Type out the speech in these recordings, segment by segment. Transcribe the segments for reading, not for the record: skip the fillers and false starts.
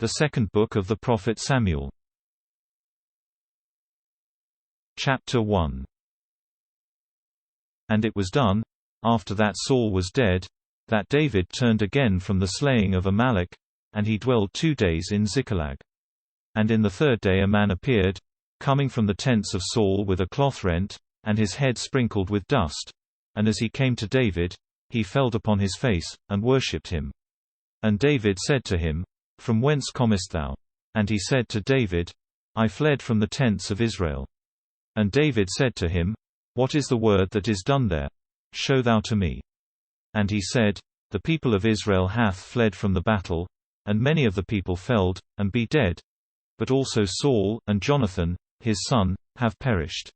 The second book of the prophet Samuel. Chapter 1. And it was done, after that Saul was dead, that David turned again from the slaying of Amalek, and he dwelled 2 days in Ziklag. And in the 3rd day a man appeared, coming from the tents of Saul with a cloth rent, and his head sprinkled with dust. And as he came to David, he fell upon his face, and worshipped him. And David said to him, From whence comest thou? And he said to David, I fled from the tents of Israel. And David said to him, What is the word that is done there? Show thou to me. And he said, The people of Israel hath fled from the battle, and many of the people felled, and be dead. But also Saul, and Jonathan, his son, have perished.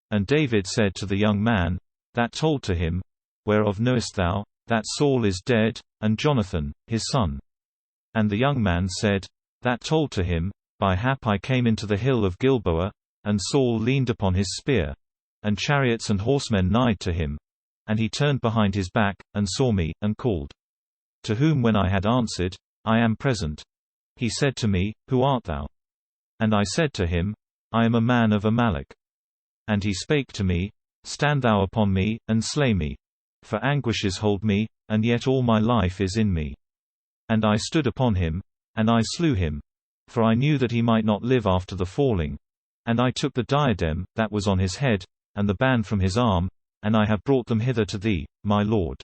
And David said to the young man, that told to him, Whereof knowest thou, that Saul is dead, and Jonathan, his son? And the young man said, That told to him, By hap I came into the hill of Gilboa, and Saul leaned upon his spear, and chariots and horsemen nighed to him. And he turned behind his back, and saw me, and called. To whom when I had answered, I am present. He said to me, Who art thou? And I said to him, I am a man of Amalek. And he spake to me, Stand thou upon me, and slay me. For anguishes hold me, and yet all my life is in me. And I stood upon him, and I slew him. For I knew that he might not live after the falling. And I took the diadem, that was on his head, and the band from his arm, and I have brought them hither to thee, my lord.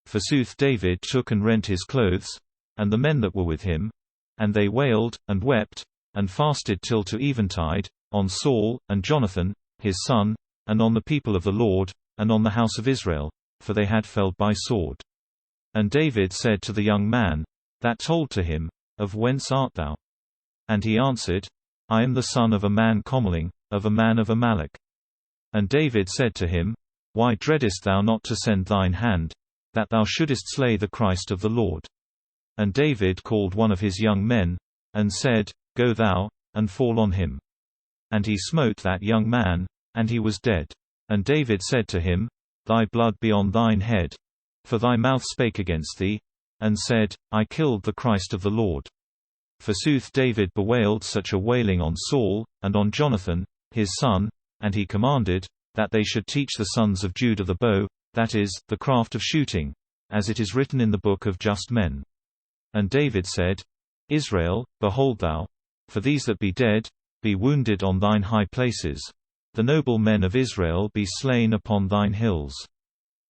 Forsooth David took and rent his clothes, and the men that were with him, and they wailed, and wept, and fasted till to eventide, on Saul, and Jonathan, his son, and on the people of the Lord, and on the house of Israel, for they had fell by sword. And David said to the young man, that told to him, Of whence art thou? And he answered, I am the son of a man comely, of a man of Amalek. And David said to him, Why dreadest thou not to send thine hand, that thou shouldest slay the Christ of the Lord? And David called one of his young men, and said, Go thou, and fall on him. And he smote that young man, and he was dead. And David said to him, Thy blood be on thine head. For thy mouth spake against thee, and said, I killed the Christ of the Lord. Forsooth David bewailed such a wailing on Saul, and on Jonathan, his son, and he commanded, that they should teach the sons of Judah the bow, that is, the craft of shooting, as it is written in the book of just men. And David said, Israel, behold thou, for these that be dead, be wounded on thine high places. The noble men of Israel be slain upon thine hills.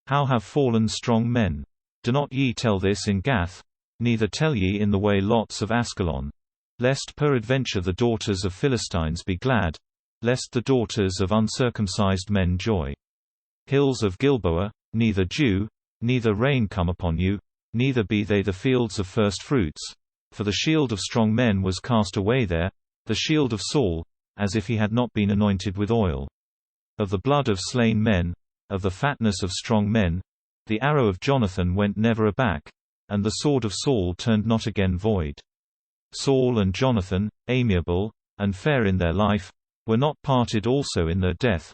How have fallen strong men? Do not ye tell this in Gath, neither tell ye in the way lots of Askelon. Lest peradventure the daughters of Philistines be glad, lest the daughters of uncircumcised men joy. Hills of Gilboa, neither dew, neither rain come upon you, neither be they the fields of first fruits. For the shield of strong men was cast away there, the shield of Saul, as if he had not been anointed with oil. Of the blood of slain men, of the fatness of strong men, the arrow of Jonathan went never aback, and the sword of Saul turned not again void. Saul and Jonathan, amiable, and fair in their life, were not parted also in their death.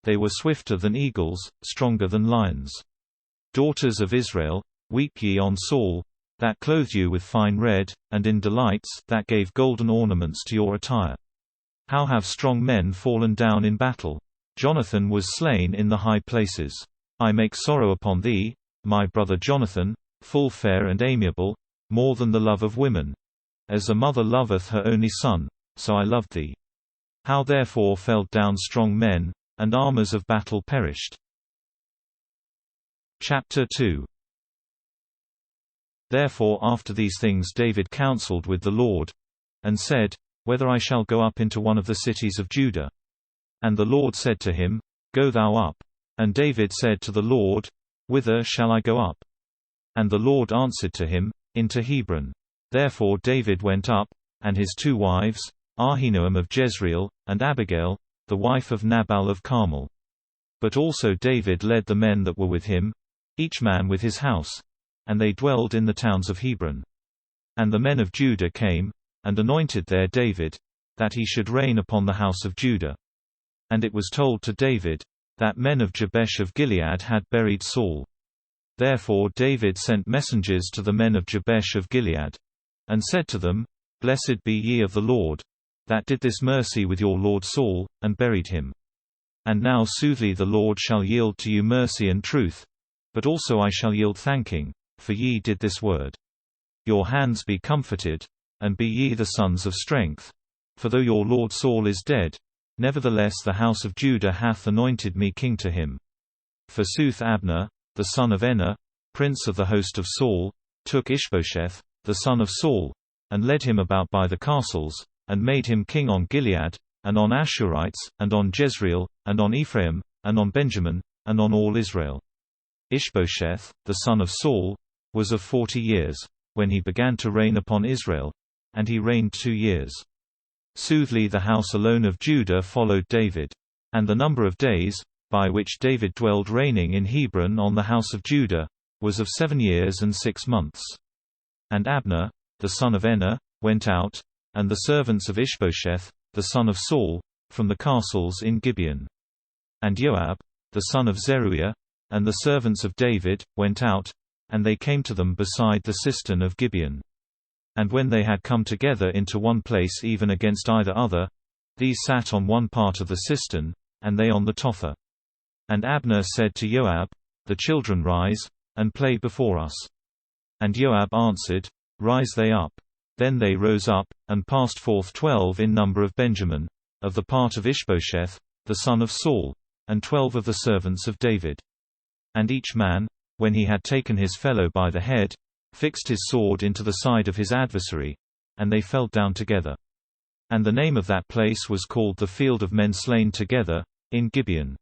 They were swifter than eagles, stronger than lions. Daughters of Israel, weep ye on Saul, that clothed you with fine red, and in delights, that gave golden ornaments to your attire. How have strong men fallen down in battle? Jonathan was slain in the high places. I make sorrow upon thee, my brother Jonathan, full fair and amiable, more than the love of women. As a mother loveth her only son, so I loved thee. How therefore fell down strong men, and armors of battle perished. Chapter 2. Therefore after these things David counseled with the Lord, and said, Whether I shall go up into one of the cities of Judah. And the Lord said to him, Go thou up. And David said to the Lord, Whither shall I go up? And the Lord answered to him, Into Hebron. Therefore David went up, and his 2 wives, Ahinoam of Jezreel, and Abigail, the wife of Nabal of Carmel. But also David led the men that were with him, each man with his house, and they dwelled in the towns of Hebron. And the men of Judah came, and anointed there David, that he should reign upon the house of Judah. And it was told to David, that men of Jabesh of Gilead had buried Saul. Therefore David sent messengers to the men of Jabesh of Gilead, and said to them, Blessed be ye of the Lord, that did this mercy with your lord Saul, and buried him. And now soothly the Lord shall yield to you mercy and truth, but also I shall yield thanking, for ye did this word. Your hands be comforted, and be ye the sons of strength. For though your lord Saul is dead, nevertheless the house of Judah hath anointed me king to him. Forsooth Abner, the son of Enner, prince of the host of Saul, took Ishbosheth, the son of Saul, and led him about by the castles, and made him king on Gilead, and on Ashurites, and on Jezreel, and on Ephraim, and on Benjamin, and on all Israel. Ishbosheth, the son of Saul, was of 40 years, when he began to reign upon Israel, and he reigned 2 years. Soothly the house alone of Judah followed David. And the number of days, by which David dwelled reigning in Hebron on the house of Judah, was of 7 years and 6 months. And Abner, the son of Enner, went out, and the servants of Ishbosheth, the son of Saul, from the castles in Gibeon. And Joab, the son of Zeruiah, and the servants of David, went out, and they came to them beside the cistern of Gibeon. And when they had come together into one place even against either other, these sat on one part of the cistern, and they on the tother. And Abner said to Joab, The children rise, and play before us. And Joab answered, Rise they up. Then they rose up, and passed forth 12 in number of Benjamin, of the part of Ishbosheth, the son of Saul, and 12 of the servants of David. And each man, when he had taken his fellow by the head, fixed his sword into the side of his adversary, and they fell down together. And the name of that place was called the Field of Men Slain Together, in Gibeon.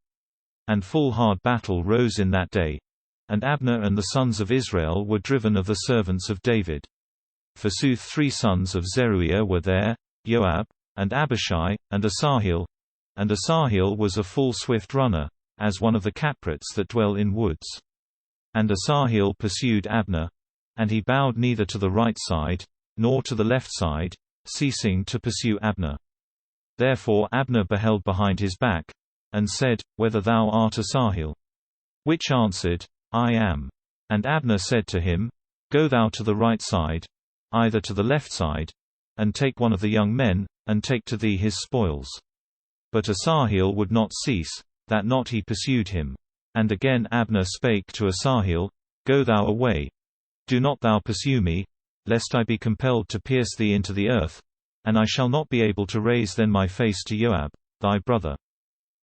And full hard battle rose in that day, and Abner and the sons of Israel were driven of the servants of David. Forsooth 3 sons of Zeruiah were there, Joab, and Abishai, and Asahel. And Asahel was a full swift runner, as one of the caprits that dwell in woods. And Asahel pursued Abner, and he bowed neither to the right side, nor to the left side, ceasing to pursue Abner. Therefore Abner beheld behind his back, and said, Whether thou art Asahel? Which answered, I am. And Abner said to him, Go thou to the right side, either to the left side, and take one of the young men, and take to thee his spoils. But Asahel would not cease, that not he pursued him. And again Abner spake to Asahel, Go thou away. Do not thou pursue me, lest I be compelled to pierce thee into the earth, and I shall not be able to raise then my face to Joab, thy brother.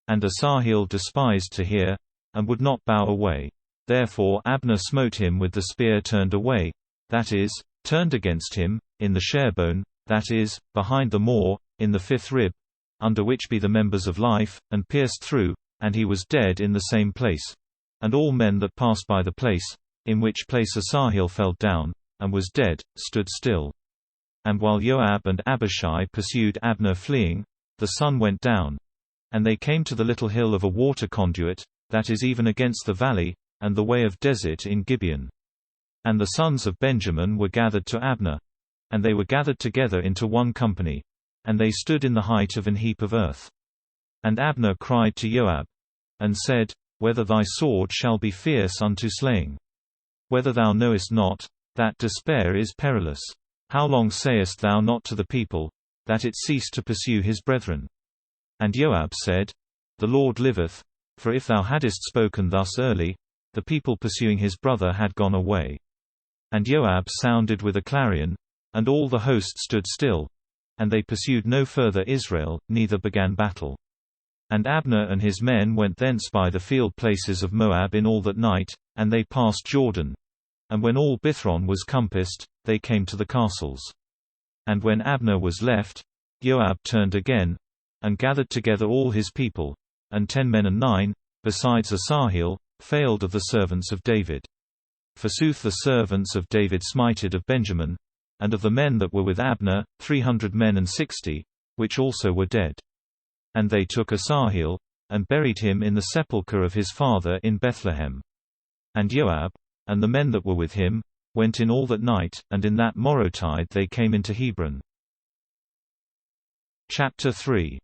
And Asahel despised to hear, and would not bow away. Therefore Abner smote him with the spear turned away, that is, turned against him, in the sharebone, that is, behind the maw, in the 5th rib, under which be the members of life, and pierced through, and he was dead in the same place. And all men that passed by the place, in which place Asahel fell down, and was dead, stood still. And while Joab and Abishai pursued Abner fleeing, the sun went down. And they came to the little hill of a water conduit, that is even against the valley, and the way of desert in Gibeon. And the sons of Benjamin were gathered to Abner. And they were gathered together into one company. And they stood in the height of an heap of earth. And Abner cried to Joab, and said, Whether thy sword shall be fierce unto slaying? Whether thou knowest not, that despair is perilous? How long sayest thou not to the people, that it cease to pursue his brethren? And Joab said, The Lord liveth, for if thou hadst spoken thus early, the people pursuing his brother had gone away. And Joab sounded with a clarion, and all the host stood still, and they pursued no further Israel, neither began battle. And Abner and his men went thence by the field places of Moab in all that night, and they passed Jordan. And when all Bithron was compassed, they came to the castles. And when Abner was left, Joab turned again, and gathered together all his people, and 10 men and 9, besides Asahel, failed of the servants of David. Forsooth the servants of David smited of Benjamin, and of the men that were with Abner, 300 men and 60, which also were dead. And they took Asahel, and buried him in the sepulchre of his father in Bethlehem. And Joab, and the men that were with him, went in all that night, and in that morrowtide they came into Hebron. Chapter 3.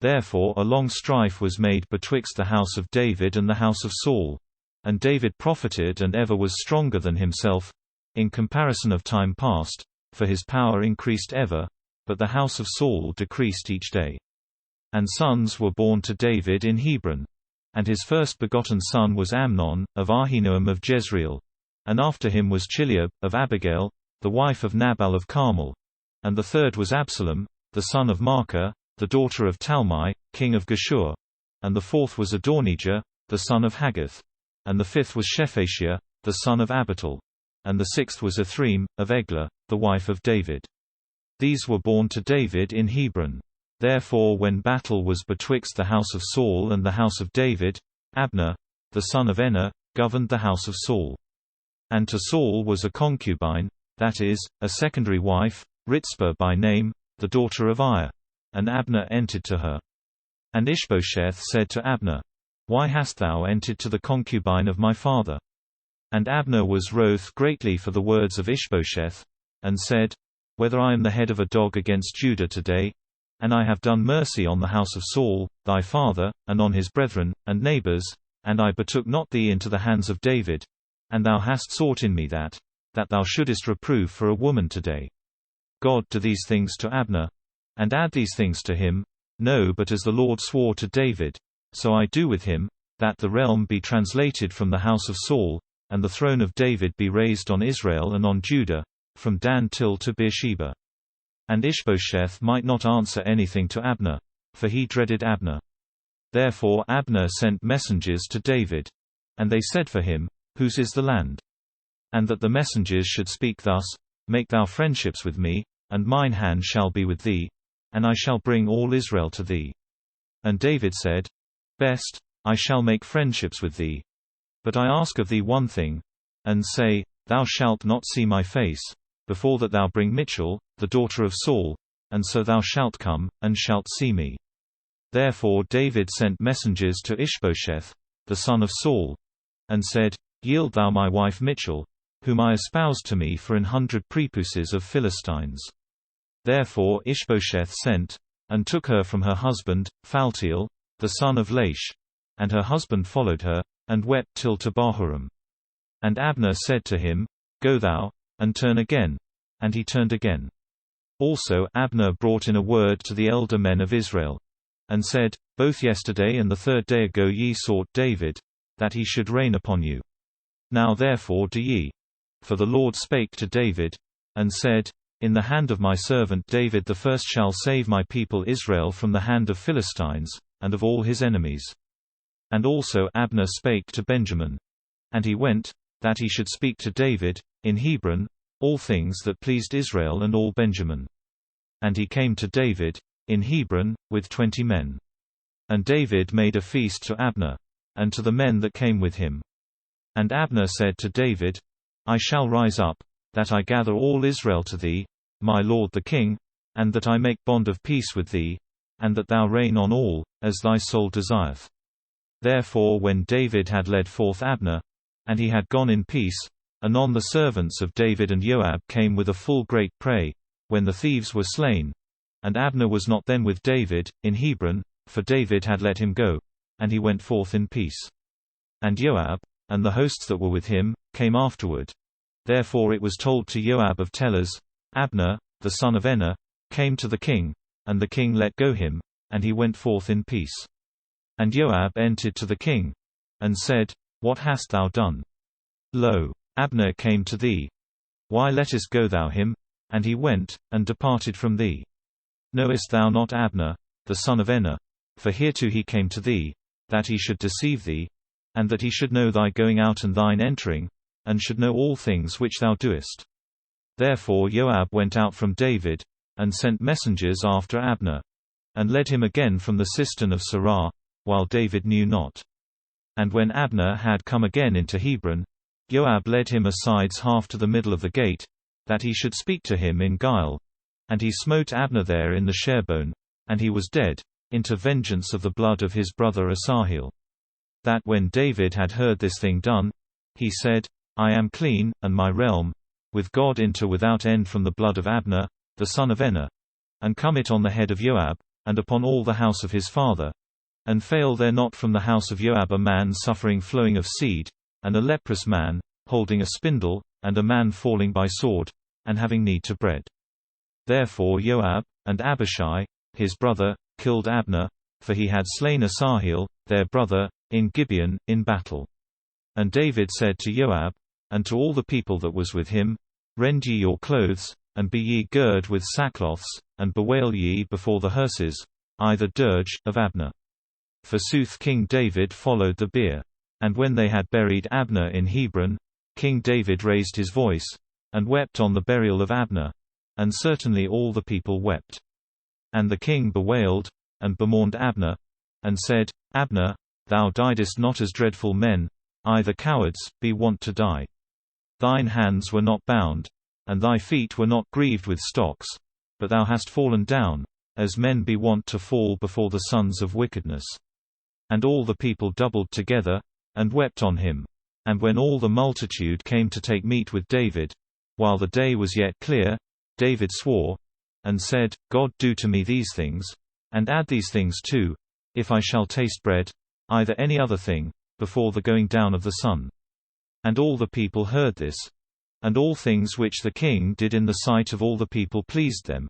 Therefore a long strife was made betwixt the house of David and the house of Saul. And David profited and ever was stronger than himself, in comparison of time past, for his power increased ever, but the house of Saul decreased each day. And sons were born to David in Hebron. And his first-begotten son was Amnon, of Ahinoam of Jezreel. And after him was Chileab, of Abigail, the wife of Nabal of Carmel. And the third was Absalom, the son of Maacah, the daughter of Talmai, king of Geshur. And the fourth was Adonijah, the son of Haggith. And the fifth was Shephatiah, the son of Abital. And the sixth was Ithream, of Eglah, the wife of David. These were born to David in Hebron. Therefore when battle was betwixt the house of Saul and the house of David, Abner, the son of Enah, governed the house of Saul. And to Saul was a concubine, that is, a secondary wife, Rizpah by name, the daughter of Aiah. And Abner entered to her. And Ishbosheth said to Abner, Why hast thou entered to the concubine of my father? And Abner was wroth greatly for the words of Ishbosheth, and said, Whether I am the head of a dog against Judah today, and I have done mercy on the house of Saul, thy father, and on his brethren, and neighbors, and I betook not thee into the hands of David, and thou hast sought in me that thou shouldest reprove for a woman today. God do these things to Abner, and add these things to him, no, but as the Lord swore to David, so I do with him, that the realm be translated from the house of Saul, and the throne of David be raised on Israel and on Judah, from Dan till to Beersheba. And Ishbosheth might not answer anything to Abner, for he dreaded Abner. Therefore Abner sent messengers to David. And they said for him, Whose is the land? And that the messengers should speak thus, Make thou friendships with me, and mine hand shall be with thee, and I shall bring all Israel to thee. And David said, Best, I shall make friendships with thee. But I ask of thee one thing, and say, Thou shalt not see my face, before that thou bring Michal, the daughter of Saul, and so thou shalt come, and shalt see me. Therefore David sent messengers to Ishbosheth, the son of Saul, and said, Yield thou my wife Michal, whom I espoused to me for 100 prepuces of Philistines. Therefore Ishbosheth sent, and took her from her husband, Phaltiel, the son of Laish. And her husband followed her, and wept till to Bahurim. And Abner said to him, Go thou, and turn again. And he turned again. Also Abner brought in a word to the elder men of Israel, and said, Both yesterday and the third day ago ye sought David, that he should reign upon you. Now therefore do ye. For the Lord spake to David, and said, In the hand of my servant David the first shall save my people Israel from the hand of Philistines, and of all his enemies. And also Abner spake to Benjamin. And he went, that he should speak to David, in Hebron, all things that pleased Israel and all Benjamin. And he came to David, in Hebron, with 20 men. And David made a feast to Abner, and to the men that came with him. And Abner said to David, I shall rise up, that I gather all Israel to thee, my lord the king, and that I make bond of peace with thee, and that thou reign on all, as thy soul desireth. Therefore when David had led forth Abner, and he had gone in peace, anon the servants of David and Joab came with a full great prey, when the thieves were slain. And Abner was not then with David, in Hebron, for David had let him go, and he went forth in peace. And Joab, and the hosts that were with him, came afterward. Therefore it was told to Joab of tellers, Abner, the son of Enah, came to the king, and the king let go him, and he went forth in peace. And Joab entered to the king, and said, What hast thou done? Lo, Abner came to thee. Why lettest go thou him? And he went, and departed from thee. Knowest thou not Abner, the son of Enah? For hereto he came to thee, that he should deceive thee, and that he should know thy going out and thine entering, and should know all things which thou doest. Therefore Joab went out from David, and sent messengers after Abner, and led him again from the cistern of Sarah, while David knew not. And when Abner had come again into Hebron, Joab led him asides half to the middle of the gate, that he should speak to him in guile. And he smote Abner there in the sharebone, and he was dead, into vengeance of the blood of his brother Asahel. That when David had heard this thing done, he said, I am clean, and my realm, with God into without end from the blood of Abner, the son of Enah, and come it on the head of Joab, and upon all the house of his father. And fail there not from the house of Joab a man suffering flowing of seed, and a leprous man, holding a spindle, and a man falling by sword, and having need to bread. Therefore Joab, and Abishai, his brother, killed Abner, for he had slain Asahel, their brother, in Gibeon, in battle. And David said to Joab, and to all the people that was with him, Rend ye your clothes, and be ye girt with sackcloths, and bewail ye before the hearses, I the dirge of Abner. Forsooth King David followed the bier. And when they had buried Abner in Hebron, King David raised his voice, and wept on the burial of Abner, and certainly all the people wept. And the king bewailed, and bemourned Abner, and said, Abner, thou diedest not as dreadful men, either cowards, be wont to die. Thine hands were not bound, and thy feet were not grieved with stocks, but thou hast fallen down, as men be wont to fall before the sons of wickedness. And all the people doubled together, and wept on him. And when all the multitude came to take meat with David, while the day was yet clear, David swore, and said, God do to me these things, and add these things too, if I shall taste bread, either any other thing, before the going down of the sun. And all the people heard this. And all things which the king did in the sight of all the people pleased them.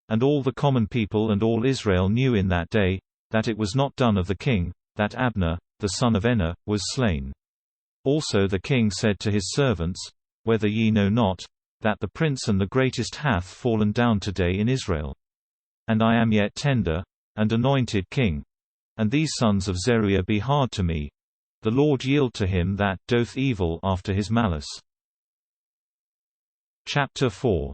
And all the common people and all Israel knew in that day, that it was not done of the king, that Abner, the son of Enner, was slain. Also the king said to his servants, Whether ye know not, that the prince and the greatest hath fallen down today in Israel. And I am yet tender, and anointed king. And these sons of Zeruiah be hard to me. The Lord yield to him that doth evil after his malice. Chapter 4.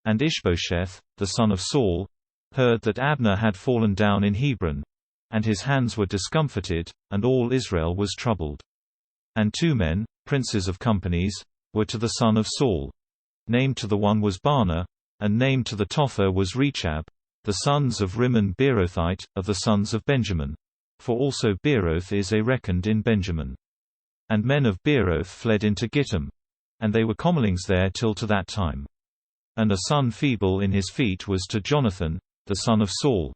And Ishbosheth, the son of Saul, heard that Abner had fallen down in Hebron, and his hands were discomfited, and all Israel was troubled. And 2 men, princes of companies, were to the son of Saul. Named to the one was Baanah, and named to the Topher was Rechab, the sons of Rimmon Beerothite, of the sons of Benjamin. For also Beeroth is reckoned in Benjamin. And men of Beeroth fled into Gittim, and they were commonlings there till to that time. And a son feeble in his feet was to Jonathan, the son of Saul.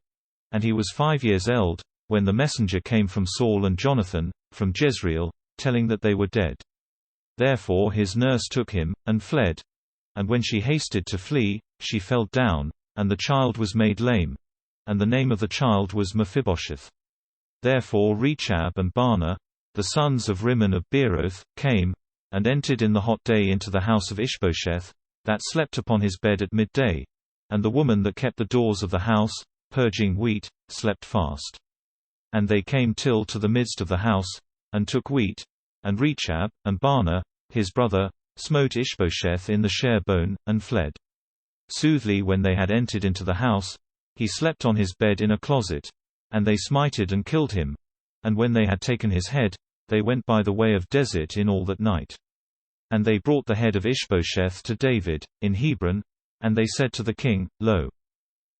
And he was 5 years old, when the messenger came from Saul and Jonathan, from Jezreel, telling that they were dead. Therefore his nurse took him, and fled. And when she hasted to flee, she fell down, and the child was made lame. And the name of the child was Mephibosheth. Therefore Rechab and Baanah, the sons of Rimmon of Beeroth, came, and entered in the hot day into the house of Ishbosheth, that slept upon his bed at midday. And the woman that kept the doors of the house, purging wheat, slept fast. And they came till to the midst of the house, and took wheat. And Rechab, and Baanah, his brother, smote Ishbosheth in the share bone, and fled. Soothly when they had entered into the house, he slept on his bed in a closet. And they smited and killed him. And when they had taken his head, they went by the way of desert in all that night. And they brought the head of Ishbosheth to David, in Hebron, and they said to the king, Lo,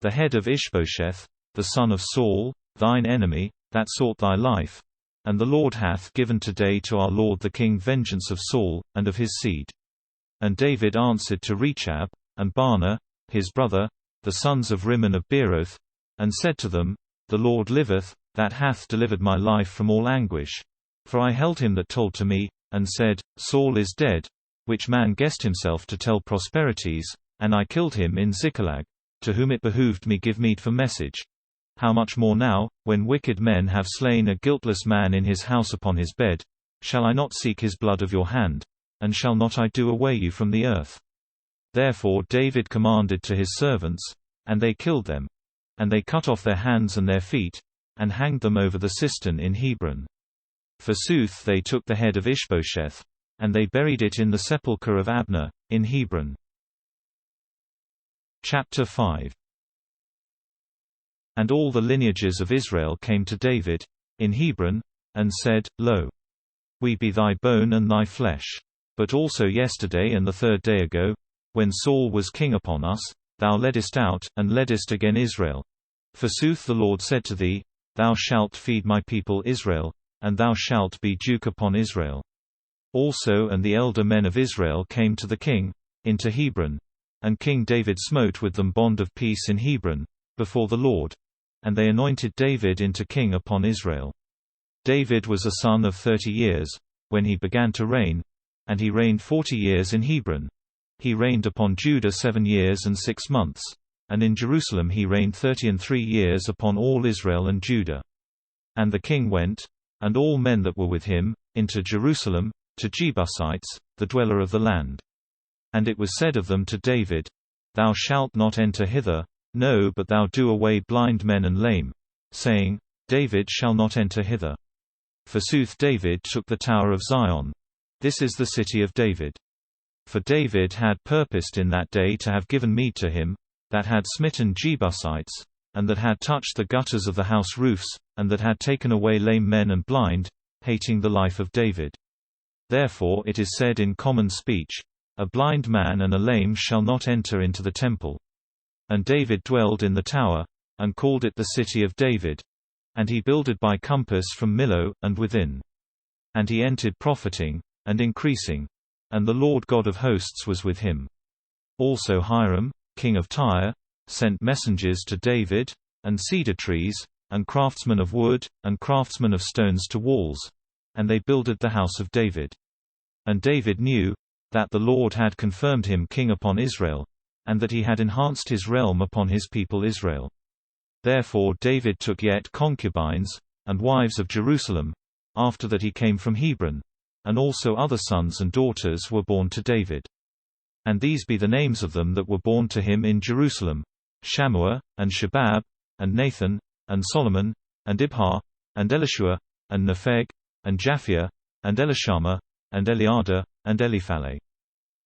the head of Ishbosheth, the son of Saul, thine enemy, that sought thy life, and the Lord hath given today to our lord the king vengeance of Saul, and of his seed. And David answered to Rechab, and Baanah, his brother, the sons of Rimmon of Beeroth, and said to them, The Lord liveth, that hath delivered my life from all anguish. For I held him that told to me, and said, Saul is dead, which man guessed himself to tell prosperities, and I killed him in Ziklag, to whom it behooved me give meat for message. How much more now, when wicked men have slain a guiltless man in his house upon his bed, shall I not seek his blood of your hand, and shall not I do away you from the earth? Therefore David commanded to his servants, and they killed them. And they cut off their hands and their feet, and hanged them over the cistern in Hebron. Forsooth they took the head of Ishbosheth, and they buried it in the sepulchre of Abner, in Hebron. Chapter 5. And all the lineages of Israel came to David, in Hebron, and said, Lo, we be thy bone and thy flesh. But also yesterday and the 3rd day ago, when Saul was king upon us, thou leddest out, and leddest again Israel. Forsooth the Lord said to thee, Thou shalt feed my people Israel, and thou shalt be duke upon Israel. Also and the elder men of Israel came to the king, into Hebron. And King David smote with them bond of peace in Hebron, before the Lord. And they anointed David into king upon Israel. David was a son of 30 years, when he began to reign, and he reigned 40 years in Hebron. he reigned upon Judah 7 years and 6 months, and in Jerusalem he reigned 33 years upon all Israel and Judah. And the king went, and all men that were with him, into Jerusalem, to Jebusites, the dweller of the land. And it was said of them to David, Thou shalt not enter hither, no, but thou do away blind men and lame, saying, David shall not enter hither. Forsooth David took the tower of Zion. This is the city of David. For David had purposed in that day to have given meat to him, that had smitten Jebusites, and that had touched the gutters of the house roofs, and that had taken away lame men and blind, hating the life of David. Therefore it is said in common speech, A blind man and a lame shall not enter into the temple. And David dwelled in the tower, and called it the city of David. And he builded by compass from Millo, and within. And he entered profiting, and increasing. And the Lord God of hosts was with him. Also Hiram, king of Tyre, sent messengers to David, and cedar trees, and craftsmen of wood, and craftsmen of stones to walls, and they builded the house of David. And David knew that the Lord had confirmed him king upon Israel, and that he had enhanced his realm upon his people Israel. Therefore David took yet concubines, and wives of Jerusalem, after that he came from Hebron, and also other sons and daughters were born to David. And these be the names of them that were born to him in Jerusalem: Shammua, and Shobab, and Nathan, and Solomon, and Ibhar, and Elishua, and Nepheg, and Japhia, and Elishama, and Eliada, and Eliphale.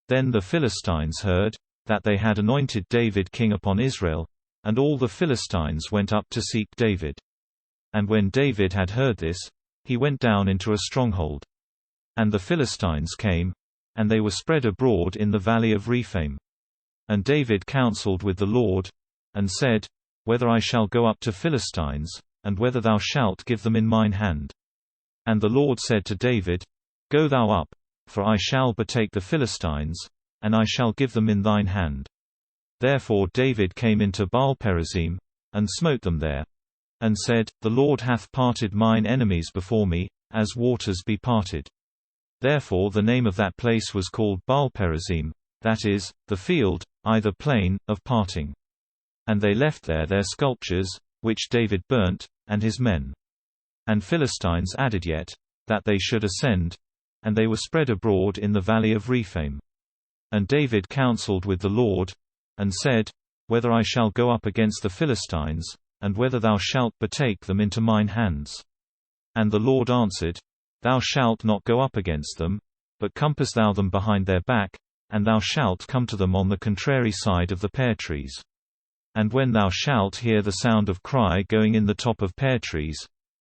Then the Philistines heard that they had anointed David king upon Israel, and all the Philistines went up to seek David. And when David had heard this, he went down into a stronghold. And the Philistines came, and they were spread abroad in the valley of Rephaim. And David counseled with the Lord, and said, Whether I shall go up to Philistines, and whether thou shalt give them in mine hand. And the Lord said to David, Go thou up, for I shall betake the Philistines, and I shall give them in thine hand. Therefore David came into Baal-perazim, and smote them there. And said, The Lord hath parted mine enemies before me, as waters be parted. Therefore the name of that place was called Baal-perazim, that is, the field, either plain, of parting. And they left there their sculptures, which David burnt, and his men. And Philistines added yet, that they should ascend, and they were spread abroad in the valley of Rephaim. And David counseled with the Lord, and said, Whether I shall go up against the Philistines, and whether thou shalt betake them into mine hands. And the Lord answered, Thou shalt not go up against them, but compass thou them behind their back, and thou shalt come to them on the contrary side of the pear trees. And when thou shalt hear the sound of cry going in the top of pear trees,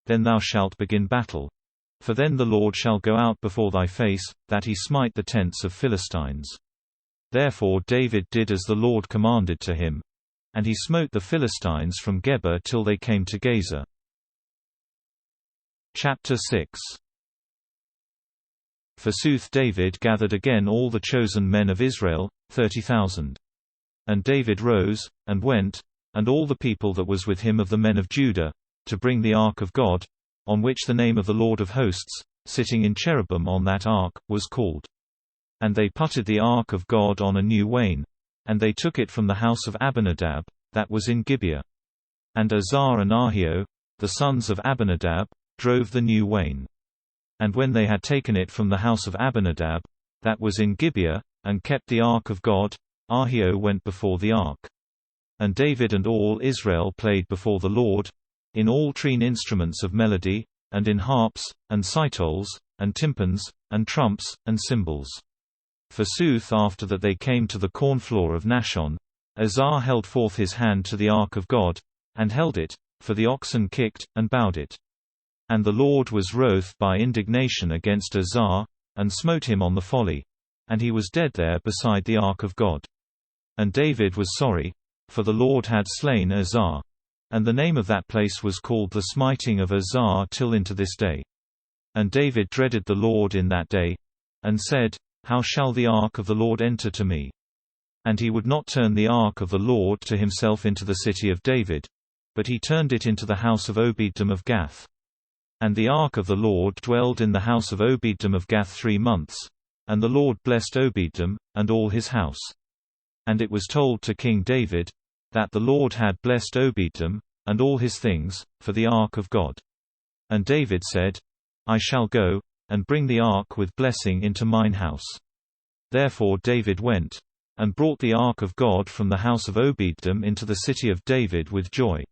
then thou shalt begin battle. For then the Lord shall go out before thy face, that he smite the tents of Philistines. Therefore David did as the Lord commanded to him. And he smote the Philistines from Geba till they came to Gaza. Chapter 6. Forsooth David gathered again all the chosen men of Israel, 30,000. And David rose, and went, and all the people that was with him of the men of Judah, to bring the ark of God, on which the name of the Lord of hosts, sitting in cherubim on that ark, was called. And they putted the ark of God on a new wain, and they took it from the house of Abinadab, that was in Gibeah. And Uzzah and Ahio, the sons of Abinadab, drove the new wain. And when they had taken it from the house of Abinadab, that was in Gibeah, and kept the ark of God, Ahio went before the ark. And David and all Israel played before the Lord, in all trine instruments of melody, and in harps, and cymbals, and tympans, and trumps, and cymbals. Forsooth after that they came to the cornfloor of Nashon, Uzzah held forth his hand to the ark of God, and held it, for the oxen kicked, and bowed it. And the Lord was wroth by indignation against Uzzah, and smote him on the folly, and he was dead there beside the ark of God. And David was sorry, for the Lord had slain Uzzah. And the name of that place was called the smiting of Uzzah till into this day. And David dreaded the Lord in that day, and said, How shall the ark of the Lord enter to me? And he would not turn the ark of the Lord to himself into the city of David, but he turned it into the house of Obed-edom of Gath. And the ark of the Lord dwelled in the house of Obed-edom of Gath 3 months, And the Lord blessed Obededom, and all his house. And it was told to King David, that the Lord had blessed Obededom, and all his things, for the ark of God. And David said, I shall go, and bring the ark with blessing into mine house. Therefore David went, and brought the ark of God from the house of Obededom into the city of David with joy.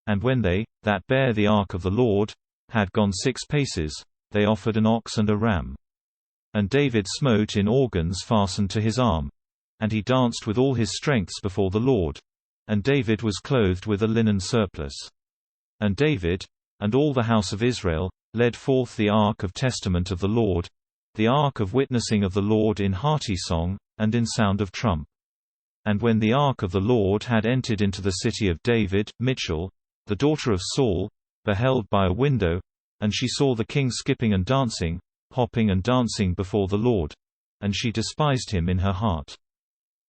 And when they, that bare the ark of the Lord, had gone 6 paces, they offered an ox and a ram. And David smote in organs fastened to his arm. And he danced with all his strengths before the Lord. And David was clothed with a linen surplice. And David, and all the house of Israel, led forth the ark of testament of the Lord, the ark of witnessing of the Lord in hearty song, and in sound of trump. And when the ark of the Lord had entered into the city of David, Michal, the daughter of Saul, beheld by a window, and she saw the king skipping and dancing, hopping and dancing before the Lord, and she despised him in her heart.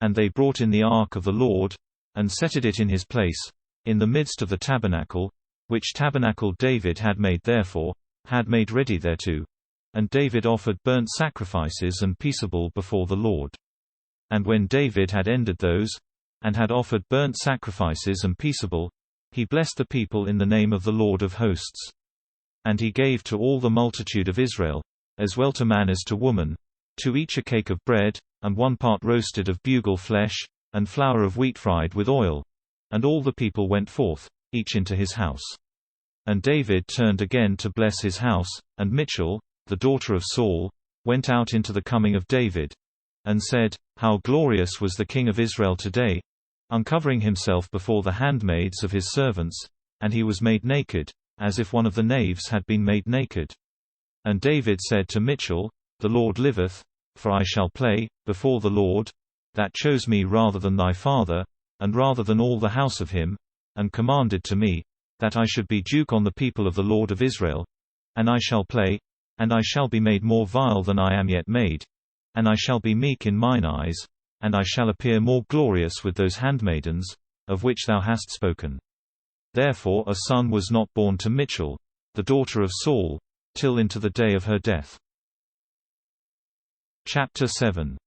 And they brought in the ark of the Lord, and set it in his place, in the midst of the tabernacle, which tabernacle David had made therefore, had made ready thereto. And David offered burnt sacrifices and peaceable before the Lord. And when David had ended those, and had offered burnt sacrifices and peaceable, he blessed the people in the name of the Lord of hosts. And he gave to all the multitude of Israel, as well to man as to woman, to each a cake of bread, and 1 part roasted of bugle flesh, and flour of wheat fried with oil. And all the people went forth, each into his house. And David turned again to bless his house, and Michal, the daughter of Saul, went out into the coming of David, and said, How glorious was the king of Israel today, uncovering himself before the handmaids of his servants, and he was made naked, as if one of the knaves had been made naked. And David said to Michal, The Lord liveth, for I shall play, before the Lord, that chose me rather than thy father, and rather than all the house of him, and commanded to me, that I should be duke on the people of the Lord of Israel. And I shall play, and I shall be made more vile than I am yet made, and I shall be meek in mine eyes, and I shall appear more glorious with those handmaidens, of which thou hast spoken. Therefore a son was not born to Michal, the daughter of Saul, till into the day of her death. Chapter 7.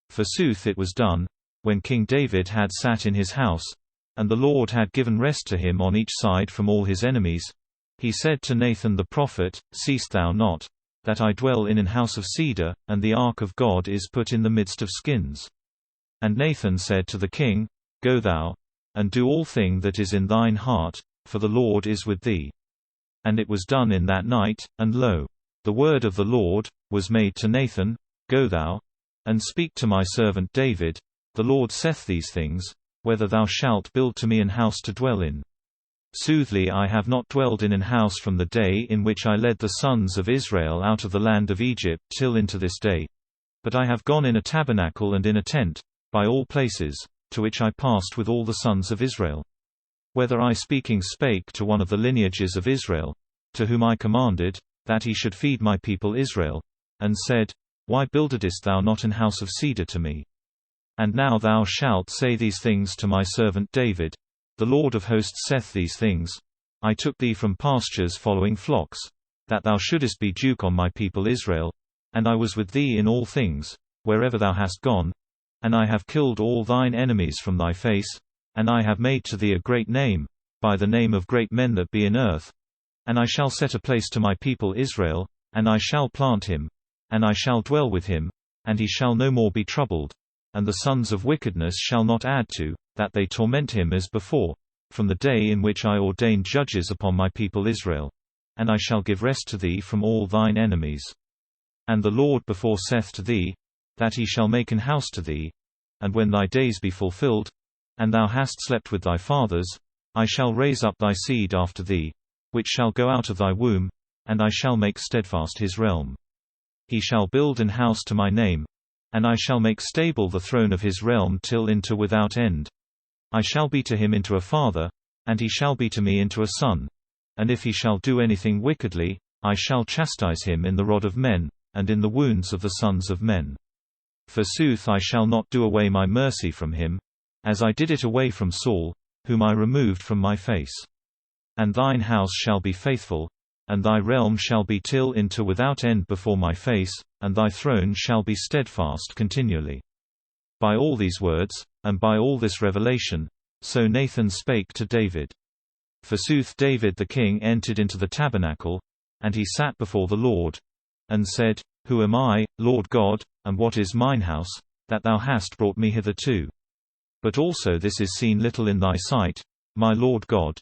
Forsooth it was done, when King David had sat in his house, and the Lord had given rest to him on each side from all his enemies, he said to Nathan the prophet, Seest thou not, that I dwell in an house of cedar, and the ark of God is put in the midst of skins? And Nathan said to the king, Go thou, and do all thing that is in thine heart, for the Lord is with thee. And it was done in that night, and lo, the word of the Lord was made to Nathan, Go thou, and speak to my servant David, the Lord saith these things, whether thou shalt build to me an house to dwell in. Soothly I have not dwelled in an house from the day in which I led the sons of Israel out of the land of Egypt till into this day. But I have gone in a tabernacle and in a tent, by all places, to which I passed with all the sons of Israel. Whether I speaking spake to one of the lineages of Israel, to whom I commanded, that he should feed my people Israel, and said, Why buildedest thou not an house of cedar to me? And now thou shalt say these things to my servant David, The Lord of hosts saith these things, I took thee from pastures following flocks, that thou shouldest be duke on my people Israel, and I was with thee in all things, wherever thou hast gone, and I have killed all thine enemies from thy face, and I have made to thee a great name, by the name of great men that be in earth. And I shall set a place to my people Israel, and I shall plant him, and I shall dwell with him, and he shall no more be troubled, and the sons of wickedness shall not add to, that they torment him as before, from the day in which I ordained judges upon my people Israel. And I shall give rest to thee from all thine enemies. And the Lord before saith to thee, that he shall make an house to thee, and when thy days be fulfilled, and thou hast slept with thy fathers, I shall raise up thy seed after thee, which shall go out of thy womb, and I shall make steadfast his realm. He shall build an house to my name, and I shall make stable the throne of his realm till into without end. I shall be to him into a father, and he shall be to me into a son. And if he shall do anything wickedly, I shall chastise him in the rod of men, and in the wounds of the sons of men. Forsooth I shall not do away my mercy from him, as I did it away from Saul, whom I removed from my face. And thine house shall be faithful, and thy realm shall be till into without end before my face, and thy throne shall be steadfast continually. By all these words, and by all this revelation, so Nathan spake to David. Forsooth David the king entered into the tabernacle, and he sat before the Lord, and said, Who am I, Lord God, and what is mine house, that thou hast brought me hitherto? But also this is seen little in thy sight, my Lord God.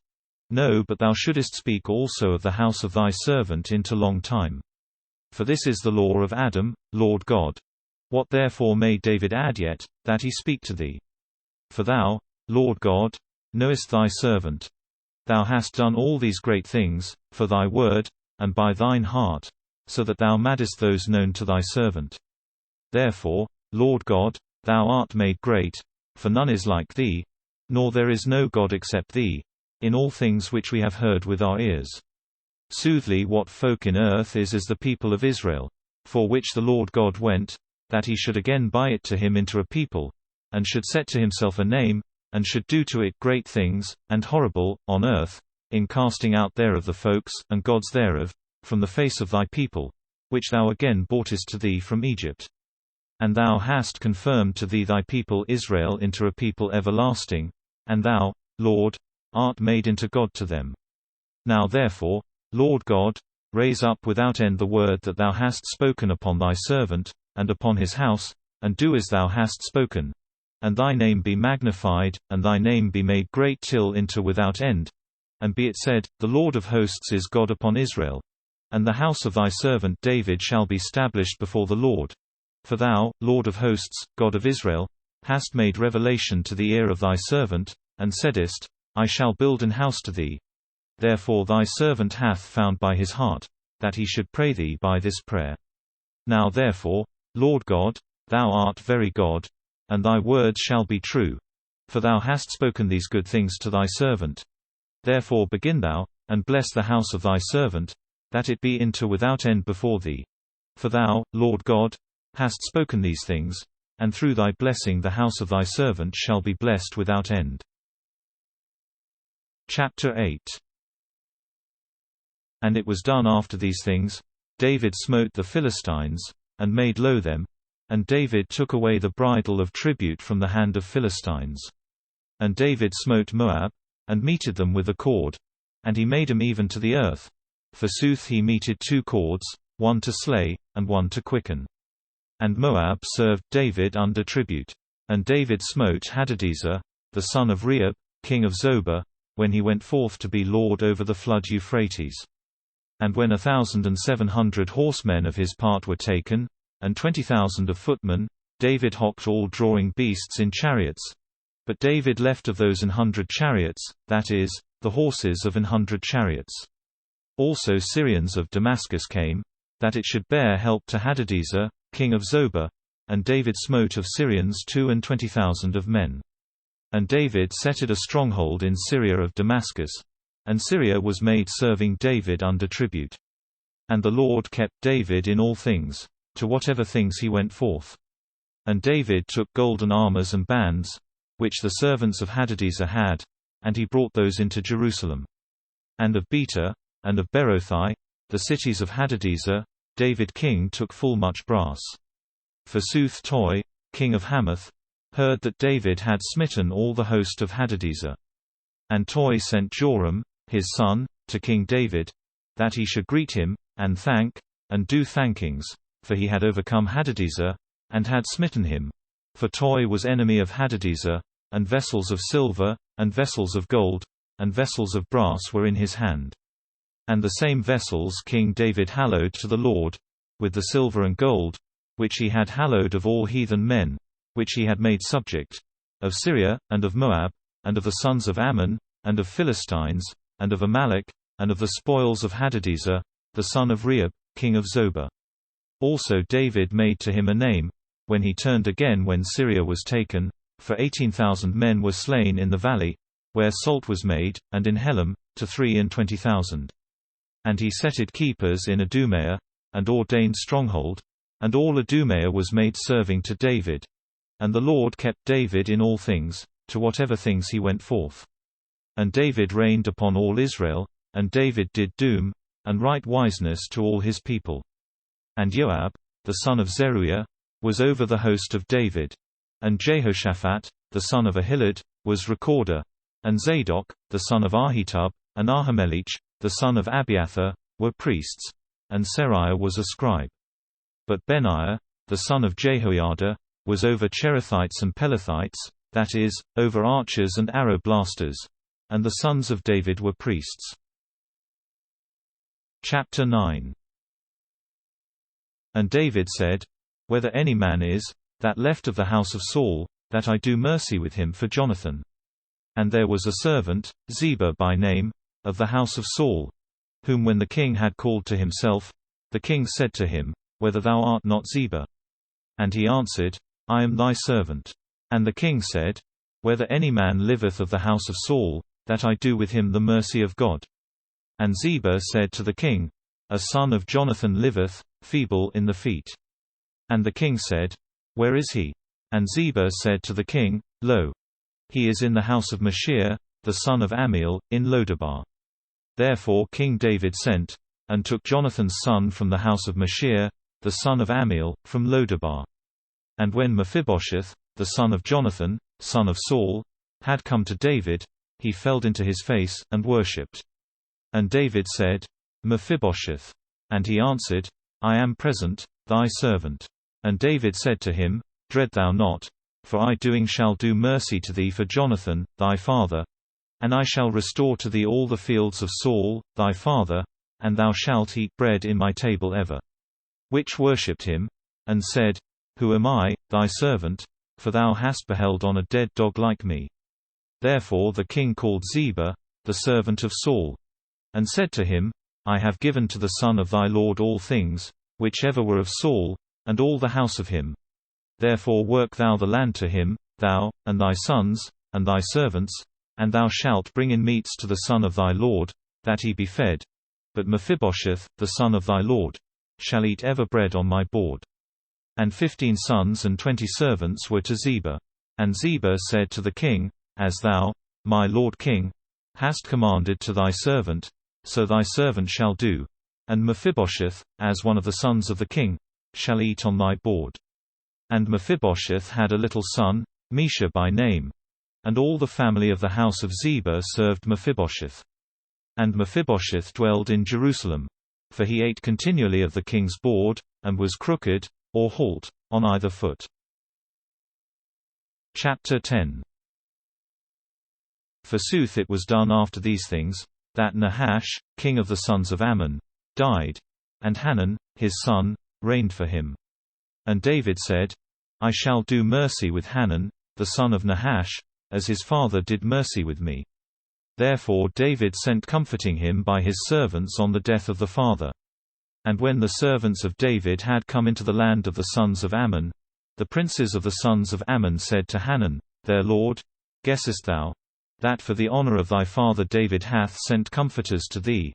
No, but thou shouldest speak also of the house of thy servant into long time. For this is the law of Adam, Lord God. What therefore may David add yet, that he speak to thee? For thou, Lord God, knowest thy servant. Thou hast done all these great things, for thy word, and by thine heart, so that thou madest those known to thy servant. Therefore, Lord God, thou art made great, for none is like thee, nor there is no God except thee, in all things which we have heard with our ears. Soothly what folk in earth is as the people of Israel, for which the Lord God went, that he should again buy it to him into a people, and should set to himself a name, and should do to it great things, and horrible, on earth, in casting out thereof the folks, and gods thereof, from the face of thy people, which thou again broughtest to thee from Egypt. And thou hast confirmed to thee thy people Israel into a people everlasting, and thou, Lord, art made into God to them. Now therefore, Lord God, raise up without end the word that thou hast spoken upon thy servant, and upon his house, and do as thou hast spoken. And thy name be magnified, and thy name be made great till into without end. And be it said, The Lord of hosts is God upon Israel. And the house of thy servant David shall be stablished before the Lord. For thou, Lord of hosts, God of Israel, hast made revelation to the ear of thy servant, and saidest, I shall build an house to thee. Therefore thy servant hath found by his heart, that he should pray thee by this prayer. Now therefore, Lord God, thou art very God, and thy word shall be true. For thou hast spoken these good things to thy servant. Therefore begin thou, and bless the house of thy servant, that it be into without end before thee. For thou, Lord God, hast spoken these things, and through thy blessing the house of thy servant shall be blessed without end. Chapter 8. And it was done after these things, David smote the Philistines, and made low them, and David took away the bridle of tribute from the hand of Philistines. And David smote Moab, and meted them with a cord, and he made them even to the earth. Forsooth he meted 2 cords, one to slay, and one to quicken. And Moab served David under tribute. And David smote Hadadezer, the son of Rehob, king of Zobah, when he went forth to be lord over the flood Euphrates. And when 1,700 horsemen of his part were taken, and 20,000 of footmen, David hocked all drawing beasts in chariots. But David left of those 100 chariots, that is, the horses of 100 chariots. Also Syrians of Damascus came, that it should bear help to Hadadezer, king of Zobah, and David smote of Syrians 22,000 of men. And David set it a stronghold in Syria of Damascus, and Syria was made serving David under tribute. And the Lord kept David in all things, to whatever things he went forth. And David took golden armors and bands, which the servants of Hadadezer had, and he brought those into Jerusalem. And of Beta, and of Berothai, the cities of Hadadezer, David king took full much brass. Forsooth Toi, king of Hamath, heard that David had smitten all the host of Hadadezer. And Toi sent Joram, his son, to King David, that he should greet him, and thank, and do thankings, for he had overcome Hadadezer, and had smitten him. For Toi was enemy of Hadadezer, and vessels of silver, and vessels of gold, and vessels of brass were in his hand. And the same vessels King David hallowed to the Lord, with the silver and gold, which he had hallowed of all heathen men, which he had made subject, of Syria, and of Moab, and of the sons of Ammon, and of Philistines, and of Amalek, and of the spoils of Hadadezer, the son of Rehob, king of Zobah. Also David made to him a name, when he turned again when Syria was taken, for 18,000 men were slain in the valley, where salt was made, and in Helam, to 23,000. And he setted keepers in Idumea, and ordained stronghold, and all Idumea was made serving to David. And the Lord kept David in all things, to whatever things he went forth. And David reigned upon all Israel, and David did doom, and right wiseness to all his people. And Joab, the son of Zeruiah, was over the host of David. And Jehoshaphat, the son of Ahilud, was recorder. And Zadok, the son of Ahitub, and Ahimelech, the son of Abiathar, were priests. And Seraiah was a scribe. But Benaiah, the son of Jehoiada, was over Cherethites and Pelethites, that is, over archers and arrow blasters. And the sons of David were priests. Chapter 9. And David said, Whether any man is, that left of the house of Saul, that I do mercy with him for Jonathan. And there was a servant, Ziba by name, of the house of Saul, whom when the king had called to himself, the king said to him, Whether thou art not Ziba? And he answered, I am thy servant. And the king said, Whether any man liveth of the house of Saul, that I do with him the mercy of God. And Ziba said to the king, A son of Jonathan liveth, feeble in the feet. And the king said, Where is he? And Ziba said to the king, Lo, he is in the house of Machir, the son of Amiel, in Lodebar. Therefore King David sent, and took Jonathan's son from the house of Machir, the son of Amiel, from Lodebar. And when Mephibosheth, the son of Jonathan, son of Saul, had come to David, he fell into his face, and worshipped. And David said, Mephibosheth. And he answered, I am present, thy servant. And David said to him, Dread thou not, for I shall do mercy to thee for Jonathan, thy father, and I shall restore to thee all the fields of Saul, thy father, and thou shalt eat bread in my table ever. Which worshipped him, and said, Who am I, thy servant, for thou hast beheld on a dead dog like me? Therefore the king called Ziba, the servant of Saul, and said to him, I have given to the son of thy lord all things, which ever were of Saul, and all the house of him. Therefore work thou the land to him, thou, and thy sons, and thy servants, and thou shalt bring in meats to the son of thy lord, that he be fed. But Mephibosheth, the son of thy lord, shall eat ever bread on my board. And 15 sons and 20 servants were to Ziba. And Ziba said to the king, As thou, my lord king, hast commanded to thy servant, so thy servant shall do. And Mephibosheth, as one of the sons of the king, shall eat on thy board. And Mephibosheth had a little son, Mesha by name. And all the family of the house of Ziba served Mephibosheth. And Mephibosheth dwelled in Jerusalem. For he ate continually of the king's board, and was crooked, or halt, on either foot. Chapter 10. Forsooth it was done after these things, that Nahash, king of the sons of Ammon, died, and Hanan, his son, reigned for him. And David said, I shall do mercy with Hanan, the son of Nahash, as his father did mercy with me. Therefore David sent comforting him by his servants on the death of the father. And when the servants of David had come into the land of the sons of Ammon, the princes of the sons of Ammon said to Hanan, their lord, Guessest thou, that for the honor of thy father David hath sent comforters to thee?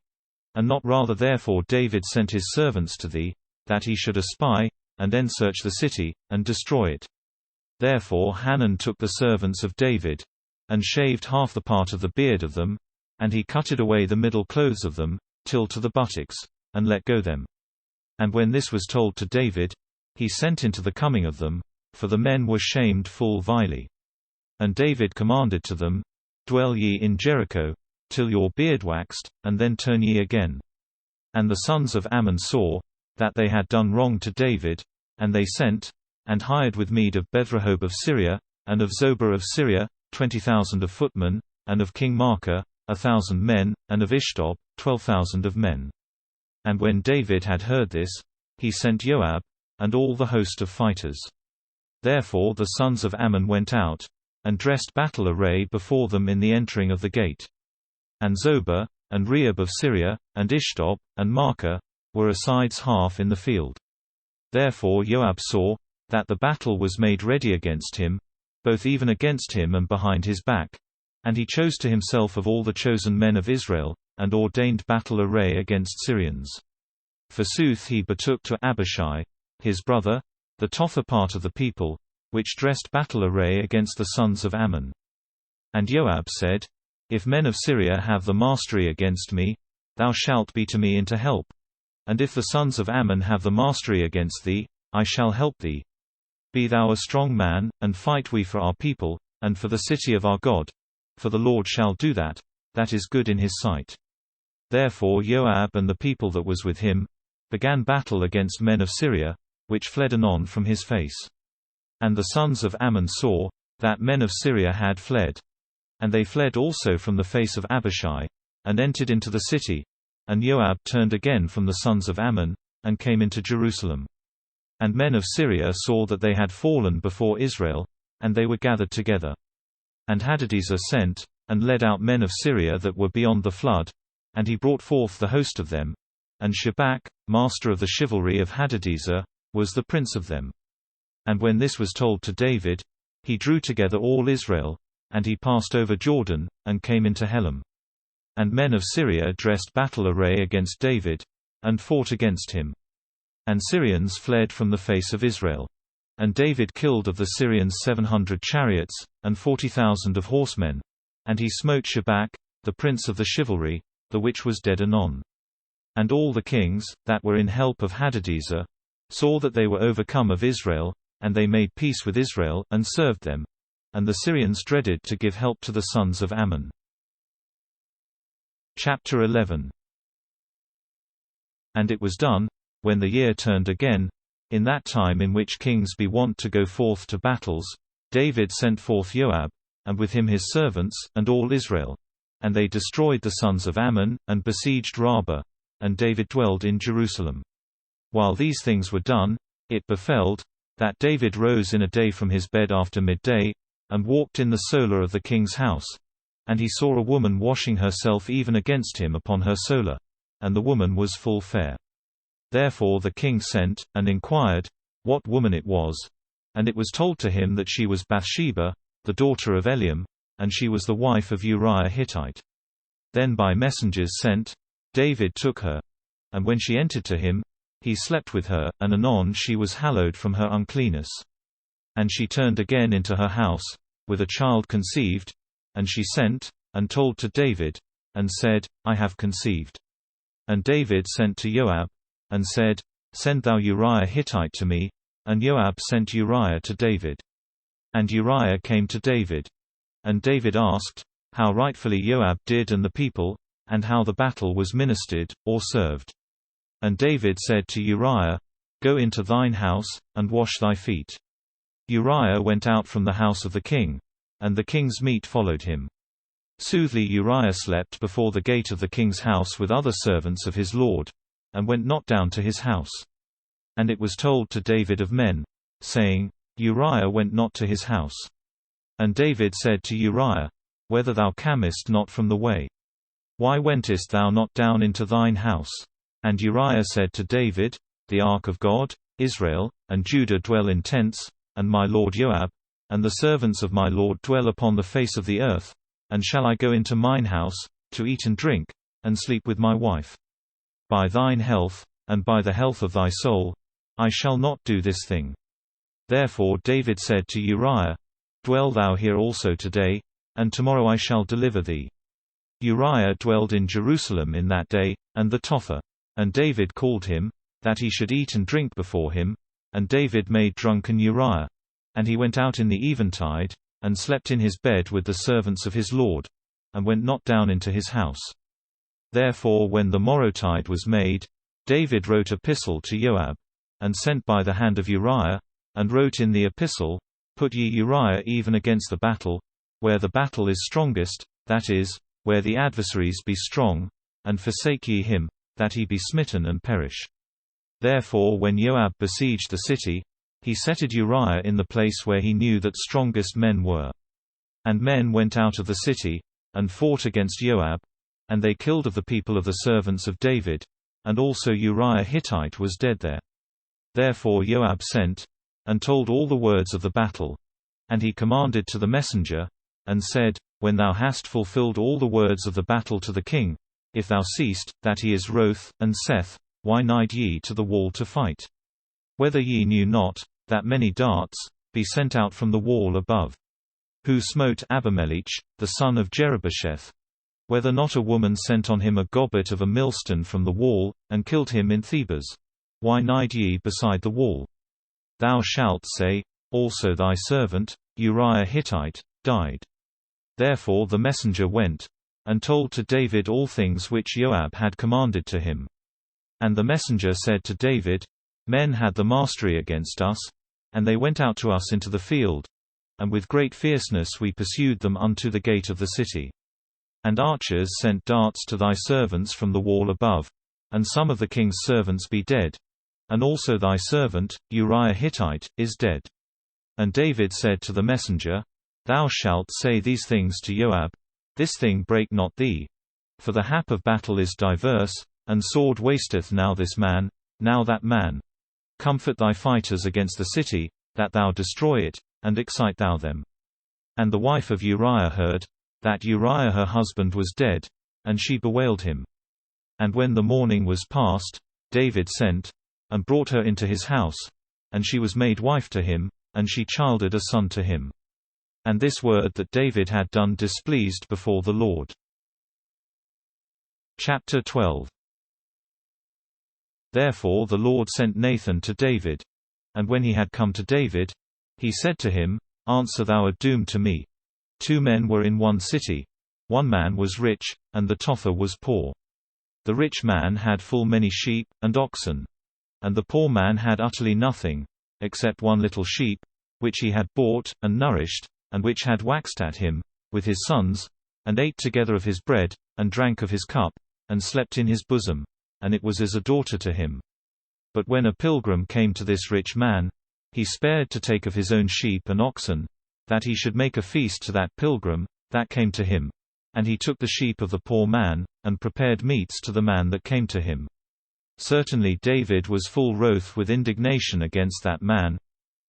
And not rather therefore David sent his servants to thee, that he should espy, and ensearch the city, and destroy it. Therefore Hanan took the servants of David, and shaved half the part of the beard of them, and he cutted away the middle clothes of them, till to the buttocks, and let go them. And when this was told to David, he sent into the coming of them, for the men were shamed full vilely. And David commanded to them, Dwell ye in Jericho, till your beard waxed, and then turn ye again. And the sons of Ammon saw, that they had done wrong to David, and they sent, and hired with mead of Bethrehob of Syria, and of Zobah of Syria, 20,000 of footmen, and of King Maacah, 1,000 men, and of Ishtob, 12,000 of men. And when David had heard this, he sent Joab, and all the host of fighters. Therefore the sons of Ammon went out, and dressed battle array before them in the entering of the gate. And Zobah, and Rehob of Syria, and Ishtob, and Maacah, were asides half in the field. Therefore Joab saw, that the battle was made ready against him, both even against him and behind his back, and he chose to himself of all the chosen men of Israel, and ordained battle array against Syrians. Forsooth he betook to Abishai, his brother, the toffer part of the people, which dressed battle array against the sons of Ammon. And Joab said, If men of Syria have the mastery against me, thou shalt be to me into help. And if the sons of Ammon have the mastery against thee, I shall help thee. Be thou a strong man, and fight we for our people, and for the city of our God. For the Lord shall do that, that is good in his sight. Therefore Joab and the people that was with him began battle against men of Syria, which fled anon from his face. And the sons of Ammon saw that men of Syria had fled. And they fled also from the face of Abishai, and entered into the city. And Joab turned again from the sons of Ammon, and came into Jerusalem. And men of Syria saw that they had fallen before Israel, and they were gathered together. And Hadadezer sent, and led out men of Syria that were beyond the flood, and he brought forth the host of them. And Shebach, master of the chivalry of Hadadezer, was the prince of them. And when this was told to David, he drew together all Israel, and he passed over Jordan, and came into Helam. And men of Syria dressed battle array against David, and fought against him. And Syrians fled from the face of Israel. And David killed of the Syrians 700 chariots, and 40,000 of horsemen. And he smote Shebach, the prince of the chivalry, the which was dead anon. And all the kings, that were in help of Hadadezer, saw that they were overcome of Israel, and they made peace with Israel, and served them. And the Syrians dreaded to give help to the sons of Ammon. Chapter 11. And it was done, when the year turned again, in that time in which kings be wont to go forth to battles, David sent forth Joab, and with him his servants, and all Israel. And they destroyed the sons of Ammon, and besieged Rabbah. And David dwelled in Jerusalem. While these things were done, it befell, that David rose in a day from his bed after midday, and walked in the solar of the king's house. And he saw a woman washing herself even against him upon her solar. And the woman was full fair. Therefore the king sent, and inquired, what woman it was. And it was told to him that she was Bathsheba, the daughter of Eliam, and she was the wife of Uriah Hittite. Then by messengers sent, David took her. And when she entered to him, he slept with her, and anon she was hallowed from her uncleanness. And she turned again into her house, with a child conceived, and she sent, and told to David, and said, I have conceived. And David sent to Joab, and said, Send thou Uriah Hittite to me. And Joab sent Uriah to David. And Uriah came to David. And David asked, how rightfully Joab did and the people, and how the battle was ministered, or served. And David said to Uriah, Go into thine house, and wash thy feet. Uriah went out from the house of the king, and the king's meat followed him. Soothly Uriah slept before the gate of the king's house with other servants of his lord, and went not down to his house. And it was told to David of men, saying, Uriah went not to his house. And David said to Uriah, Whether thou camest not from the way? Why wentest thou not down into thine house? And Uriah said to David, The ark of God, Israel, and Judah dwell in tents, and my lord Joab, and the servants of my lord dwell upon the face of the earth, and shall I go into mine house, to eat and drink, and sleep with my wife? By thine health, and by the health of thy soul, I shall not do this thing. Therefore David said to Uriah, Dwell thou here also today, and tomorrow I shall deliver thee. Uriah dwelled in Jerusalem in that day, and the Topher. And David called him, that he should eat and drink before him, and David made drunken Uriah. And he went out in the eventide, and slept in his bed with the servants of his lord, and went not down into his house. Therefore when the morrowtide was made, David wrote epistle to Joab, and sent by the hand of Uriah, and wrote in the epistle, Put ye Uriah even against the battle, where the battle is strongest, that is, where the adversaries be strong, and forsake ye him, that he be smitten and perish. Therefore when Joab besieged the city, he setted Uriah in the place where he knew that strongest men were. And men went out of the city, and fought against Joab, and they killed of the people of the servants of David, and also Uriah Hittite was dead there. Therefore Joab sent, and told all the words of the battle. And he commanded to the messenger, and said, When thou hast fulfilled all the words of the battle to the king, if thou seest, that he is wroth, and saith, Why nigh ye to the wall to fight? Whether ye knew not, that many darts be sent out from the wall above. Who smote Abimelech, the son of Jerubbesheth? whether not a woman sent on him a gobbet of a millstone from the wall, and killed him in Thebes? Why nide ye beside the wall? Thou shalt say, also thy servant, Uriah Hittite, died. Therefore the messenger went, and told to David all things which Joab had commanded to him. And the messenger said to David, Men had the mastery against us, and they went out to us into the field, and with great fierceness we pursued them unto the gate of the city. And archers sent darts to thy servants from the wall above, and some of the king's servants be dead, and also thy servant, Uriah Hittite, is dead. And David said to the messenger, Thou shalt say these things to Joab, This thing break not thee. For the hap of battle is diverse, and sword wasteth now this man, now that man. Comfort thy fighters against the city, that thou destroy it, and excite thou them. And the wife of Uriah heard, that Uriah her husband was dead, and she bewailed him. And when the morning was past, David sent, and brought her into his house, and she was made wife to him, and she childed a son to him. And this word that David had done displeased before the Lord. Chapter 12. Therefore the Lord sent Nathan to David. And when he had come to David, he said to him, Answer thou a doom to me. 2 men were in one city. One man was rich, and the tother was poor. The rich man had full many sheep, and oxen. And the poor man had utterly nothing, except one little sheep, which he had bought, and nourished, and which had waxed at him, with his sons, and ate together of his bread, and drank of his cup, and slept in his bosom, and it was as a daughter to him. But when a pilgrim came to this rich man, he spared to take of his own sheep and oxen, that he should make a feast to that pilgrim, that came to him. And he took the sheep of the poor man, and prepared meats to the man that came to him. Certainly David was full wroth with indignation against that man.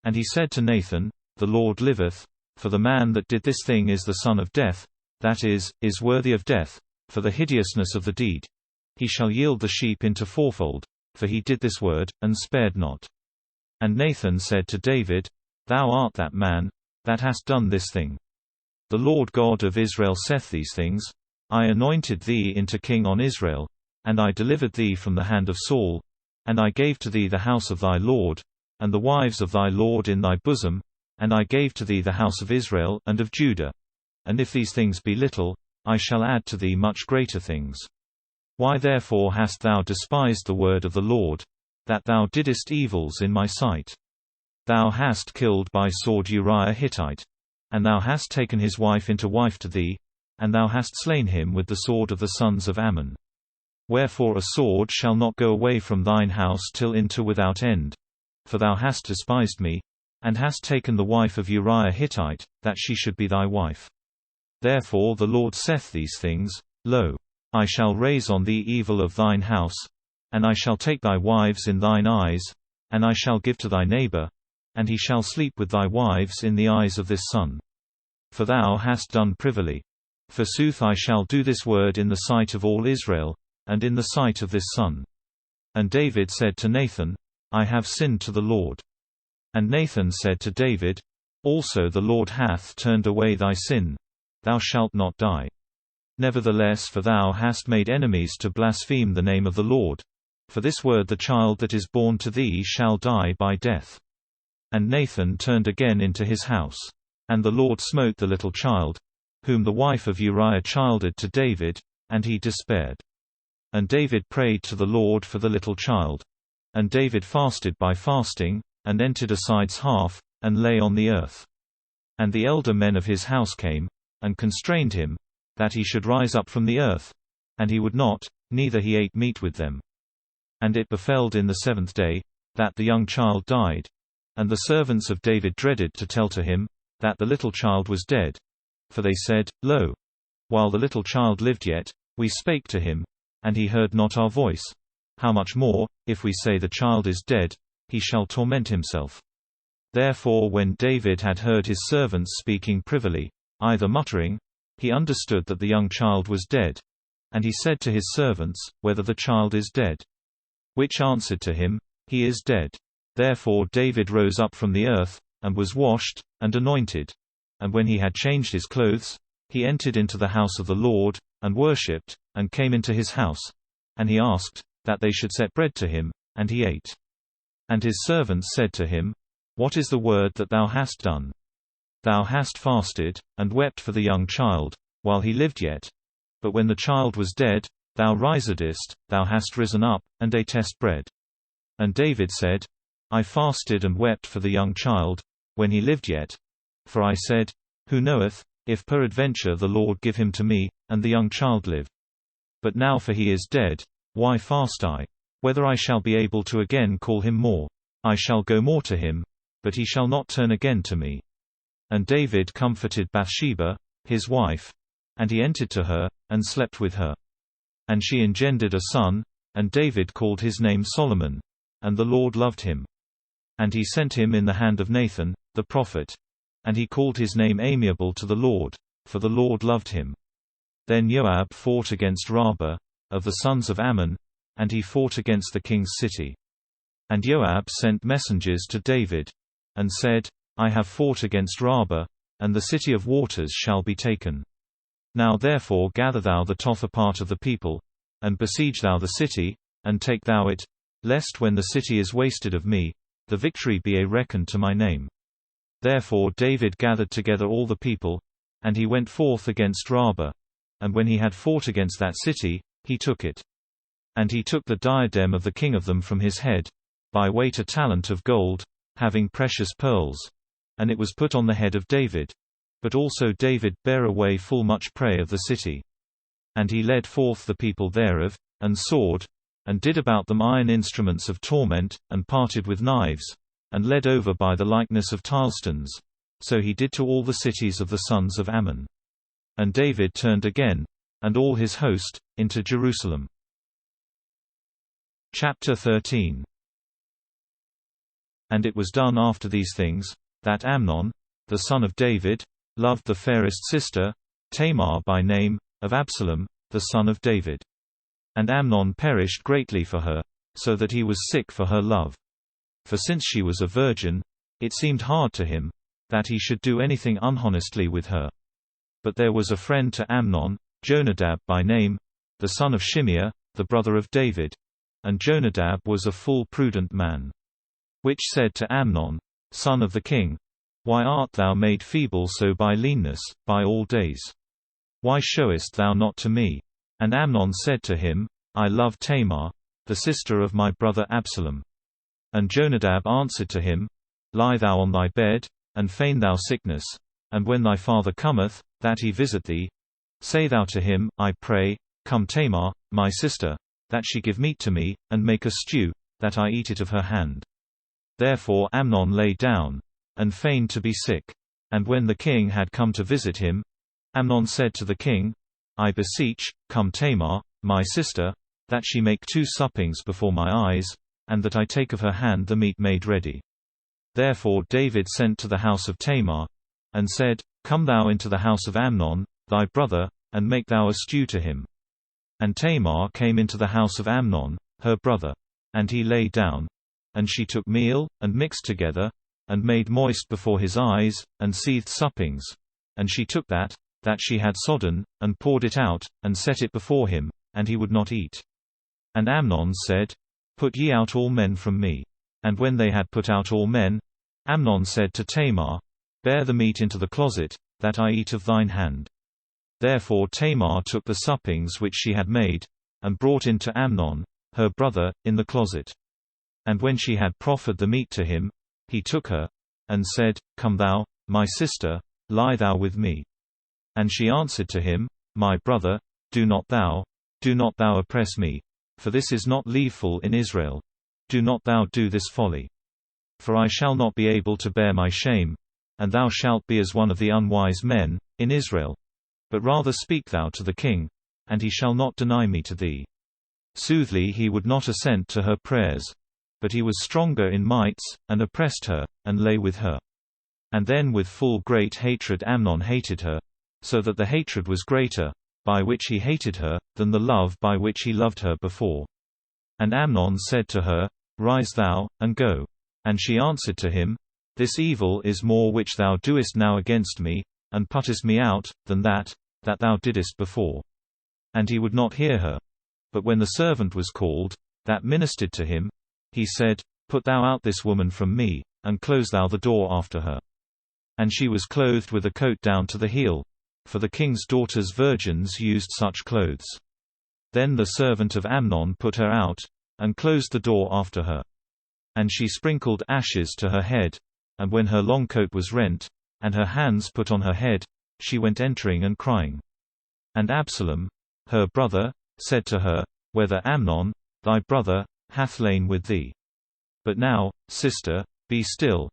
And he said to Nathan, The Lord liveth, for the man that did this thing is the son of death, that is worthy of death, for the hideousness of the deed. He shall yield the sheep into fourfold, for he did this word, and spared not. And Nathan said to David, Thou art that man, that hast done this thing. The Lord God of Israel saith these things, I anointed thee into king on Israel, and I delivered thee from the hand of Saul, and I gave to thee the house of thy Lord, and the wives of thy Lord in thy bosom, and I gave to thee the house of Israel and of Judah. And if these things be little, I shall add to thee much greater things. Why therefore hast thou despised the word of the Lord, that thou didst evils in my sight? Thou hast killed by sword Uriah Hittite, and thou hast taken his wife into wife to thee, and thou hast slain him with the sword of the sons of Ammon. Wherefore a sword shall not go away from thine house till into without end. For thou hast despised me, and hast taken the wife of Uriah Hittite, that she should be thy wife. Therefore the Lord saith these things, Lo, I shall raise on thee evil of thine house, and I shall take thy wives in thine eyes, and I shall give to thy neighbor, and he shall sleep with thy wives in the eyes of this son. For thou hast done privily. Forsooth I shall do this word in the sight of all Israel, and in the sight of this son. And David said to Nathan, I have sinned to the Lord. And Nathan said to David, Also the Lord hath turned away thy sin. Thou shalt not die. Nevertheless, for thou hast made enemies to blaspheme the name of the Lord. For this word the child that is born to thee shall die by death. And Nathan turned again into his house. And the Lord smote the little child, whom the wife of Uriah childed to David, and he despaired. And David prayed to the Lord for the little child. And David fasted by fasting, and entered aside's half, and lay on the earth. And the elder men of his house came, and constrained him, that he should rise up from the earth. And he would not, neither he ate meat with them. And it befell in the 7th day, that the young child died. And the servants of David dreaded to tell to him, that the little child was dead. For they said, Lo, while the little child lived yet, we spake to him, and he heard not our voice. How much more, if we say the child is dead, he shall torment himself. Therefore when David had heard his servants speaking privily, either muttering, he understood that the young child was dead. And he said to his servants, Whether the child is dead? Which answered to him, He is dead. Therefore David rose up from the earth, and was washed, and anointed. And when he had changed his clothes, he entered into the house of the Lord, and worshipped, and came into his house. And he asked, that they should set bread to him, and he ate. And his servants said to him, What is the word that thou hast done? Thou hast fasted, and wept for the young child, while he lived yet. But when the child was dead, thou risedest, thou hast risen up, and atest bread. And David said, I fasted and wept for the young child, when he lived yet. For I said, Who knoweth, if peradventure the Lord give him to me, and the young child live? But now for he is dead, why fast I? Whether I shall be able to again call him more? I shall go more to him, but he shall not turn again to me. And David comforted Bathsheba, his wife, and he entered to her, and slept with her. And she engendered a son, and David called his name Solomon. And the Lord loved him. And he sent him in the hand of Nathan, the prophet. And he called his name amiable to the Lord, for the Lord loved him. Then Joab fought against Rabbah, of the sons of Ammon, and he fought against the king's city. And Joab sent messengers to David, and said, I have fought against Rabbah, and the city of waters shall be taken. Now therefore gather thou the tother part of the people, and besiege thou the city, and take thou it, lest when the city is wasted of me, the victory be reckoned to my name. Therefore David gathered together all the people, and he went forth against Rabbah. And when he had fought against that city, he took it. And he took the diadem of the king of them from his head, by weight a talent of gold, having precious pearls. And it was put on the head of David. But also David bare away full much prey of the city. And he led forth the people thereof, and sword, and did about them iron instruments of torment, and parted with knives, and led over by the likeness of tilestones. So he did to all the cities of the sons of Ammon. And David turned again, and all his host, into Jerusalem. Chapter 13. And it was done after these things, that Amnon, the son of David, loved the fairest sister, Tamar by name, of Absalom, the son of David. And Amnon perished greatly for her, so that he was sick for her love. For since she was a virgin, it seemed hard to him, that he should do anything unhonestly with her. But there was a friend to Amnon, Jonadab by name, the son of Shimeah, the brother of David. And Jonadab was a full prudent man. Which said to Amnon, son of the king, Why art thou made feeble so by leanness, by all days? Why showest thou not to me? And Amnon said to him, I love Tamar, the sister of my brother Absalom. And Jonadab answered to him, Lie thou on thy bed, and feign thou sickness, and when thy father cometh, that he visit thee, say thou to him, I pray, Come Tamar, my sister, that she give meat to me, and make a stew, that I eat it of her hand. Therefore Amnon lay down, and feigned to be sick. And when the king had come to visit him, Amnon said to the king, I beseech, come Tamar, my sister, that she make 2 suppings before my eyes, and that I take of her hand the meat made ready. Therefore David sent to the house of Tamar, and said, Come thou into the house of Amnon, thy brother, and make thou a stew to him. And Tamar came into the house of Amnon, her brother. And he lay down. And she took meal, and mixed together, and made moist before his eyes, and seethed suppings. And she took that she had sodden, and poured it out, and set it before him, and he would not eat. And Amnon said, Put ye out all men from me. And when they had put out all men, Amnon said to Tamar, Bear the meat into the closet, that I eat of thine hand. Therefore Tamar took the suppings which she had made, and brought in to Amnon, her brother, in the closet. And when she had proffered the meat to him, he took her, and said, Come thou, my sister, lie thou with me. And she answered to him, My brother, do not thou oppress me, for this is not lawful in Israel. Do not thou do this folly. For I shall not be able to bear my shame, and thou shalt be as one of the unwise men, in Israel. But rather speak thou to the king, and he shall not deny me to thee. Soothly he would not assent to her prayers. But he was stronger in mights, and oppressed her, and lay with her. And then with full great hatred Amnon hated her, so that the hatred was greater, by which he hated her, than the love by which he loved her before. And Amnon said to her, Rise thou, and go. And she answered to him, This evil is more which thou doest now against me, and puttest me out, than that thou didst before. and he would not hear her. But when the servant was called, that ministered to him, he said, Put thou out this woman from me, and close thou the door after her. And she was clothed with a coat down to the heel, for the king's daughters' virgins used such clothes. Then the servant of Amnon put her out, and closed the door after her. And she sprinkled ashes to her head, and when her long coat was rent, and her hands put on her head, she went entering and crying. And Absalom, her brother, said to her, Whether Amnon, thy brother, hath lain with thee. But now, sister, be still.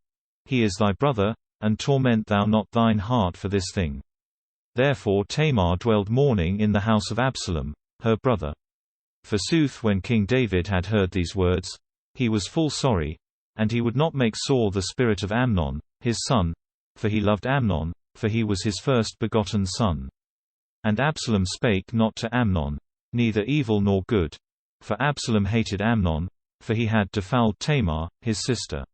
He is thy brother, and torment thou not thine heart for this thing. Therefore Tamar dwelled mourning in the house of Absalom, her brother. Forsooth when King David had heard these words, he was full sorry, and he would not make sore the spirit of Amnon, his son, for he loved Amnon, for he was his first begotten son. And Absalom spake not to Amnon, neither evil nor good. For Absalom hated Amnon, for he had defiled Tamar, his sister.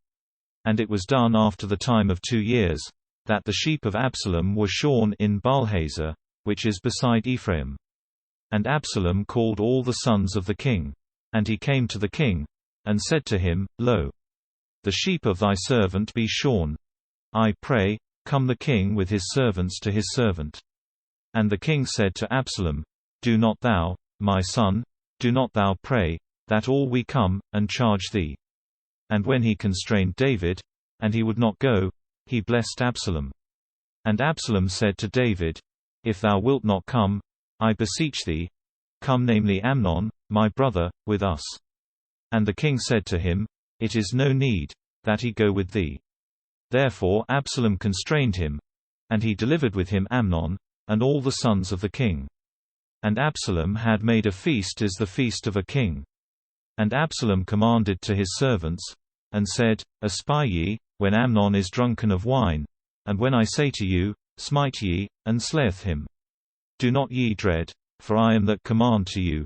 And it was done after the time of 2 years, that the sheep of Absalom were shorn in Baalhazor, which is beside Ephraim. And Absalom called all the sons of the king. And he came to the king, and said to him, Lo, the sheep of thy servant be shorn. I pray, come the king with his servants to his servant. And the king said to Absalom, Do not thou, my son, do not thou pray, that all we come, and charge thee. And when he constrained David, and he would not go, he blessed Absalom. And Absalom said to David, If thou wilt not come, I beseech thee, come namely Amnon, my brother, with us. And the king said to him, It is no need, that he go with thee. Therefore Absalom constrained him, and he delivered with him Amnon, and all the sons of the king. And Absalom had made a feast as the feast of a king. And Absalom commanded to his servants, and said, Espy ye, when Amnon is drunken of wine, and when I say to you, Smite ye, and slayeth him. Do not ye dread, for I am that command to you.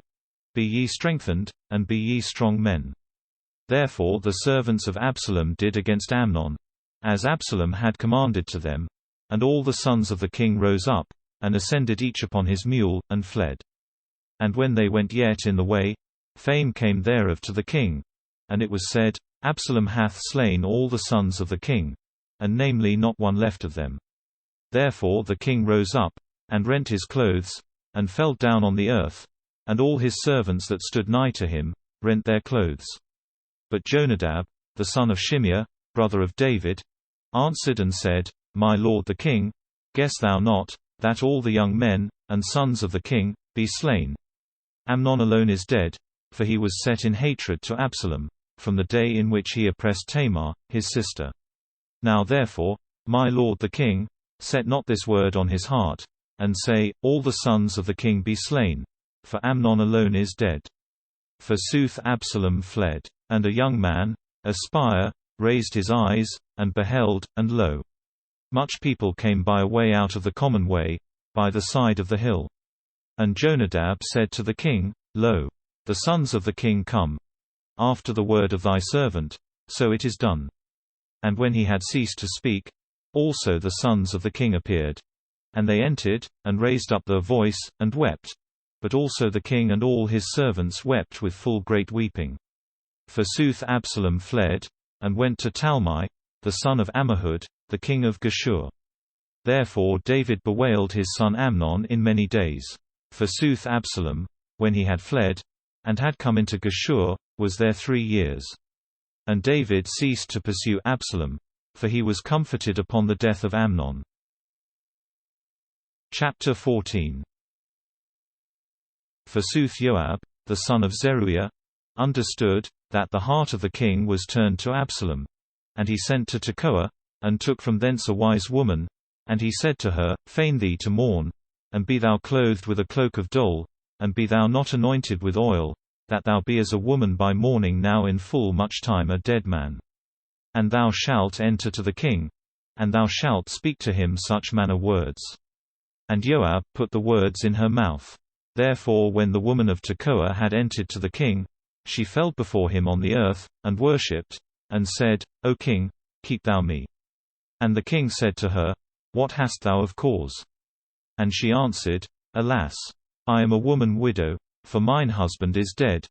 Be ye strengthened, and be ye strong men. Therefore the servants of Absalom did against Amnon, as Absalom had commanded to them, and all the sons of the king rose up, and ascended each upon his mule, and fled. And when they went yet in the way, fame came thereof to the king, and it was said, Absalom hath slain all the sons of the king, and namely not one left of them. Therefore the king rose up, and rent his clothes, and fell down on the earth, and all his servants that stood nigh to him, rent their clothes. But Jonadab, the son of Shimeah, brother of David, answered and said, My lord the king, guess thou not, that all the young men, and sons of the king, be slain? Amnon alone is dead, for he was set in hatred to Absalom, from the day in which he oppressed Tamar, his sister. Now therefore, my lord the king, set not this word on his heart, and say, All the sons of the king be slain, for Amnon alone is dead. Forsooth Absalom fled. And a young man, a spire, raised his eyes, and beheld, and lo, much people came by a way out of the common way, by the side of the hill. And Jonadab said to the king, Lo, the sons of the king come. After the word of thy servant, so it is done. And when he had ceased to speak, also the sons of the king appeared. And they entered, and raised up their voice, and wept. But also the king and all his servants wept with full great weeping. Forsooth Absalom fled, and went to Talmai, the son of Ammihud, the king of Geshur. Therefore David bewailed his son Amnon in many days. Forsooth Absalom, when he had fled, and had come into Geshur, was there 3 years. And David ceased to pursue Absalom, for he was comforted upon the death of Amnon. Chapter 14. Forsooth Joab, the son of Zeruiah, understood that the heart of the king was turned to Absalom. And he sent to Tekoa, and took from thence a wise woman, and he said to her, Feign thee to mourn, and be thou clothed with a cloak of dole, and be thou not anointed with oil, that thou be as a woman by mourning now in full much time a dead man. And thou shalt enter to the king, and thou shalt speak to him such manner words. And Joab put the words in her mouth. Therefore when the woman of Tekoa had entered to the king, she fell before him on the earth, and worshipped, and said, O king, keep thou me. And the king said to her, What hast thou of cause? And she answered, Alas! I am a woman widow, for mine husband is dead.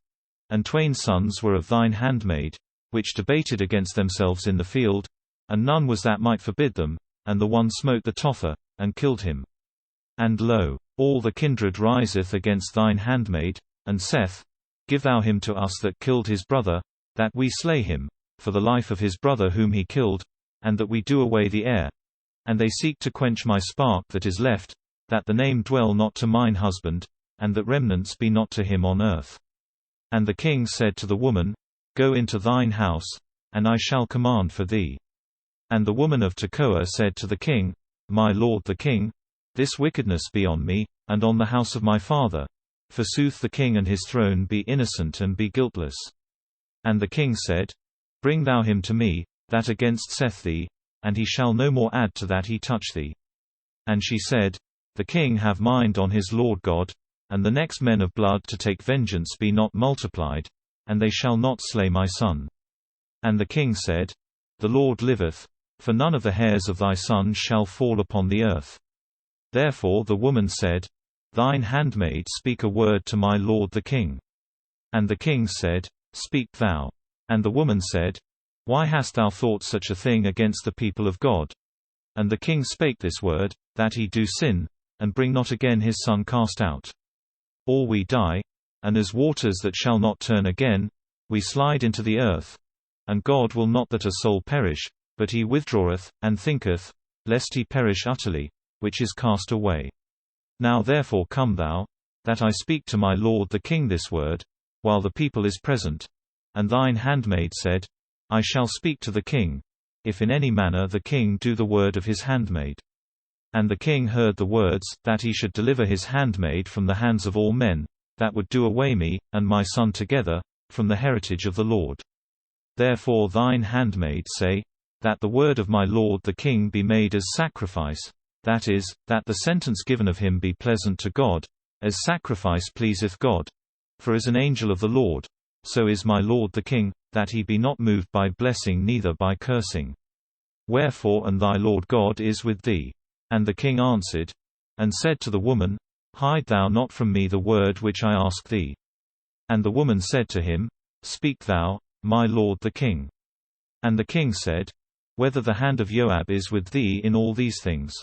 And 2 sons were of thine handmaid, which debated against themselves in the field, and none was that might forbid them, and the one smote the tougher, and killed him. And lo, all the kindred riseth against thine handmaid, and saith, Give thou him to us that killed his brother, that we slay him, for the life of his brother whom he killed, and that we do away the heir. And they seek to quench my spark that is left, that the name dwell not to mine husband, and that remnants be not to him on earth. And the king said to the woman, Go into thine house, and I shall command for thee. And the woman of Tekoa said to the king, My lord the king, this wickedness be on me, and on the house of my father. Forsooth the king and his throne be innocent and be guiltless. And the king said, Bring thou him to me, that against saith thee, and he shall no more add to that he touch thee. And she said, The king have mind on his Lord God, and the next men of blood to take vengeance be not multiplied, and they shall not slay my son. And the king said, The Lord liveth, for none of the hairs of thy son shall fall upon the earth. Therefore the woman said, Thine handmaid speak a word to my lord the king. And the king said, Speak thou. And the woman said, Why hast thou thought such a thing against the people of God? And the king spake this word, that he do sin, and bring not again his son cast out. Or we die, and as waters that shall not turn again, we slide into the earth. And God will not that a soul perish, but he withdraweth, and thinketh, lest he perish utterly, which is cast away. Now therefore come thou, that I speak to my lord the king this word, while the people is present. And thine handmaid said, I shall speak to the king, if in any manner the king do the word of his handmaid. And the king heard the words, that he should deliver his handmaid from the hands of all men, that would do away me, and my son together, from the heritage of the Lord. Therefore thine handmaid say, that the word of my lord the king be made as sacrifice, that is, that the sentence given of him be pleasant to God, as sacrifice pleaseth God. For as an angel of the Lord, so is my lord the king, that he be not moved by blessing neither by cursing. Wherefore and thy Lord God is with thee. And the king answered, and said to the woman, Hide thou not from me the word which I ask thee. And the woman said to him, Speak thou, my lord the king. And the king said, Whether the hand of Joab is with thee in all these things.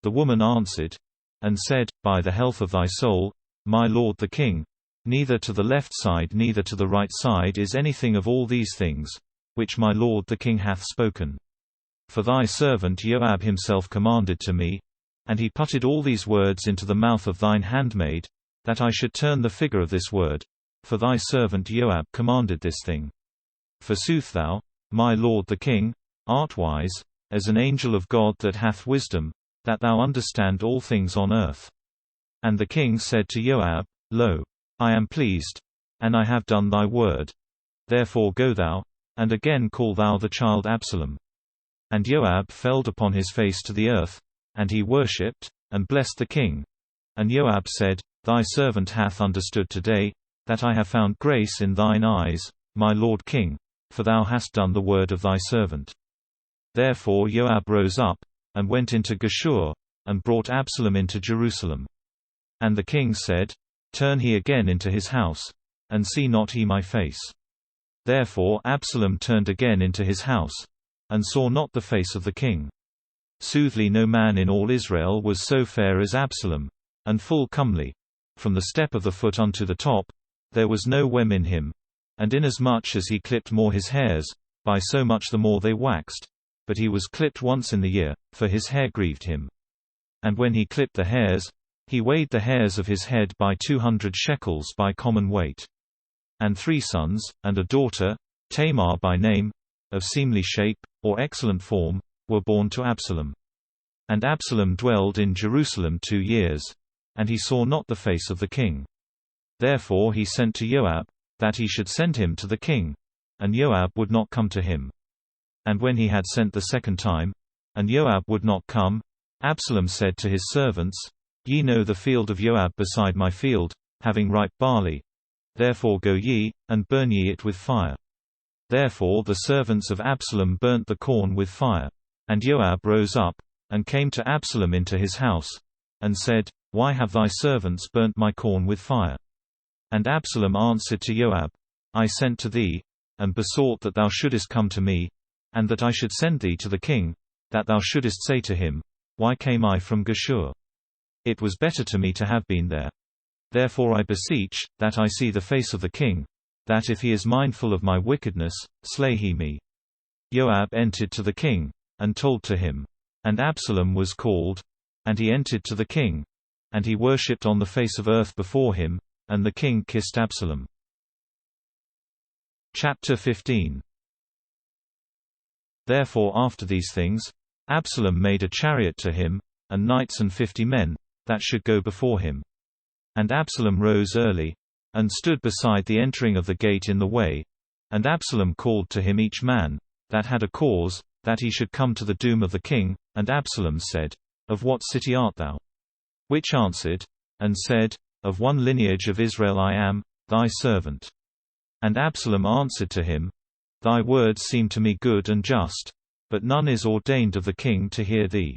The woman answered, and said, By the health of thy soul, my lord the king, neither to the left side neither to the right side is anything of all these things, which my lord the king hath spoken. For thy servant Joab himself commanded to me, and he putted all these words into the mouth of thine handmaid, that I should turn the figure of this word, for thy servant Joab commanded this thing. Forsooth thou, my lord the king, art wise, as an angel of God that hath wisdom, that thou understand all things on earth. And the king said to Joab, Lo, I am pleased, and I have done thy word. Therefore go thou, and again call thou the child Absalom. And Joab fell upon his face to the earth, and he worshipped, and blessed the king. And Joab said, Thy servant hath understood today, that I have found grace in thine eyes, my lord king, for thou hast done the word of thy servant. Therefore Joab rose up, and went into Geshur, and brought Absalom into Jerusalem. And the king said, Turn he again into his house, and see not he my face. Therefore Absalom turned again into his house, and saw not the face of the king. Soothly no man in all Israel was so fair as Absalom, and full comely. From the step of the foot unto the top, there was no wem in him. And inasmuch as he clipped more his hairs, by so much the more they waxed. But he was clipped once in the year, for his hair grieved him. And when he clipped the hairs, he weighed the hairs of his head by 200 shekels by common weight. And 3 sons, and a daughter, Tamar by name, of seemly shape, or excellent form, were born to Absalom. And Absalom dwelled in Jerusalem 2 years, and he saw not the face of the king. Therefore he sent to Joab, that he should send him to the king. And Joab would not come to him. And when he had sent the second time, and Joab would not come, Absalom said to his servants, Ye know the field of Joab beside my field, having ripe barley. Therefore go ye, and burn ye it with fire. Therefore the servants of Absalom burnt the corn with fire. And Joab rose up, and came to Absalom into his house, and said, Why have thy servants burnt my corn with fire? And Absalom answered to Joab, I sent to thee, and besought that thou shouldest come to me, and that I should send thee to the king, that thou shouldest say to him, Why came I from Geshur? It was better to me to have been there. Therefore I beseech, that I see the face of the king, that if he is mindful of my wickedness, slay he me. Joab entered to the king, and told to him. And Absalom was called, and he entered to the king, and he worshipped on the face of earth before him, and the king kissed Absalom. Chapter 15. Therefore after these things, Absalom made a chariot to him, and knights and 50 men, that should go before him. And Absalom rose early, and stood beside the entering of the gate in the way, and Absalom called to him each man, that had a cause, that he should come to the doom of the king, and Absalom said, Of what city art thou? Which answered, and said, Of one lineage of Israel I am, thy servant. And Absalom answered to him, Thy words seem to me good and just, but none is ordained of the king to hear thee.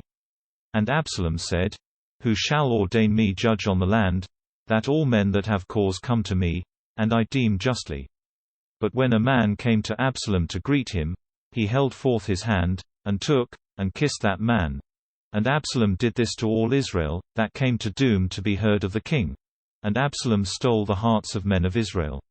And Absalom said, Who shall ordain me judge on the land, that all men that have cause come to me, and I deem justly? But when a man came to Absalom to greet him, he held forth his hand, and took, and kissed that man. And Absalom did this to all Israel, that came to doom to be heard of the king. And Absalom stole the hearts of men of Israel.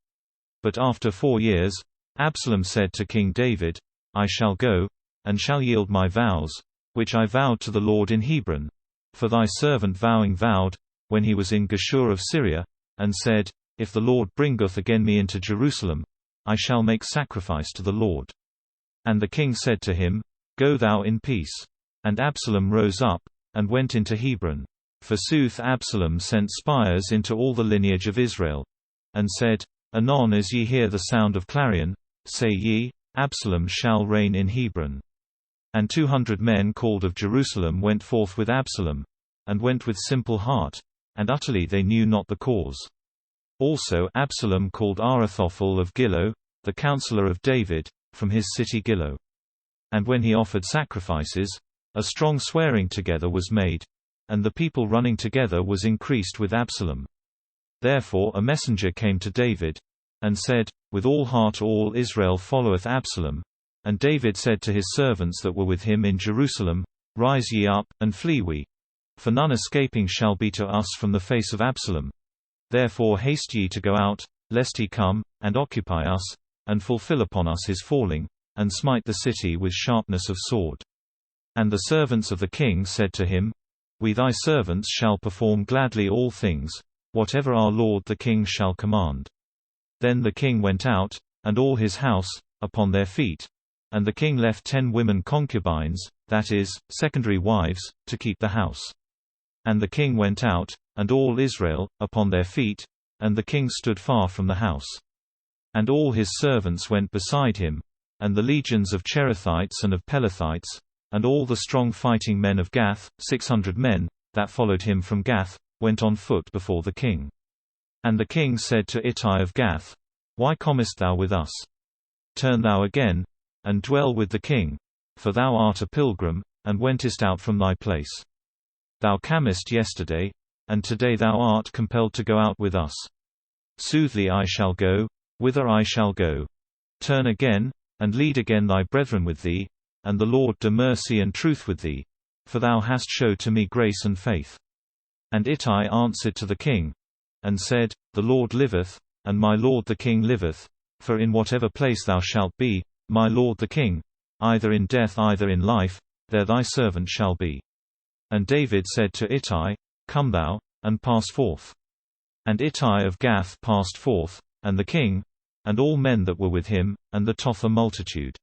But after 4 years, Absalom said to King David, I shall go, and shall yield my vows, which I vowed to the Lord in Hebron. For thy servant vowed, when he was in Geshur of Syria, and said, If the Lord bringeth again me into Jerusalem, I shall make sacrifice to the Lord. And the king said to him, Go thou in peace. And Absalom rose up, and went into Hebron. Forsooth Absalom sent spies into all the lineage of Israel, and said, Anon as ye hear the sound of clarion, say ye, Absalom shall reign in Hebron. And 200 men called of Jerusalem went forth with Absalom, and went with simple heart, and utterly they knew not the cause. Also Absalom called Ahithophel of Gilo, the counselor of David, from his city Gilo. And when he offered sacrifices, a strong swearing together was made, and the people running together was increased with Absalom. Therefore a messenger came to David, and said, With all heart all Israel followeth Absalom. And David said to his servants that were with him in Jerusalem, Rise ye up, and flee we. For none escaping shall be to us from the face of Absalom. Therefore haste ye to go out, lest he come, and occupy us, and fulfill upon us his falling, and smite the city with sharpness of sword. And the servants of the king said to him, We thy servants shall perform gladly all things, whatever our lord the king shall command. Then the king went out, and all his house, upon their feet. And the king left 10 women concubines, that is, secondary wives, to keep the house. And the king went out, and all Israel, upon their feet, and the king stood far from the house. And all his servants went beside him, and the legions of Cherethites and of Pelethites, and all the strong fighting men of Gath, 600 men, that followed him from Gath, went on foot before the king. And the king said to Ittai of Gath, Why comest thou with us? Turn thou again, and dwell with the king, for thou art a pilgrim, and wentest out from thy place. Thou camest yesterday, and today thou art compelled to go out with us. Soothly I shall go, whither I shall go. Turn again, and lead again thy brethren with thee, and the Lord do mercy and truth with thee, for thou hast showed to me grace and faith. And Ittai answered to the king, and said, The Lord liveth, and my lord the king liveth, for in whatever place thou shalt be, my lord the king, either in death either in life, there thy servant shall be. And David said to Ittai, Come thou, and pass forth. And Ittai of Gath passed forth, and the king, and all men that were with him, and the Totha multitude.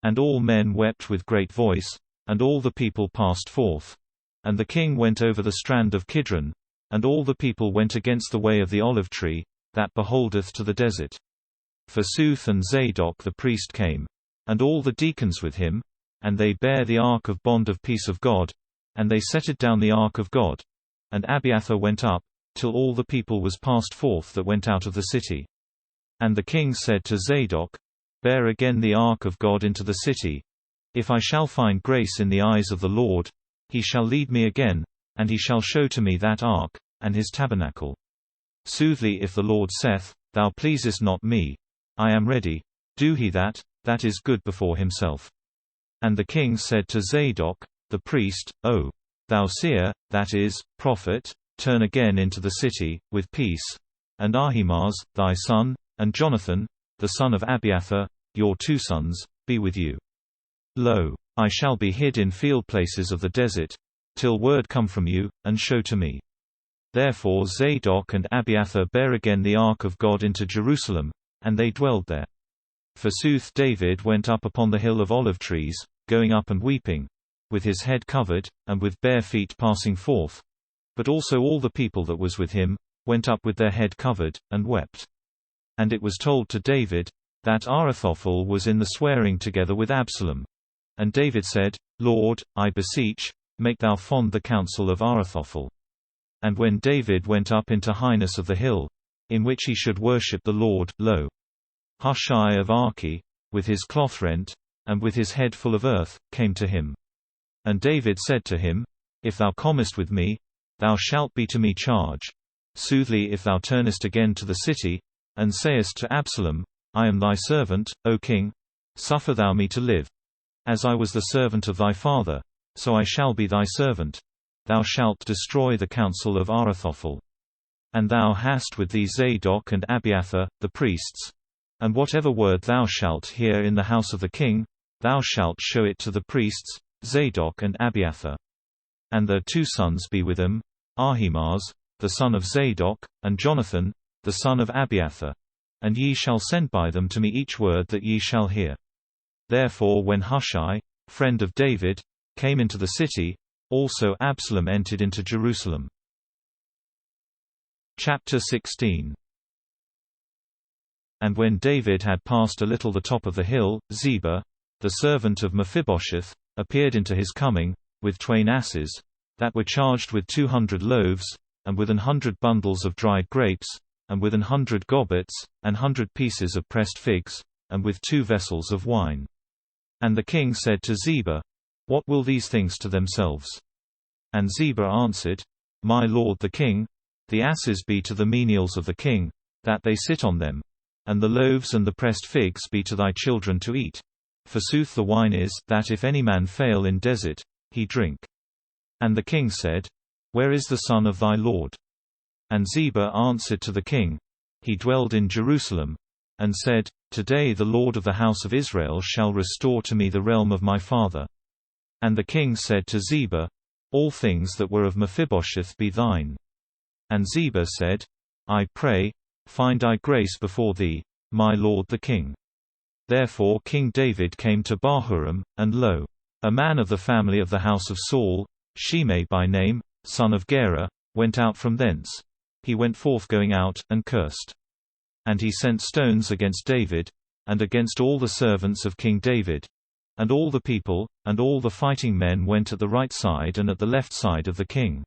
And all men wept with great voice, and all the people passed forth. And the king went over the strand of Kidron, and all the people went against the way of the olive tree, that beholdeth to the desert. Forsooth and Zadok the priest came, and all the deacons with him, and they bare the ark of bond of peace of God, and they set it down the ark of God. And Abiathar went up, till all the people was passed forth that went out of the city. And the king said to Zadok, Bear again the ark of God into the city. If I shall find grace in the eyes of the Lord, he shall lead me again, and he shall show to me that ark, and his tabernacle. Soothly if the Lord saith, Thou pleasest not me, I am ready, do he that, that is good before himself. And the king said to Zadok, the priest, O thou seer, that is, prophet, turn again into the city, with peace, and Ahimaaz, thy son, and Jonathan, the son of Abiathar, your 2 sons, be with you. Lo, I shall be hid in field places of the desert, till word come from you, and show to me. Therefore Zadok and Abiathar bare again the ark of God into Jerusalem, and they dwelled there. Forsooth David went up upon the hill of olive trees, going up and weeping, with his head covered, and with bare feet passing forth. But also all the people that was with him, went up with their head covered, and wept. And it was told to David, that Ahithophel was in the swearing together with Absalom. And David said, Lord, I beseech, make thou fond the counsel of Ahithophel. And when David went up into highness of the hill, in which he should worship the Lord, lo, Hushai of Archi, with his cloth rent, and with his head full of earth, came to him. And David said to him, If thou comest with me, thou shalt be to me charge. Soothly if thou turnest again to the city, and sayest to Absalom, I am thy servant, O king, suffer thou me to live. As I was the servant of thy father, so I shall be thy servant. Thou shalt destroy the counsel of Ahithophel. And thou hast with thee Zadok and Abiathar, the priests. And whatever word thou shalt hear in the house of the king, thou shalt show it to the priests, Zadok and Abiathar. And their 2 sons be with them, Ahimaaz, the son of Zadok, and Jonathan, the son of Abiathar. And ye shall send by them to me each word that ye shall hear. Therefore when Hushai, friend of David, came into the city, also Absalom entered into Jerusalem. Chapter 16. And when David had passed a little the top of the hill, Ziba, the servant of Mephibosheth, appeared into his coming, with 2 asses, that were charged with 200 loaves, and with 100 bundles of dried grapes, and with 100 gobbets, and 100 pieces of pressed figs, and with 2 vessels of wine. And the king said to Ziba, What will these things to themselves? And Ziba answered, My lord the king, the asses be to the menials of the king, that they sit on them, and the loaves and the pressed figs be to thy children to eat. Forsooth the wine is, that if any man fail in desert, he drink. And the king said, Where is the son of thy lord? And Ziba answered to the king, He dwelled in Jerusalem, and said, Today the Lord of the house of Israel shall restore to me the realm of my father. And the king said to Ziba, All things that were of Mephibosheth be thine. And Ziba said, I pray, find I grace before thee, my lord the king. Therefore King David came to Bahurim, and lo, a man of the family of the house of Saul, Shimei by name, son of Gera, went out from thence. He went forth going out, and cursed. And he sent stones against David, and against all the servants of King David. And all the people, and all the fighting men went at the right side and at the left side of the king.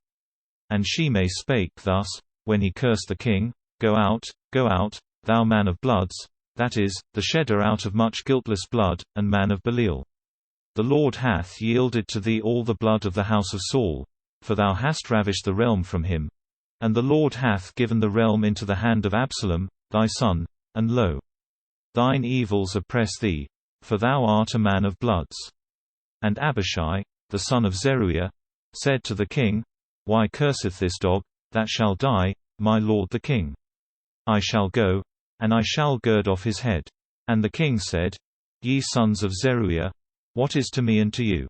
And Shimei spake thus, when he cursed the king, go out, thou man of bloods, that is, the shedder out of much guiltless blood, and man of Belial. The Lord hath yielded to thee all the blood of the house of Saul, for thou hast ravished the realm from him. And the Lord hath given the realm into the hand of Absalom, thy son, and lo, thine evils oppress thee, for thou art a man of bloods. And Abishai, the son of Zeruiah, said to the king, Why curseth this dog, that shall die, my lord the king? I shall go, and I shall gird off his head. And the king said, Ye sons of Zeruiah, what is to me and to you?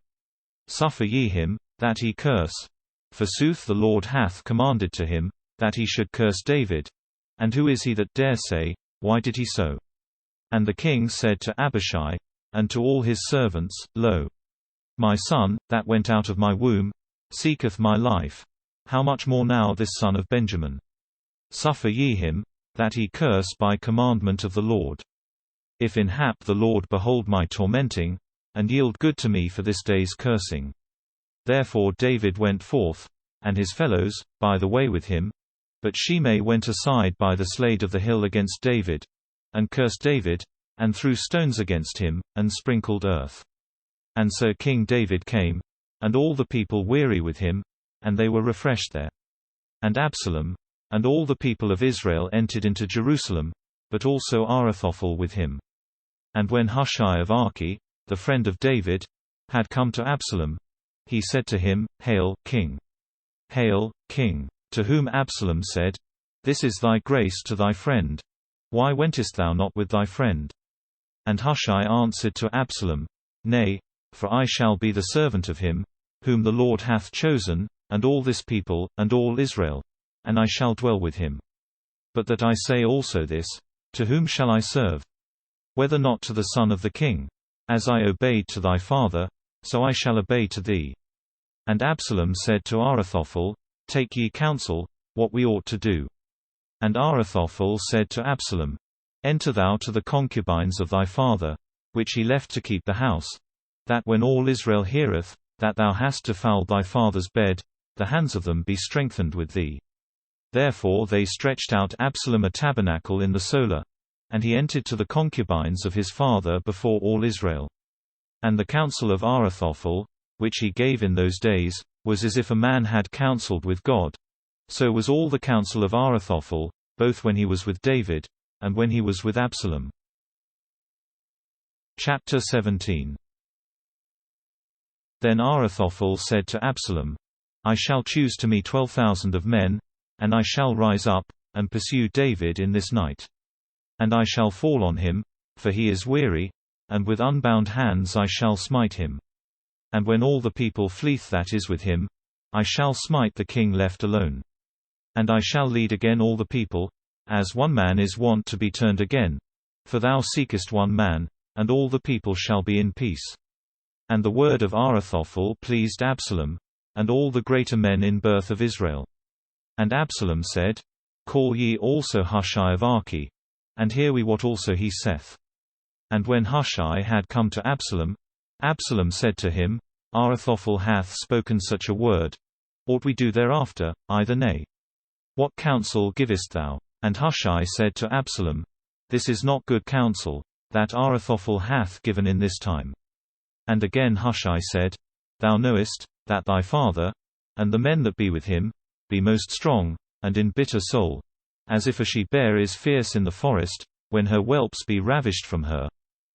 Suffer ye him, that he curse. Forsooth the Lord hath commanded to him, that he should curse David. And who is he that dare say, Why did he so? And the king said to Abishai, and to all his servants, Lo, my son, that went out of my womb, seeketh my life. How much more now this son of Benjamin? Suffer ye him, that he curse by commandment of the Lord. If in hap the Lord behold my tormenting, and yield good to me for this day's cursing. Therefore David went forth, and his fellows, by the way with him. But Shimei went aside by the slade of the hill against David, and cursed David, and threw stones against him, and sprinkled earth. And so King David came, and all the people weary with him, and they were refreshed there. And Absalom, and all the people of Israel entered into Jerusalem, but also Ahithophel with him. And when Hushai of Archi, the friend of David, had come to Absalom, he said to him, Hail, King! Hail, King! To whom Absalom said, This is thy grace to thy friend. Why wentest thou not with thy friend? And Hushai answered to Absalom, Nay, for I shall be the servant of him, whom the Lord hath chosen, and all this people, and all Israel, and I shall dwell with him. But that I say also this, to whom shall I serve? Whether not to the son of the king? As I obeyed to thy father, so I shall obey to thee. And Absalom said to Ahithophel, Take ye counsel, what we ought to do. And Ahithophel said to Absalom, Enter thou to the concubines of thy father, which he left to keep the house, that when all Israel heareth, that thou hast defiled thy father's bed, the hands of them be strengthened with thee. Therefore they stretched out Absalom a tabernacle in the Solar, and he entered to the concubines of his father before all Israel. And the counsel of Ahithophel, which he gave in those days, was as if a man had counseled with God. So was all the counsel of Ahithophel, both when he was with David, and when he was with Absalom. Chapter 17. Then Ahithophel said to Absalom, I shall choose to me 12,000 of men, and I shall rise up, and pursue David in this night. And I shall fall on him, for he is weary, and with unbound hands I shall smite him. And when all the people fleeth that is with him, I shall smite the king left alone. And I shall lead again all the people, as one man is wont to be turned again, for thou seekest one man, and all the people shall be in peace. And the word of Ahithophel pleased Absalom, and all the greater men in birth of Israel. And Absalom said, Call ye also Hushai of Archi, and hear we what also he saith. And when Hushai had come to Absalom, Absalom said to him, Ahithophel hath spoken such a word. Ought we do thereafter, either nay? What counsel givest thou? And Hushai said to Absalom, This is not good counsel, that Ahithophel hath given in this time. And again Hushai said, Thou knowest, that thy father, and the men that be with him, be most strong, and in bitter soul, as if a she-bear is fierce in the forest, when her whelps be ravished from her.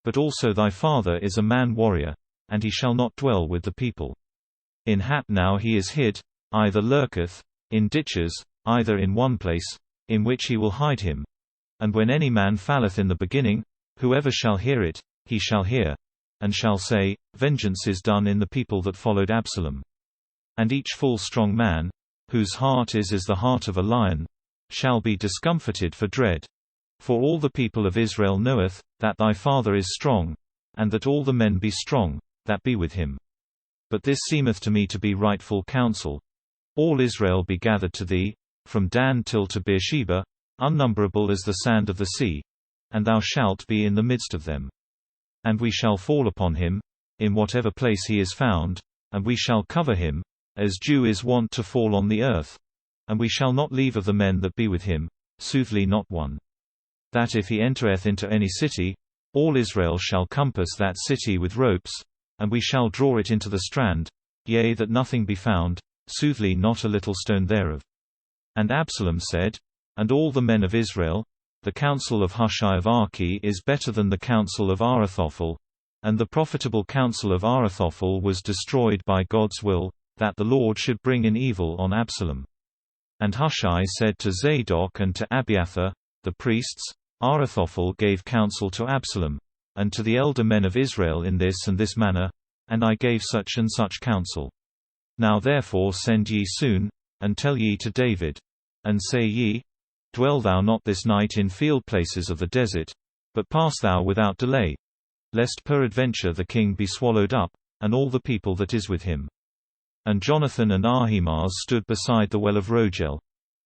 But also thy father is a man-warrior, and he shall not dwell with the people. In hap now he is hid, either lurketh, in ditches, either in one place, in which he will hide him. And when any man falleth in the beginning, whoever shall hear it, he shall hear, and shall say, Vengeance is done in the people that followed Absalom. And each full strong man, whose heart is as the heart of a lion, shall be discomfited for dread. For all the people of Israel knoweth, that thy father is strong, and that all the men be strong, that be with him. But this seemeth to me to be rightful counsel. All Israel be gathered to thee, from Dan till to Beersheba, unnumberable as the sand of the sea, and thou shalt be in the midst of them. And we shall fall upon him, in whatever place he is found, and we shall cover him, as dew is wont to fall on the earth. And we shall not leave of the men that be with him, soothly not one. That if he entereth into any city, all Israel shall compass that city with ropes, and we shall draw it into the strand, yea that nothing be found, soothly not a little stone thereof. And Absalom said, And all the men of Israel, the counsel of Hushai of Archi is better than the counsel of Ahithophel, and the profitable counsel of Ahithophel was destroyed by God's will, that the Lord should bring in evil on Absalom. And Hushai said to Zadok and to Abiathar, the priests, Ahithophel gave counsel to Absalom, and to the elder men of Israel in this and this manner, and I gave such and such counsel. Now therefore send ye soon, and tell ye to David, and say ye, Dwell thou not this night in field places of the desert, but pass thou without delay, lest peradventure the king be swallowed up, and all the people that is with him. And Jonathan and Ahimaaz stood beside the well of Rogel.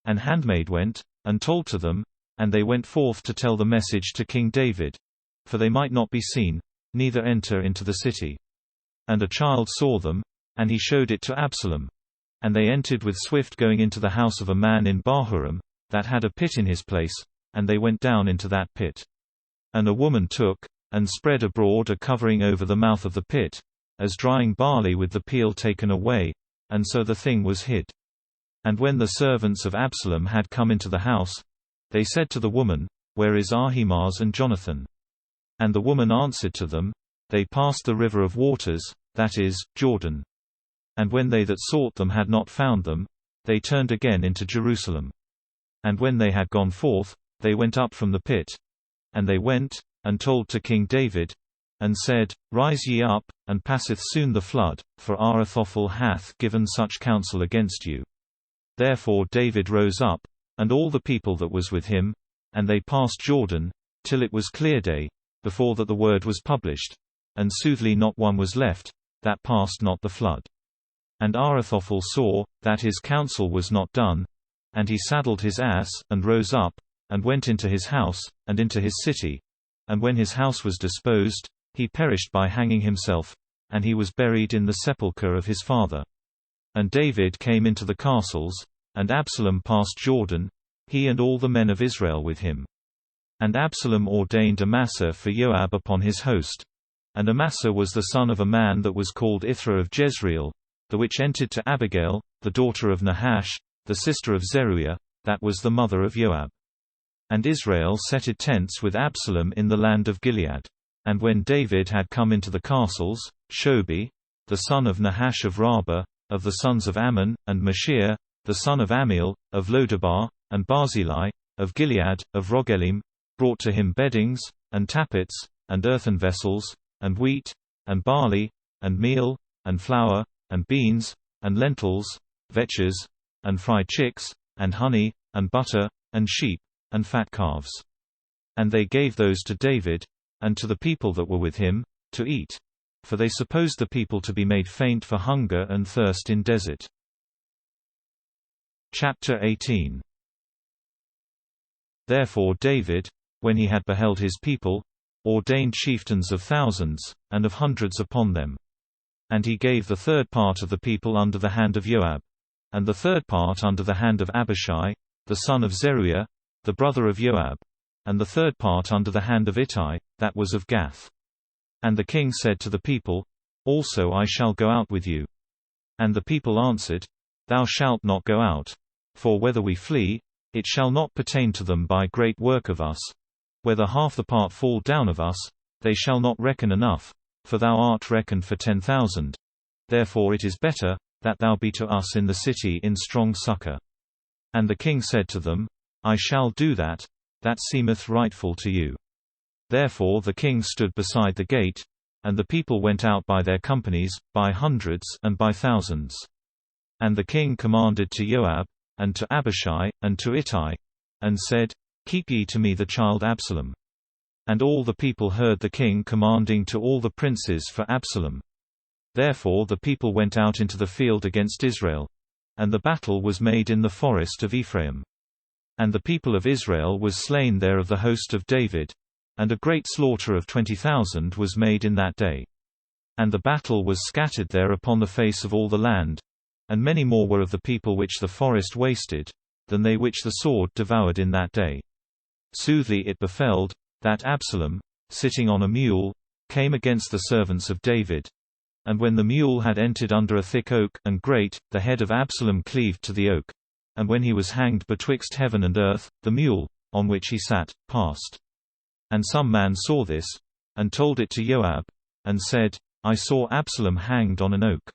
An handmaid went, and told to them, and they went forth to tell the message to King David. For they might not be seen, neither enter into the city. And a child saw them, and he showed it to Absalom. And they entered with swift going into the house of a man in Bahurim, that had a pit in his place, and they went down into that pit. And a woman took, and spread abroad a covering over the mouth of the pit, as drying barley with the peel taken away, and so the thing was hid. And when the servants of Absalom had come into the house, they said to the woman, Where is Ahimaaz and Jonathan? And the woman answered to them, They passed the river of waters, that is, Jordan. And when they that sought them had not found them, they turned again into Jerusalem. And when they had gone forth, they went up from the pit. And they went, and told to King David, and said, Rise ye up, and passeth soon the flood, for Ahithophel hath given such counsel against you. Therefore David rose up, and all the people that was with him, and they passed Jordan, till it was clear day, before that the word was published, and soothly not one was left, that passed not the flood. And Ahithophel saw, that his counsel was not done, and he saddled his ass, and rose up, and went into his house, and into his city. And when his house was disposed, he perished by hanging himself, and he was buried in the sepulchre of his father. And David came into the castles, and Absalom passed Jordan, he and all the men of Israel with him. And Absalom ordained Amasa for Joab upon his host. And Amasa was the son of a man that was called Ithra of Jezreel, the which entered to Abigail, the daughter of Nahash, the sister of Zeruiah, that was the mother of Joab. And Israel setted tents with Absalom in the land of Gilead. And when David had come into the castles, Shobi, the son of Nahash of Rabbah, of the sons of Ammon, and Mashir, the son of Amiel, of Lodebar, and Barzillai, of Gilead, of Rogelim, brought to him beddings, and tappets, and earthen vessels, and wheat, and barley, and meal, and flour, and beans, and lentils, vetches, and fried chicks, and honey, and butter, and sheep, and fat calves. And they gave those to David, and to the people that were with him, to eat. For they supposed the people to be made faint for hunger and thirst in desert. Chapter 18. Therefore David, when he had beheld his people, ordained chieftains of thousands, and of hundreds upon them. And he gave the third part of the people under the hand of Joab, and the third part under the hand of Abishai, the son of Zeruiah, the brother of Joab, and the third part under the hand of Ittai, that was of Gath. And the king said to the people, Also I shall go out with you. And the people answered, Thou shalt not go out. For whether we flee, it shall not pertain to them by great work of us. Whether half the part fall down of us, they shall not reckon enough, for thou art reckoned for 10,000. Therefore it is better, that thou be to us in the city in strong succor. And the king said to them, I shall do that, that seemeth rightful to you. Therefore the king stood beside the gate, and the people went out by their companies, by hundreds and by thousands. And the king commanded to Joab, and to Abishai, and to Ittai, and said, Keep ye to me the child Absalom. And all the people heard the king commanding to all the princes for Absalom. Therefore the people went out into the field against Israel. And the battle was made in the forest of Ephraim. And the people of Israel was slain there of the host of David. And a great slaughter of 20,000 was made in that day. And the battle was scattered there upon the face of all the land. And many more were of the people which the forest wasted, than they which the sword devoured in that day. Soothly it befell, that Absalom, sitting on a mule, came against the servants of David. And when the mule had entered under a thick oak and great, the head of Absalom cleaved to the oak. And when he was hanged betwixt heaven and earth, the mule, on which he sat, passed. And some man saw this, and told it to Joab, and said, I saw Absalom hanged on an oak.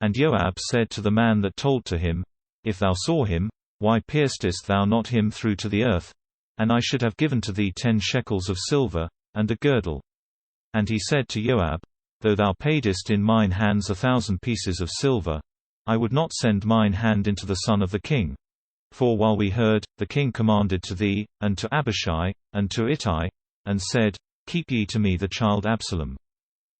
And Joab said to the man that told to him, If thou saw him, why piercedst thou not him through to the earth? And I should have given to thee 10 shekels of silver, and a girdle. And he said to Joab, Though thou paidest in mine hands 1,000 pieces of silver, I would not send mine hand into the son of the king. For while we heard, the king commanded to thee, and to Abishai, and to Ittai, and said, Keep ye to me the child Absalom.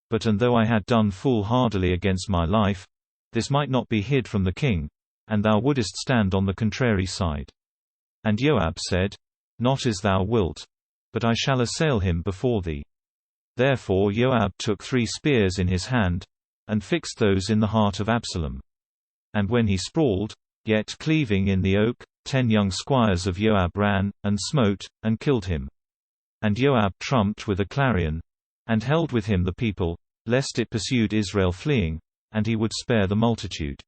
But and though I had done foolhardily against my life, this might not be hid from the king, and thou wouldest stand on the contrary side. And Joab said, Not as thou wilt. But I shall assail him before thee. Therefore Joab took 3 spears in his hand, and fixed those in the heart of Absalom. And when he sprawled, yet cleaving in the oak, 10 young squires of Joab ran, and smote, and killed him. And Joab trumped with a clarion, and held with him the people, lest it pursued Israel fleeing, and he would spare the multitude.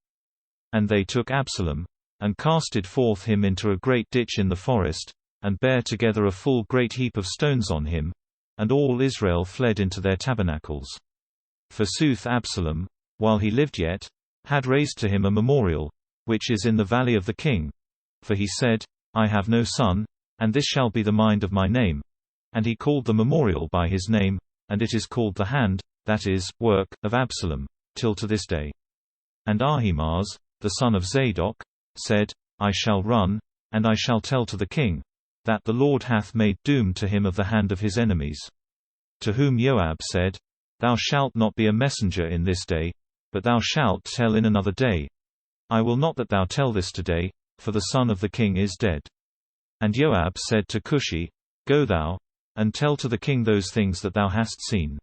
And they took Absalom, and casted forth him into a great ditch in the forest, and bare together a full great heap of stones on him, and all Israel fled into their tabernacles. Forsooth Absalom, while he lived yet, had raised to him a memorial, which is in the valley of the king. For he said, I have no son, and this shall be the mind of my name. And he called the memorial by his name, and it is called the hand, that is, work, of Absalom, till to this day. And Ahimaaz, the son of Zadok, said, I shall run, and I shall tell to the king, that the Lord hath made doom to him of the hand of his enemies. To whom Joab said, Thou shalt not be a messenger in this day, but thou shalt tell in another day. I will not that thou tell this today, for the son of the king is dead. And Joab said to Cushi, Go thou, and tell to the king those things that thou hast seen.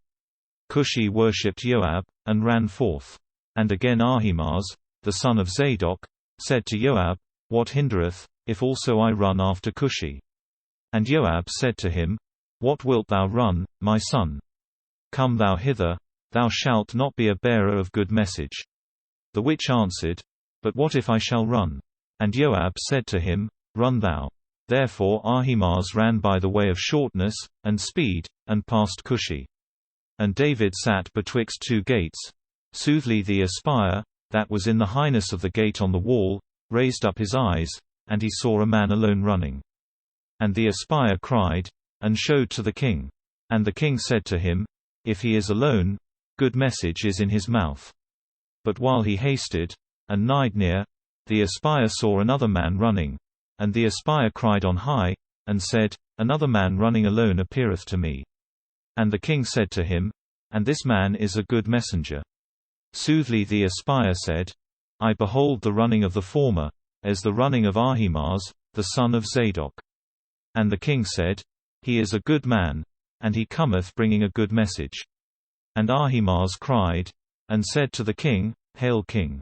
Cushi worshipped Joab, and ran forth. And again Ahimaaz, the son of Zadok, said to Joab, What hindereth, if also I run after Cushi? And Joab said to him, What wilt thou run, my son? Come thou hither, thou shalt not be a bearer of good message. The which answered, But what if I shall run? And Joab said to him, Run thou. Therefore Ahimaaz ran by the way of shortness, and speed, and passed Cushi. And David sat betwixt two gates. Soothly the espier, that was in the highness of the gate on the wall, raised up his eyes, and he saw a man alone running. And the espier cried, and showed to the king. And the king said to him, If he is alone, good message is in his mouth. But while he hasted, and nighed near, the espier saw another man running. And the espier cried on high, and said, Another man running alone appeareth to me. And the king said to him, And this man is a good messenger. Soothly the espier said, I behold the running of the former, as the running of Ahimaaz, the son of Zadok. And the king said, He is a good man, and he cometh bringing a good message. And Ahimaaz cried, and said to the king, Hail king.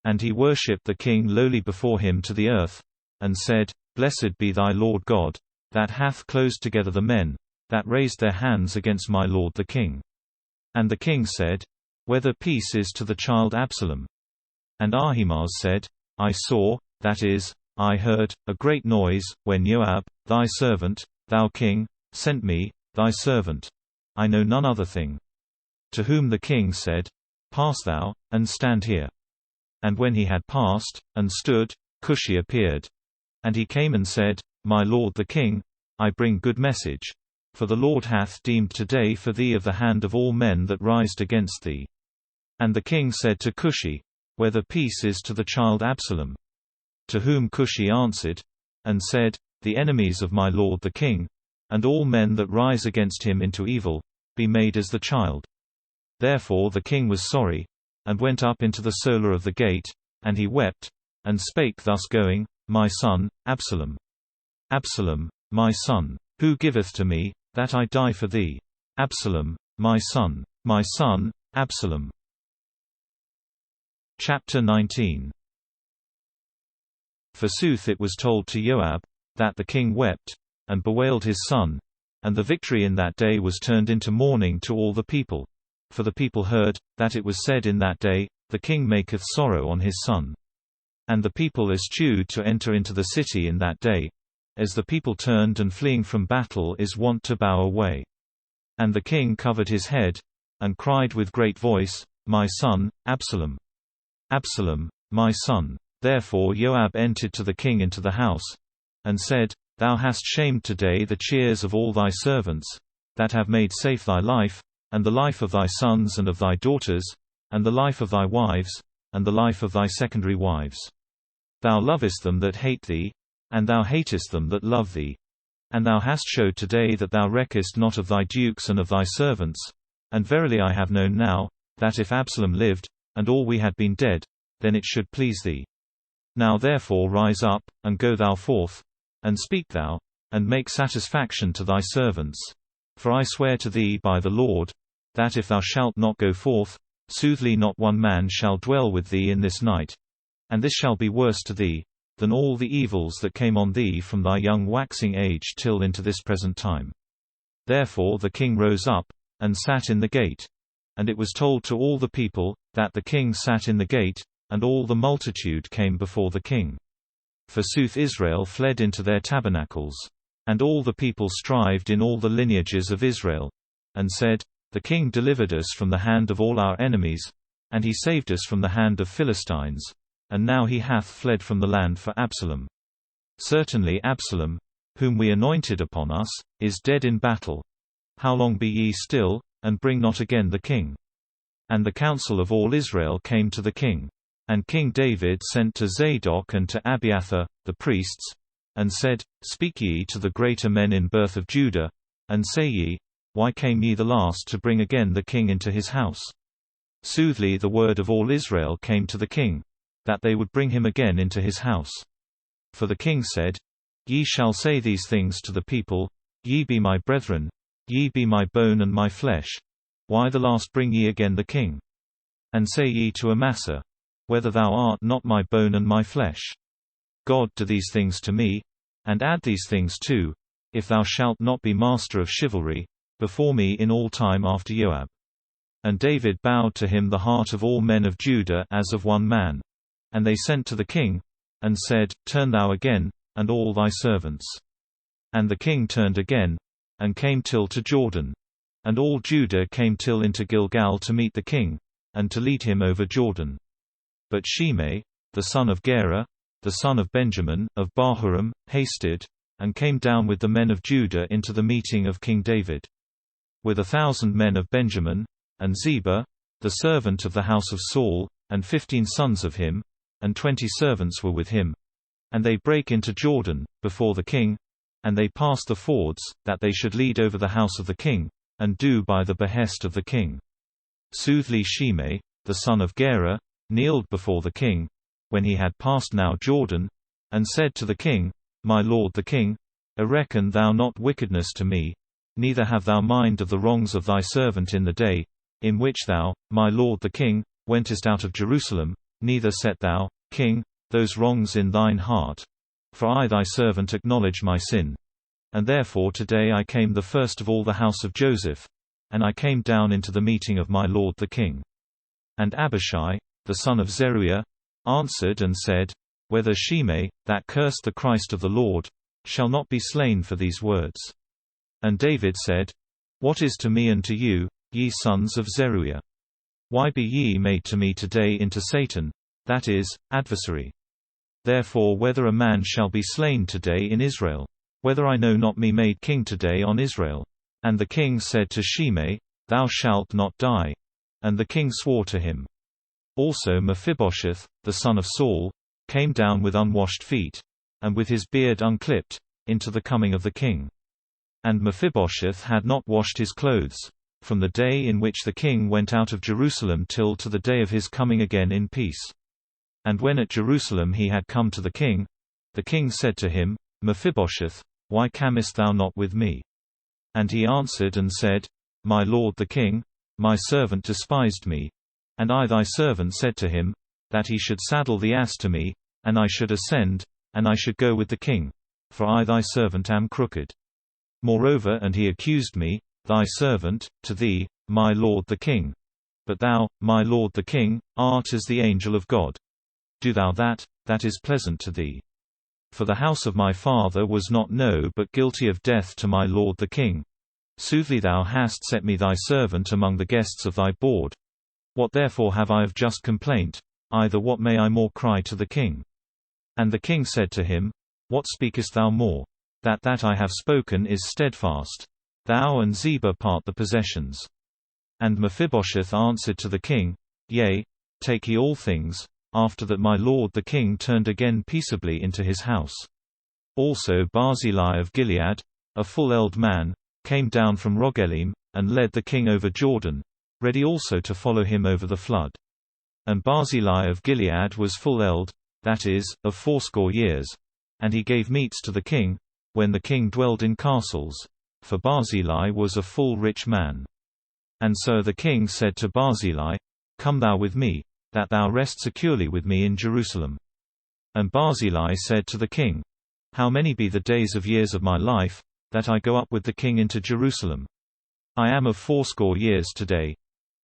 And he worshipped the king lowly before him to the earth, and said, Blessed be thy Lord God, that hath closed together the men, that raised their hands against my lord the king. And the king said, Whether peace is to the child Absalom? And Ahimaaz said, I saw, that is, I heard, a great noise, when Joab, thy servant, thou king, sent me, thy servant. I know none other thing. To whom the king said, Pass thou, and stand here. And when he had passed, and stood, Cushi appeared. And he came and said, My lord the king, I bring good message. For the Lord hath deemed today for thee of the hand of all men that rised against thee. And the king said to Cushi, Whether peace is to the child Absalom? To whom Cushi answered, and said, The enemies of my lord the king, and all men that rise against him into evil, be made as the child. Therefore the king was sorry, and went up into the solar of the gate, and he wept, and spake thus going, My son, Absalom. Absalom, my son, who giveth to me, that I die for thee? Absalom, my son, Absalom. Chapter 19. Forsooth it was told to Joab, that the king wept, and bewailed his son, and the victory in that day was turned into mourning to all the people. For the people heard, that it was said in that day, The king maketh sorrow on his son. And the people eschewed to enter into the city in that day, as the people turned and fleeing from battle is wont to bow away. And the king covered his head, and cried with great voice, My son, Absalom. Absalom, my son. Therefore Joab entered to the king into the house, and said, Thou hast shamed today the cheers of all thy servants, that have made safe thy life, and the life of thy sons and of thy daughters, and the life of thy wives, and the life of thy secondary wives. Thou lovest them that hate thee, and thou hatest them that love thee. And thou hast showed today that thou reckest not of thy dukes and of thy servants. And verily I have known now, that if Absalom lived, and all we had been dead, then it should please thee. Now therefore rise up, and go thou forth, and speak thou, and make satisfaction to thy servants. For I swear to thee by the Lord, that if thou shalt not go forth, soothly not one man shall dwell with thee in this night. And this shall be worse to thee, than all the evils that came on thee from thy young waxing age till into this present time. Therefore the king rose up, and sat in the gate. And it was told to all the people, that the king sat in the gate, and all the multitude came before the king. Forsooth Israel fled into their tabernacles. And all the people strived in all the lineages of Israel, and said, The king delivered us from the hand of all our enemies, and he saved us from the hand of Philistines, and now he hath fled from the land for Absalom. Certainly Absalom, whom we anointed upon us, is dead in battle. How long be ye still, and bring not again the king? And the council of all Israel came to the king. And King David sent to Zadok and to Abiathar, the priests, and said, Speak ye to the greater men in birth of Judah, and say ye, Why came ye the last to bring again the king into his house? Soothly the word of all Israel came to the king, that they would bring him again into his house. For the king said, Ye shall say these things to the people, Ye be my brethren, ye be my bone and my flesh. Why the last bring ye again the king? And say ye to Amasa, Whether thou art not my bone and my flesh? God do these things to me, and add these things too, if thou shalt not be master of chivalry, before me in all time after Joab. And David bowed to him the heart of all men of Judah as of one man. And they sent to the king, and said, Turn thou again, and all thy servants. And the king turned again, and came till to Jordan. And all Judah came till into Gilgal to meet the king, and to lead him over Jordan. But Shimei, the son of Gera, the son of Benjamin, of Bahurim, hasted, and came down with the men of Judah into the meeting of King David. With 1,000 men of Benjamin, and Ziba, the servant of the house of Saul, and 15 sons of him, and 20 servants were with him. And they brake into Jordan, before the king, and they passed the fords, that they should lead over the house of the king, and do by the behest of the king. Soothly Shimei, the son of Gera, kneeled before the king, when he had passed now Jordan, and said to the king, My lord the king, reckon thou not wickedness to me, neither have thou mind of the wrongs of thy servant in the day, in which thou, my lord the king, wentest out of Jerusalem, neither set thou, king, those wrongs in thine heart. For I thy servant acknowledge my sin. And therefore today I came the first of all the house of Joseph, and I came down into the meeting of my lord the king. And Abishai, the son of Zeruiah, answered and said, Whether Shimei, that cursed the Christ of the Lord, shall not be slain for these words. And David said, What is to me and to you, ye sons of Zeruiah? Why be ye made to me today into Satan, that is, adversary? Therefore whether a man shall be slain today in Israel, whether I know not me made king today on Israel. And the king said to Shimei, Thou shalt not die. And the king swore to him. Also Mephibosheth, the son of Saul, came down with unwashed feet, and with his beard unclipped, into the coming of the king. And Mephibosheth had not washed his clothes, from the day in which the king went out of Jerusalem till to the day of his coming again in peace. And when at Jerusalem he had come to the king said to him, Mephibosheth, why camest thou not with me? And he answered and said, My lord the king, my servant despised me. And I thy servant said to him, that he should saddle the ass to me, and I should ascend, and I should go with the king. For I thy servant am crooked. Moreover, and he accused me, thy servant, to thee, my lord the king. But thou, my lord the king, art as the angel of God. Do thou that is pleasant to thee. For the house of my father was not but guilty of death to my lord the king. Soothly thou hast set me thy servant among the guests of thy board. What therefore have I of just complaint? Either what may I more cry to the king? And the king said to him, What speakest thou more? That I have spoken is steadfast. Thou and Ziba part the possessions. And Mephibosheth answered to the king, Yea, take ye all things. After that my lord the king turned again peaceably into his house. Also Barzillai of Gilead, a full-eld man, came down from Rogelim, and led the king over Jordan, ready also to follow him over the flood. And Barzillai of Gilead was full-eld, that is, of 80 years, and he gave meats to the king, when the king dwelled in castles, for Barzillai was a full rich man. And so the king said to Barzillai, Come thou with me, that thou rest securely with me in Jerusalem. And Barzillai said to the king, How many be the days of years of my life, that I go up with the king into Jerusalem? I am of 80 years today.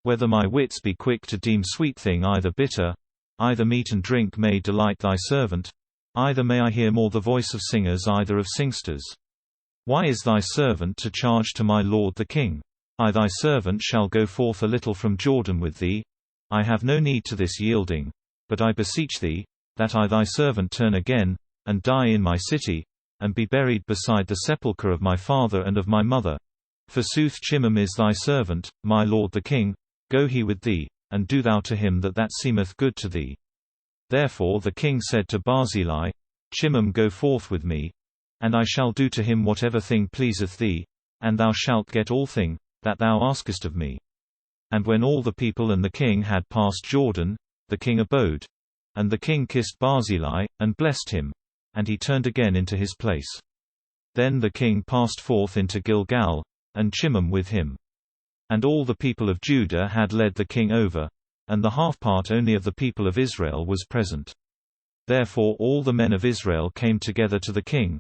Whether my wits be quick to deem sweet thing either bitter, either meat and drink may delight thy servant, either may I hear more the voice of singers, either of singsters. Why is thy servant to charge to my lord the king? I thy servant shall go forth a little from Jordan with thee. I have no need to this yielding, but I beseech thee, that I thy servant turn again, and die in my city, and be buried beside the sepulchre of my father and of my mother. Forsooth Chimham is thy servant, my lord the king, go he with thee, and do thou to him that seemeth good to thee. Therefore the king said to Barzillai, Chimham go forth with me, and I shall do to him whatever thing pleaseth thee, and thou shalt get all thing that thou askest of me. And when all the people and the king had passed Jordan, the king abode. And the king kissed Barzillai, and blessed him, and he turned again into his place. Then the king passed forth into Gilgal, and Chimham with him. And all the people of Judah had led the king over, and the half part only of the people of Israel was present. Therefore all the men of Israel came together to the king,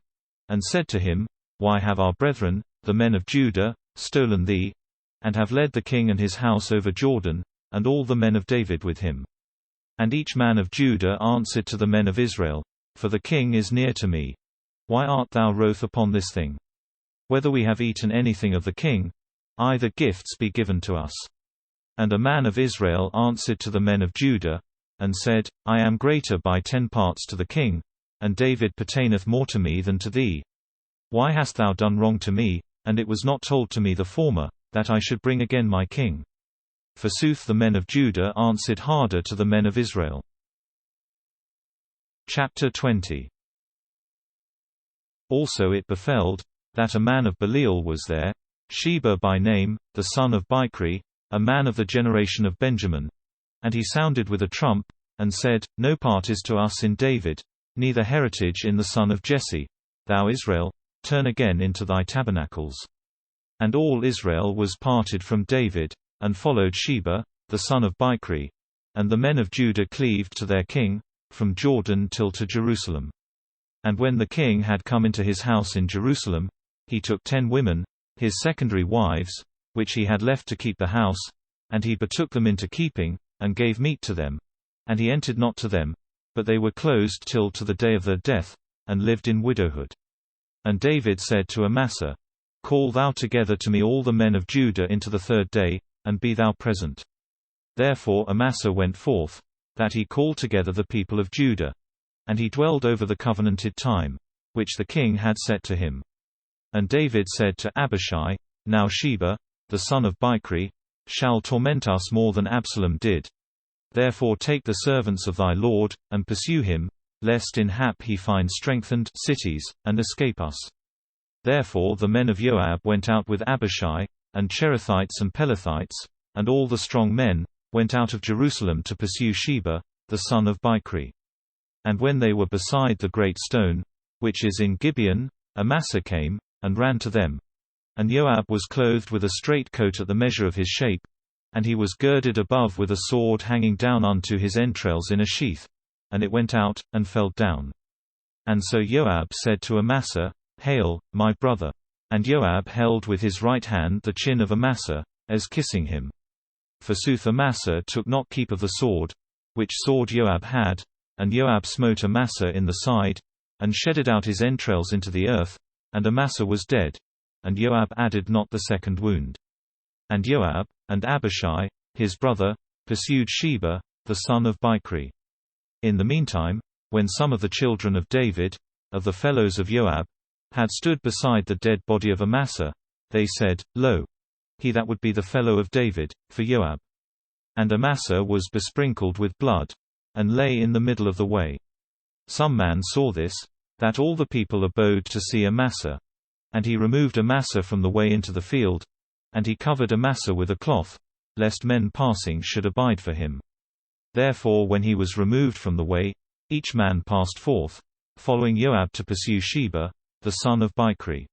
and said to him, Why have our brethren, the men of Judah, stolen thee, and have led the king and his house over Jordan, and all the men of David with him? And each man of Judah answered to the men of Israel, For the king is near to me. Why art thou wroth upon this thing? Whether we have eaten anything of the king, either gifts be given to us. And a man of Israel answered to the men of Judah, and said, I am greater by 10 parts to the king, and David pertaineth more to me than to thee. Why hast thou done wrong to me, and it was not told to me the former, that I should bring again my king? Forsooth the men of Judah answered harder to the men of Israel. Chapter 20. Also it befell, that a man of Belial was there, Sheba by name, the son of Bichri, a man of the generation of Benjamin. And he sounded with a trump, and said, No part is to us in David, neither heritage in the son of Jesse. Thou Israel, turn again into thy tabernacles. And all Israel was parted from David, and followed Sheba, the son of Bichri. And the men of Judah cleaved to their king, from Jordan till to Jerusalem. And when the king had come into his house in Jerusalem, he took 10 women, his secondary wives, which he had left to keep the house, and he betook them into keeping, and gave meat to them. And he entered not to them, but they were closed till to the day of their death, and lived in widowhood. And David said to Amasa, Call thou together to me all the men of Judah into the 3rd day, and be thou present. Therefore Amasa went forth, that he called together the people of Judah. And he dwelled over the covenanted time, which the king had set to him. And David said to Abishai, Now Sheba, the son of Bichri, shall torment us more than Absalom did. Therefore take the servants of thy lord, and pursue him, lest in hap he find strengthened cities, and escape us. Therefore the men of Joab went out with Abishai, and Cherethites and Pelethites, and all the strong men, went out of Jerusalem to pursue Sheba, the son of Bichri. And when they were beside the great stone, which is in Gibeon, Amasa came, and ran to them. And Joab was clothed with a straight coat at the measure of his shape, and he was girded above with a sword hanging down unto his entrails in a sheath, and it went out, and fell down. And so Joab said to Amasa, Hail, my brother. And Joab held with his right hand the chin of Amasa, as kissing him. Forsooth Amasa took not keep of the sword, which sword Joab had, and Joab smote Amasa in the side, and shedded out his entrails into the earth, and Amasa was dead, and Joab added not the 2nd wound. And Joab, and Abishai, his brother, pursued Sheba, the son of Bichri. In the meantime, when some of the children of David, of the fellows of Joab, had stood beside the dead body of Amasa, they said, Lo! He that would be the fellow of David, for Joab. And Amasa was besprinkled with blood, and lay in the middle of the way. Some man saw this, that all the people abode to see Amasa. And he removed Amasa from the way into the field, and he covered Amasa with a cloth, lest men passing should abide for him. Therefore when he was removed from the way, each man passed forth, following Joab to pursue Sheba, the son of Bichri.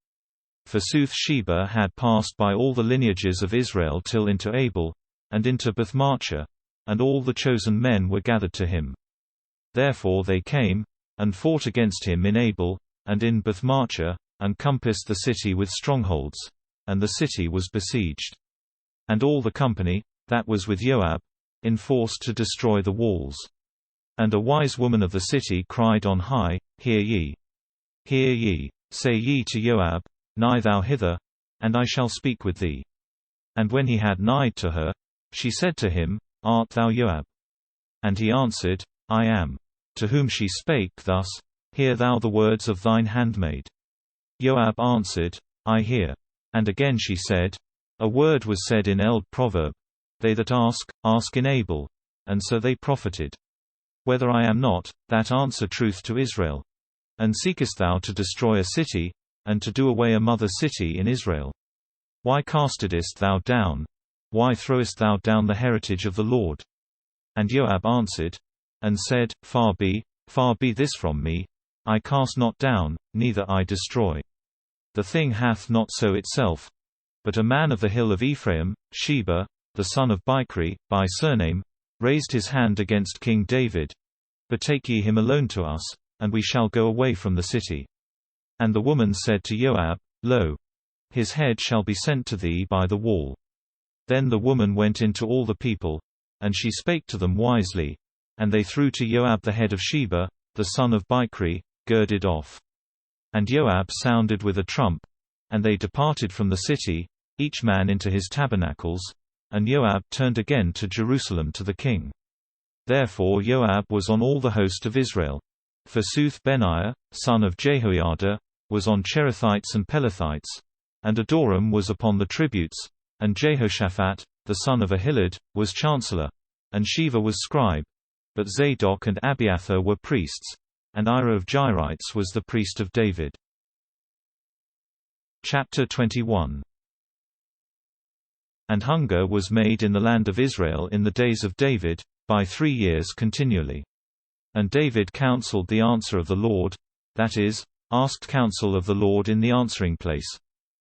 Forsooth Sheba had passed by all the lineages of Israel till into Abel, and into Bethmarchah, and all the chosen men were gathered to him. Therefore they came, and fought against him in Abel, and in Bethmarchah, and compassed the city with strongholds, and the city was besieged. And all the company, that was with Joab, enforced to destroy the walls. And a wise woman of the city cried on high, Hear ye! Hear ye! Say ye to Joab, Nigh thou hither, and I shall speak with thee. And when he had nighed to her, she said to him, Art thou Joab? And he answered, I am. To whom she spake thus, Hear thou the words of thine handmaid. Joab answered, I hear. And again she said, A word was said in eld proverb, They that ask, ask in able, and so they profited. Whether I am not, that answer truth to Israel. And seekest thou to destroy a city, and to do away a mother city in Israel? Why castedest thou down? Why throwest thou down the heritage of the Lord? And Joab answered, and said, Far be this from me, I cast not down, neither I destroy. The thing hath not so itself. But a man of the hill of Ephraim, Sheba, the son of Bichri, by surname, raised his hand against King David. Betake ye him alone to us, and we shall go away from the city. And the woman said to Joab, Lo! His head shall be sent to thee by the wall. Then the woman went in to all the people, and she spake to them wisely, and they threw to Joab the head of Sheba, the son of Bichri, girded off. And Joab sounded with a trump, and they departed from the city, each man into his tabernacles, and Joab turned again to Jerusalem to the king. Therefore Joab was on all the host of Israel. Forsooth Benaiah, son of Jehoiada, was on Cherethites and Pelethites, and Adoram was upon the tributes, and Jehoshaphat, the son of Ahilud, was chancellor, and Sheva was scribe. But Zadok and Abiathar were priests, and Ira of Jairites was the priest of David. Chapter 21. And hunger was made in the land of Israel in the days of David, by 3 years continually. And David counselled the answer of the Lord, that is, asked counsel of the Lord in the answering place.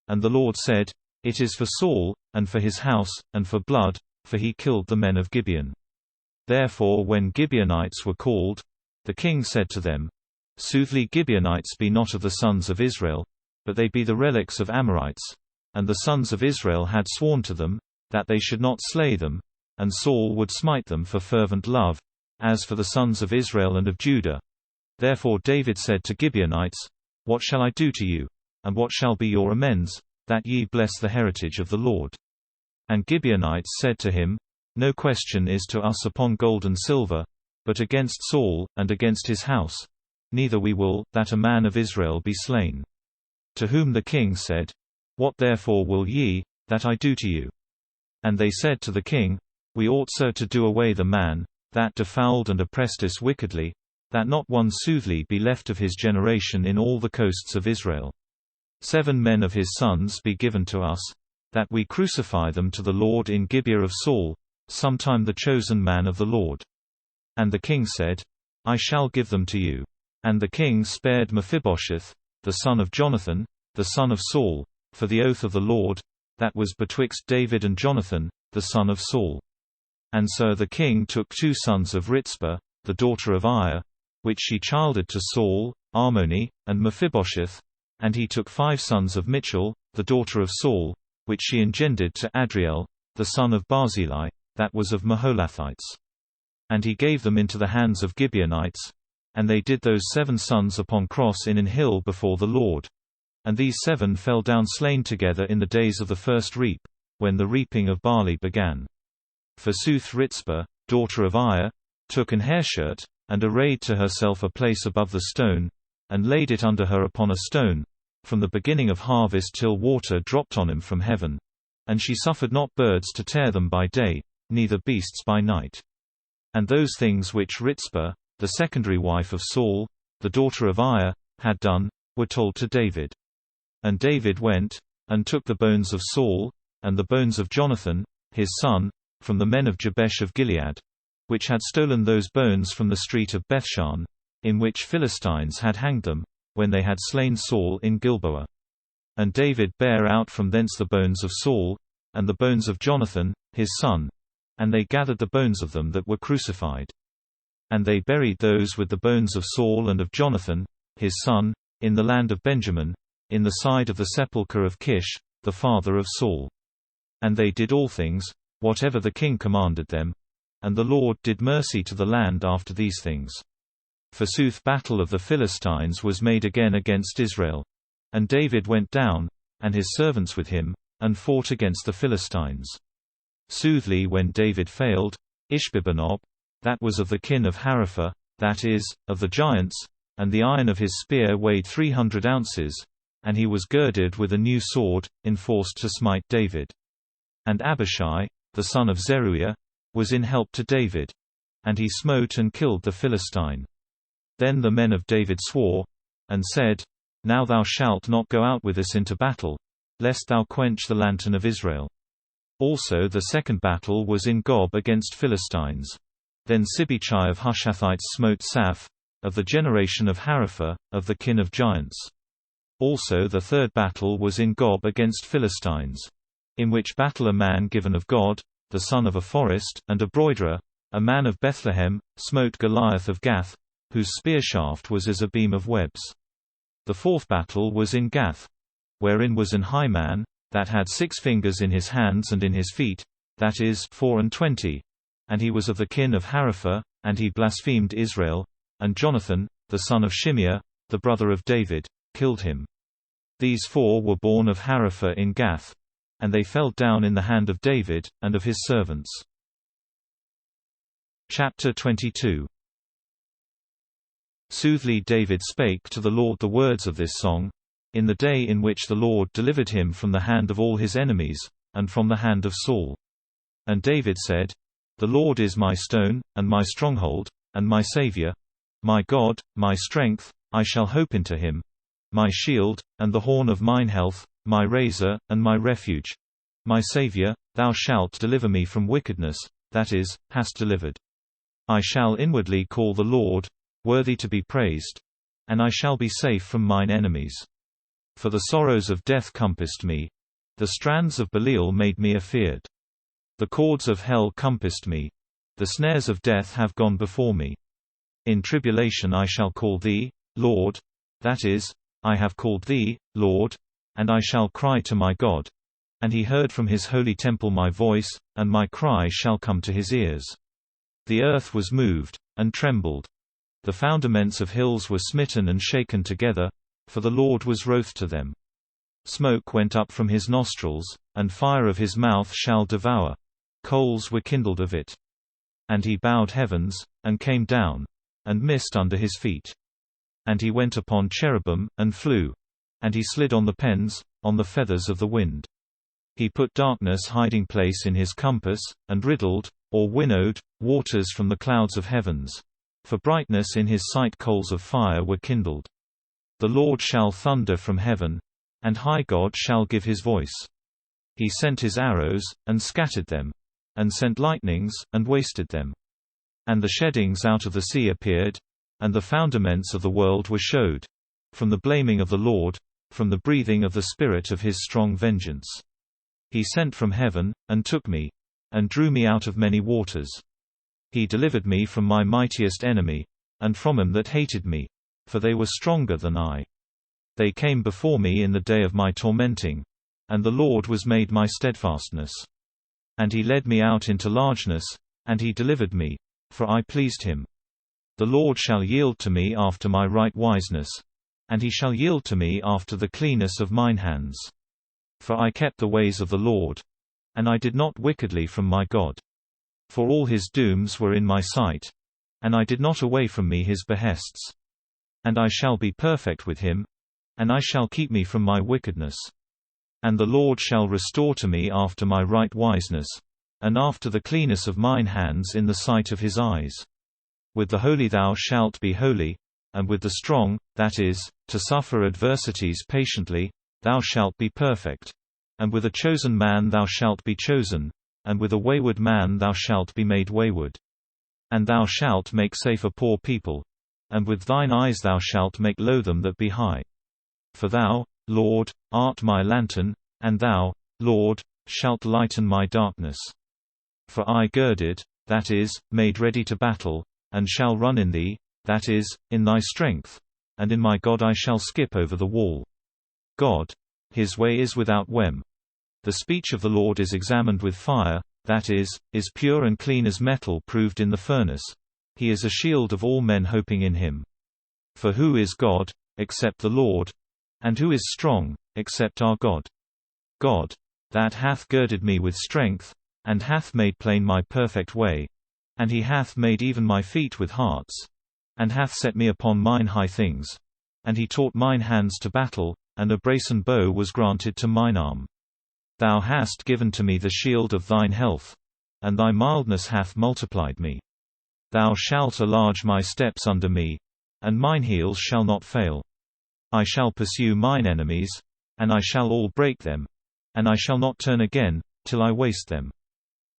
And the Lord said, It is for Saul, and for his house, and for blood, for he killed the men of Gibeon. Therefore when Gibeonites were called, the king said to them, Soothly Gibeonites be not of the sons of Israel, but they be the relics of Amorites. And the sons of Israel had sworn to them, that they should not slay them, and Saul would smite them for fervent love, as for the sons of Israel and of Judah. Therefore David said to Gibeonites, What shall I do to you? And what shall be your amends, that ye bless the heritage of the Lord? And Gibeonites said to him, No question is to us upon gold and silver, but against Saul, and against his house. Neither we will, that a man of Israel be slain. To whom the king said, What therefore will ye, that I do to you? And they said to the king, We ought so to do away the man, that defiled and oppressed us wickedly, that not one soothly be left of his generation in all the coasts of Israel. 7 men of his sons be given to us, that we crucify them to the Lord in Gibeah of Saul, sometime the chosen man of the Lord. And the king said, I shall give them to you. And the king spared Mephibosheth, the son of Jonathan, the son of Saul, for the oath of the Lord, that was betwixt David and Jonathan, the son of Saul. And so the king took 2 sons of Ritzpah, the daughter of Aiah, which she childed to Saul, Armoni, and Mephibosheth, and he took 5 sons of Michal, the daughter of Saul, which she engendered to Adriel, the son of Barzillai, that was of Meholathites. And he gave them into the hands of Gibeonites, and they did those 7 sons upon cross in an hill before the Lord. And these 7 fell down slain together in the days of the first reap, when the reaping of barley began. Forsooth Ritzpah, daughter of Aiah, took an hairshirt, and arrayed to herself a place above the stone, and laid it under her upon a stone, from the beginning of harvest till water dropped on him from heaven. And she suffered not birds to tear them by day, neither beasts by night. And those things which Ritzpah, the secondary wife of Saul, the daughter of Aiah, had done, were told to David. And David went, and took the bones of Saul, and the bones of Jonathan, his son, from the men of Jabesh of Gilead, which had stolen those bones from the street of Bethshan, in which Philistines had hanged them, when they had slain Saul in Gilboa. And David bare out from thence the bones of Saul, and the bones of Jonathan, his son, and they gathered the bones of them that were crucified. And they buried those with the bones of Saul and of Jonathan, his son, in the land of Benjamin, in the side of the sepulchre of Kish, the father of Saul. And they did all things, whatever the king commanded them. and the Lord did mercy to the land after these things. Forsooth battle of the Philistines was made again against Israel. And David went down, and his servants with him, and fought against the Philistines. Soothly when David failed, Ishbi-benob, that was of the kin of Harapha, that is, of the giants, and the iron of his spear weighed 300 ounces, and he was girded with a new sword, enforced to smite David. And Abishai, the son of Zeruiah, was in help to David. And he smote and killed the Philistine. Then the men of David swore, and said, Now thou shalt not go out with us into battle, lest thou quench the lantern of Israel. Also the second battle was in Gob against Philistines. Then Sibbechai of Hushathites smote Saph, of the generation of Harapha, of the kin of giants. Also the third battle was in Gob against Philistines. In which battle a man given of God, the son of a forest, and a broiderer, a man of Bethlehem, smote Goliath of Gath, whose spear shaft was as a beam of webs. The fourth battle was in Gath, wherein was an high man, that had 6 fingers in his hands and in his feet, that is, 24, and he was of the kin of Harapha, and he blasphemed Israel, and Jonathan, the son of Shimeah, the brother of David, killed him. These 4 were born of Harapha in Gath, and they fell down in the hand of David, and of his servants. Chapter 22. Soothly David spake to the Lord the words of this song, in the day in which the Lord delivered him from the hand of all his enemies, and from the hand of Saul. And David said, The Lord is my stone, and my stronghold, and my Saviour, my God, my strength, I shall hope into him, my shield, and the horn of mine health, my razor, and my refuge. My Saviour, thou shalt deliver me from wickedness, that is, hast delivered. I shall inwardly call the Lord, worthy to be praised, and I shall be safe from mine enemies. For the sorrows of death compassed me, the strands of Belial made me afeard. The cords of hell compassed me, the snares of death have gone before me. In tribulation I shall call thee, Lord, that is, I have called thee, Lord, and I shall cry to my God. And he heard from his holy temple my voice, and my cry shall come to his ears. The earth was moved, and trembled. The foundaments of hills were smitten and shaken together, for the Lord was wroth to them. Smoke went up from his nostrils, and fire of his mouth shall devour. Coals were kindled of it. And he bowed heavens, and came down, and mist under his feet. And he went upon cherubim, and flew. And he slid on the pens, on the feathers of the wind. He put darkness hiding place in his compass, and riddled, or winnowed, waters from the clouds of heavens. For brightness in his sight coals of fire were kindled. The Lord shall thunder from heaven, and high God shall give his voice. He sent his arrows, and scattered them, and sent lightnings, and wasted them. And the sheddings out of the sea appeared, and the foundaments of the world were showed, from the blaming of the Lord, from the breathing of the spirit of his strong vengeance. He sent from heaven, and took me, and drew me out of many waters. He delivered me from my mightiest enemy, and from them that hated me, for they were stronger than I. They came before me in the day of my tormenting, and the Lord was made my steadfastness. And he led me out into largeness, and he delivered me, for I pleased him. The Lord shall yield to me after my right wiseness, and he shall yield to me after the cleanness of mine hands. For I kept the ways of the Lord, and I did not wickedly from my God. For all his dooms were in my sight, and I did not away from me his behests. And I shall be perfect with him, and I shall keep me from my wickedness. And the Lord shall restore to me after my right wiseness, and after the cleanness of mine hands in the sight of his eyes. With the holy thou shalt be holy, and with the strong, that is, to suffer adversities patiently, thou shalt be perfect. And with a chosen man thou shalt be chosen, and with a wayward man thou shalt be made wayward. And thou shalt make safe a poor people, and with thine eyes thou shalt make low them that be high. For thou, Lord, art my lantern, and thou, Lord, shalt lighten my darkness. For I girded, that is, made ready to battle, and shall run in thee, that is, in thy strength, and in my God I shall skip over the wall. God, his way is without wem. The speech of the Lord is examined with fire, that is pure and clean as metal proved in the furnace. He is a shield of all men hoping in him. For who is God, except the Lord? And who is strong, except our God? God, that hath girded me with strength, and hath made plain my perfect way, and he hath made even my feet with hearts, and hath set me upon mine high things, and he taught mine hands to battle, and a brasen bow was granted to mine arm. Thou hast given to me the shield of thine health, and thy mildness hath multiplied me. Thou shalt enlarge my steps under me, and mine heels shall not fail. I shall pursue mine enemies, and I shall all break them, and I shall not turn again, till I waste them.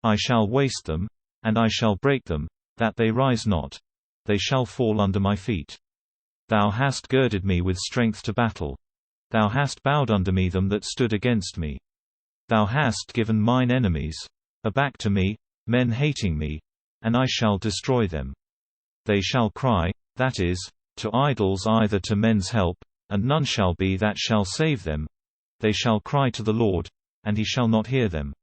I shall waste them, and I shall break them, that they rise not. They shall fall under my feet. Thou hast girded me with strength to battle. Thou hast bowed under me them that stood against me. Thou hast given mine enemies a back to me, men hating me, and I shall destroy them. They shall cry, that is, to idols either to men's help, and none shall be that shall save them. They shall cry to the Lord, and he shall not hear them.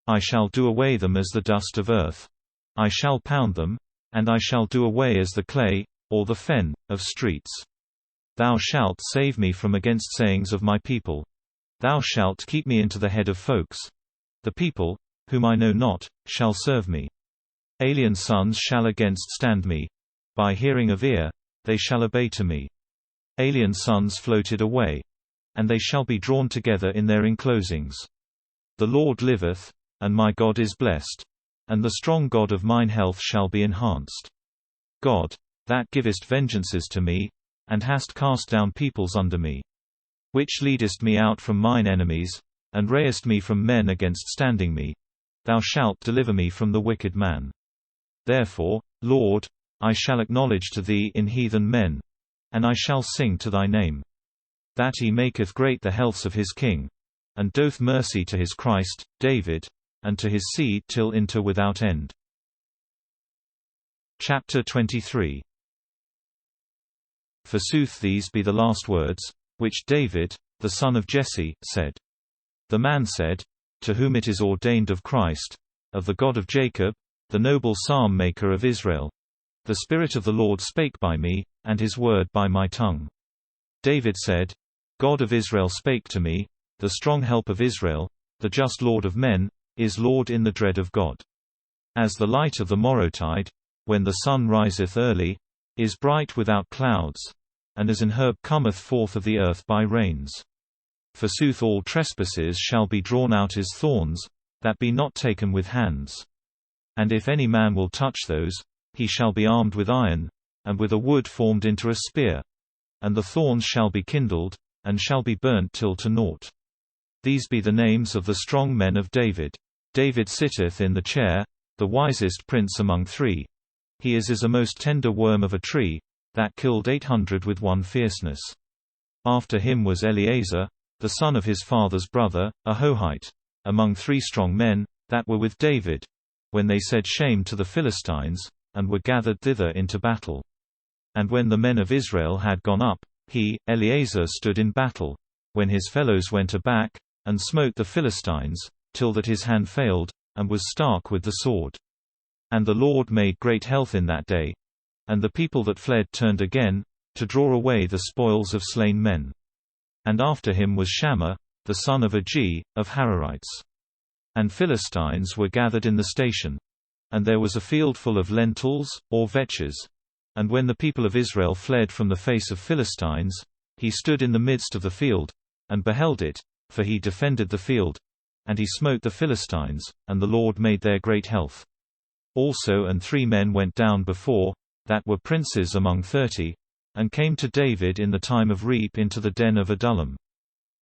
I shall do away them as the dust of earth. I shall pound them, and I shall do away as the clay, or the fen, of streets. Thou shalt save me from against sayings of my people. Thou shalt keep me into the head of folks. The people, whom I know not, shall serve me. Alien sons shall against stand me. By hearing of ear, they shall obey to me. Alien sons floated away, and they shall be drawn together in their enclosings. The Lord liveth, and my God is blessed, and the strong God of mine health shall be enhanced. God, that givest vengeances to me, and hast cast down peoples under me, which leadest me out from mine enemies, and rayest me from men against standing me, thou shalt deliver me from the wicked man. Therefore, Lord, I shall acknowledge to thee in heathen men, and I shall sing to thy name. That he maketh great the healths of his king, and doth mercy to his Christ, David, and to his seed till into without end. Chapter 23. Forsooth these be the last words, which David, the son of Jesse, said. The man said, to whom it is ordained of Christ, of the God of Jacob, the noble psalm maker of Israel. The Spirit of the Lord spake by me, and his word by my tongue. David said, God of Israel spake to me, the strong help of Israel, the just Lord of men, is Lord in the dread of God. As the light of the morrowtide, when the sun riseth early, is bright without clouds, and as an herb cometh forth of the earth by rains. Forsooth all trespasses shall be drawn out as thorns, that be not taken with hands. And if any man will touch those, he shall be armed with iron, and with a wood formed into a spear. And the thorns shall be kindled, and shall be burnt till to naught. These be the names of the strong men of David. David sitteth in the chair, the wisest prince among three. He is as a most tender worm of a tree, that killed 800 with one fierceness. After him was Eleazar, the son of his father's brother, a Hohite, among three strong men, that were with David, when they said shame to the Philistines, and were gathered thither into battle. And when the men of Israel had gone up, he, Eleazar, stood in battle, when his fellows went aback, and smote the Philistines, till that his hand failed, and was stark with the sword. And the Lord made great health in that day, and the people that fled turned again, to draw away the spoils of slain men. And after him was Shammah, the son of Agi, of Hararites. And Philistines were gathered in the station. And there was a field full of lentils, or vetches. And when the people of Israel fled from the face of Philistines, he stood in the midst of the field, and beheld it, for he defended the field. And he smote the Philistines, and the Lord made their great health. Also and 3 men went down before, that were princes among 30, and came to David in the time of reap into the den of Adullam.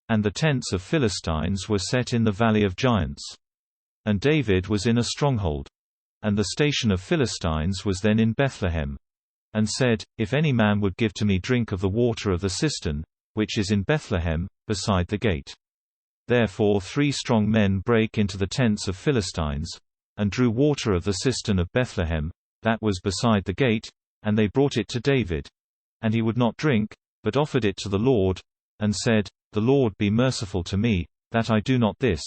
And the tents of Philistines were set in the valley of giants. And David was in a stronghold. And the station of Philistines was then in Bethlehem. And said, If any man would give to me drink of the water of the cistern, which is in Bethlehem, beside the gate. Therefore 3 strong men brake into the tents of Philistines, and drew water of the cistern of Bethlehem, that was beside the gate, and they brought it to David. And he would not drink, but offered it to the Lord, and said, The Lord be merciful to me, that I do not this.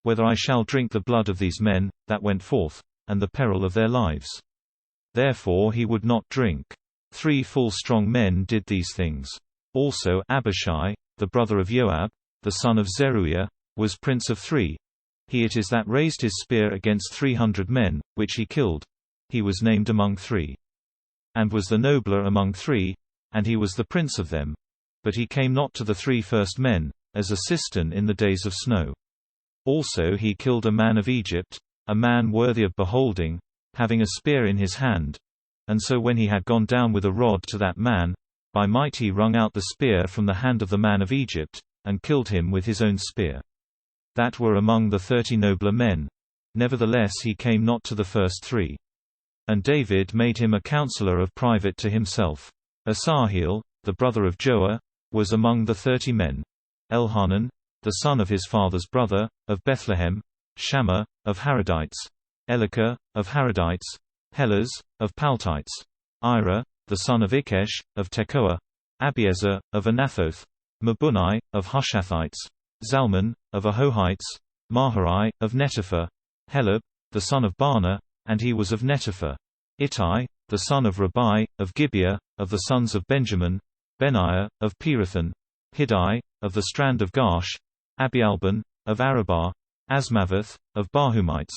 whether I shall drink the blood of these men, that went forth, and the peril of their lives. Therefore he would not drink. 3 full strong men did these things. Also Abishai, the brother of Joab, the son of Zeruiah, was prince of 3. He it is that raised his spear against 300 men, which he killed. He was named among 3. And was the nobler among 3, and he was the prince of them. But he came not to the 3 first men, as a cistern in the days of snow. Also he killed a man of Egypt, a man worthy of beholding, having a spear in his hand. And so when he had gone down with a rod to that man, by might he wrung out the spear from the hand of the man of Egypt, and killed him with his own spear. That were among the 30 nobler men. Nevertheless he came not to the first 3. And David made him a counselor of private to himself. Asahel, the brother of Joah, was among the 30 men. Elhanan, the son of his father's brother, of Bethlehem, Shammah, of Harodites, Elika, of Harodites, Helez, of Paltites, Ira, the son of Ikesh, of Tekoa, Abiezer, of Anathoth, Mabunai, of Hushathites, Zalman, of Ahohites, Maharai, of Netopher, Heleb, the son of Baanah, and he was of Netopher, Ittai, the son of Ribai, of Gibeah, of the sons of Benjamin, Benaiah, of Pirathon, Hiddai, of the strand of Gash, Abialban, of Arabah, Asmaveth, of Bahumites,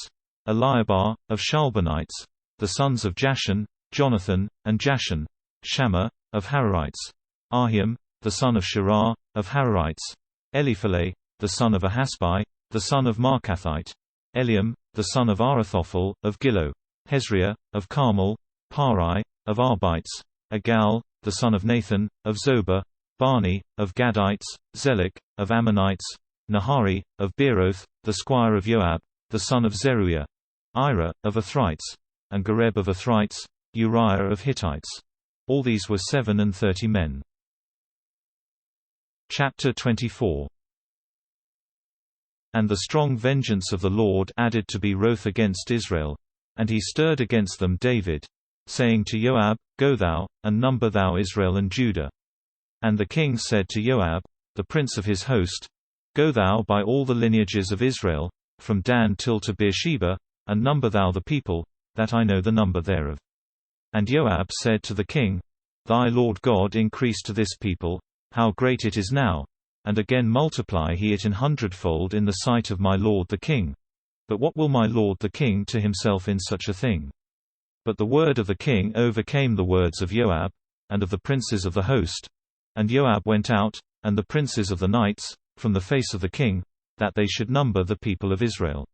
Eliabar, of Shalbanites, the sons of Jashan, Jonathan, and Jashan, Shammah, of Hararites, Ahiam, the son of Shirah, of Hararites, Elipheleh, the son of Ahasbai, the son of Markathite, Eliam, the son of Arathophel, of Gilo, Hezriah, of Carmel, Parai, of Arbites, Agal, the son of Nathan, of Zobah, Bani, of Gadites, Zelek, of Ammonites, Nahari, of Beeroth, the squire of Joab, the son of Zeruiah, Ira, of Athrites, and Gareb of Athrites, Uriah of Hittites. All these were 37 men. Chapter 24. And the strong vengeance of the Lord added to be wroth against Israel. And he stirred against them David, saying to Joab, Go thou, and number thou Israel and Judah. And the king said to Joab, the prince of his host, Go thou by all the lineages of Israel, from Dan till to Beersheba, and number thou the people, that I know the number thereof. And Joab said to the king, Thy Lord God increase to this people, how great it is now, and again multiply he it 100-fold in the sight of my lord the king. But what will my lord the king to himself in such a thing? But the word of the king overcame the words of Joab, and of the princes of the host. And Joab went out, and the princes of the knights, from the face of the king, that they should number the people of Israel.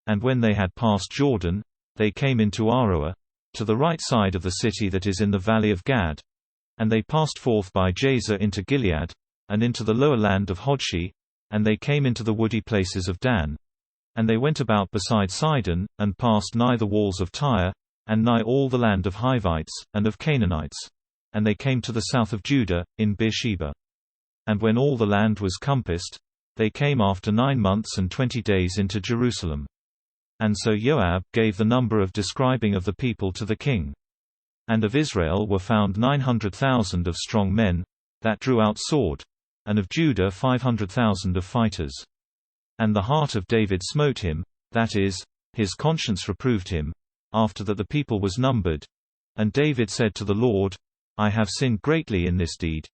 And when they had passed Jordan, they came into Aroer, to the right side of the city that is in the valley of Gad. And they passed forth by Jazer into Gilead, and into the lower land of Hodshi, and they came into the woody places of Dan. And they went about beside Sidon, and passed nigh the walls of Tyre, and nigh all the land of Hivites, and of Canaanites. And they came to the south of Judah, in Beersheba. And when all the land was compassed, they came after 9 months and 20 days into Jerusalem. And so Joab gave the number of describing of the people to the king. And of Israel were found 900,000 of strong men, that drew out sword, and of Judah 500,000 of fighters. And the heart of David smote him, that is, his conscience reproved him, after that the people was numbered. And David said to the Lord, I have sinned greatly in this deed.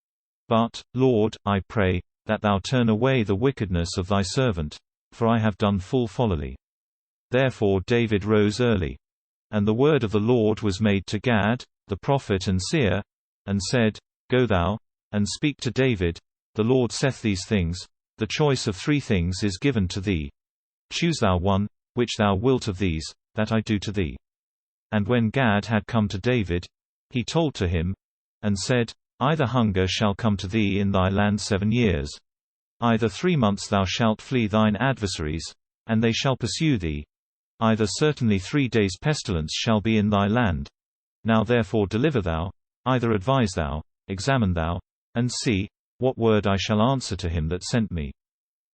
But, Lord, I pray, that thou turn away the wickedness of thy servant, for I have done full foully. Therefore David rose early. And the word of the Lord was made to Gad, the prophet and seer, and said, Go thou, and speak to David, the Lord saith these things, the choice of 3 things is given to thee. Choose thou one, which thou wilt of these, that I do to thee. And when Gad had come to David, he told to him, and said, Either hunger shall come to thee in thy land 7 years. Either 3 months thou shalt flee thine adversaries, and they shall pursue thee. Either certainly 3 days pestilence shall be in thy land. Now therefore deliver thou, either advise thou, examine thou, and see, what word I shall answer to him that sent me.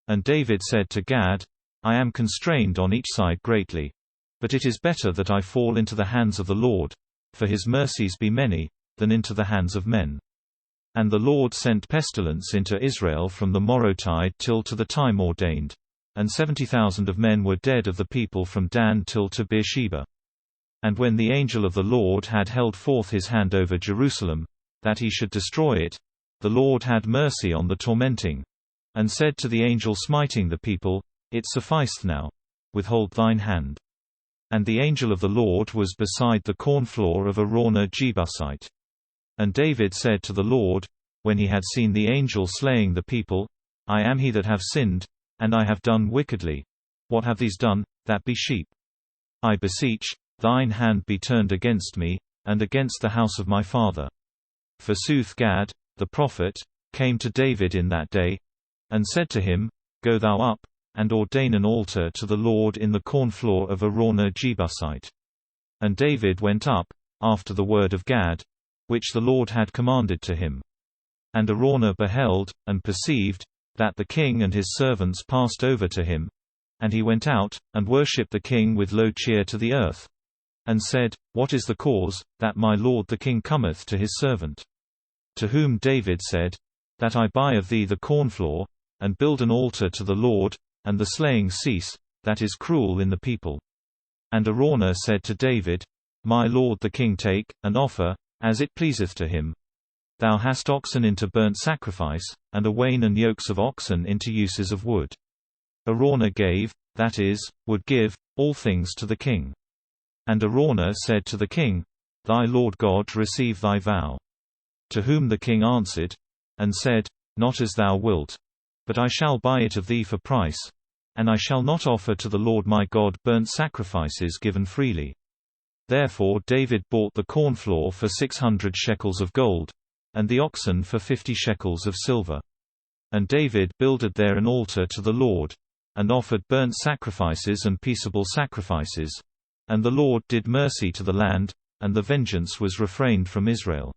And David said to Gad, I am constrained on each side greatly. But it is better that I fall into the hands of the Lord, for his mercies be many, than into the hands of men. And the Lord sent pestilence into Israel from the morrowtide till to the time ordained. and 70,000 of men were dead of the people from Dan till to Beersheba. And when the angel of the Lord had held forth his hand over Jerusalem, that he should destroy it, the Lord had mercy on the tormenting, and said to the angel smiting the people, It sufficeth now. Withhold thine hand. And the angel of the Lord was beside the cornfloor of Araunah Jebusite. And David said to the Lord, when he had seen the angel slaying the people, I am he that have sinned, and I have done wickedly. What have these done, that be sheep? I beseech, thine hand be turned against me, and against the house of my father. Forsooth Gad, the prophet, came to David in that day, and said to him, Go thou up, and ordain an altar to the Lord in the cornfloor of Araunah Jebusite. And David went up, after the word of Gad, which the Lord had commanded to him. And Araunah beheld, and perceived, that the king and his servants passed over to him. And he went out, and worshipped the king with low cheer to the earth. And said, What is the cause, that my lord the king cometh to his servant? To whom David said, That I buy of thee the cornfloor, and build an altar to the Lord, and the slaying cease, that is cruel in the people. And Araunah said to David, My lord the king take, and offer, as it pleaseth to him. Thou hast oxen into burnt sacrifice, and a wain and yokes of oxen into uses of wood. Araunah gave, that is, would give, all things to the king. And Araunah said to the king, Thy Lord God receive thy vow. To whom the king answered, and said, Not as thou wilt. But I shall buy it of thee for price, and I shall not offer to the Lord my God burnt sacrifices given freely. Therefore David bought the cornfloor for 600 shekels of gold, and the oxen for 50 shekels of silver. And David builded there an altar to the Lord, and offered burnt sacrifices and peaceable sacrifices. And the Lord did mercy to the land, and the vengeance was refrained from Israel.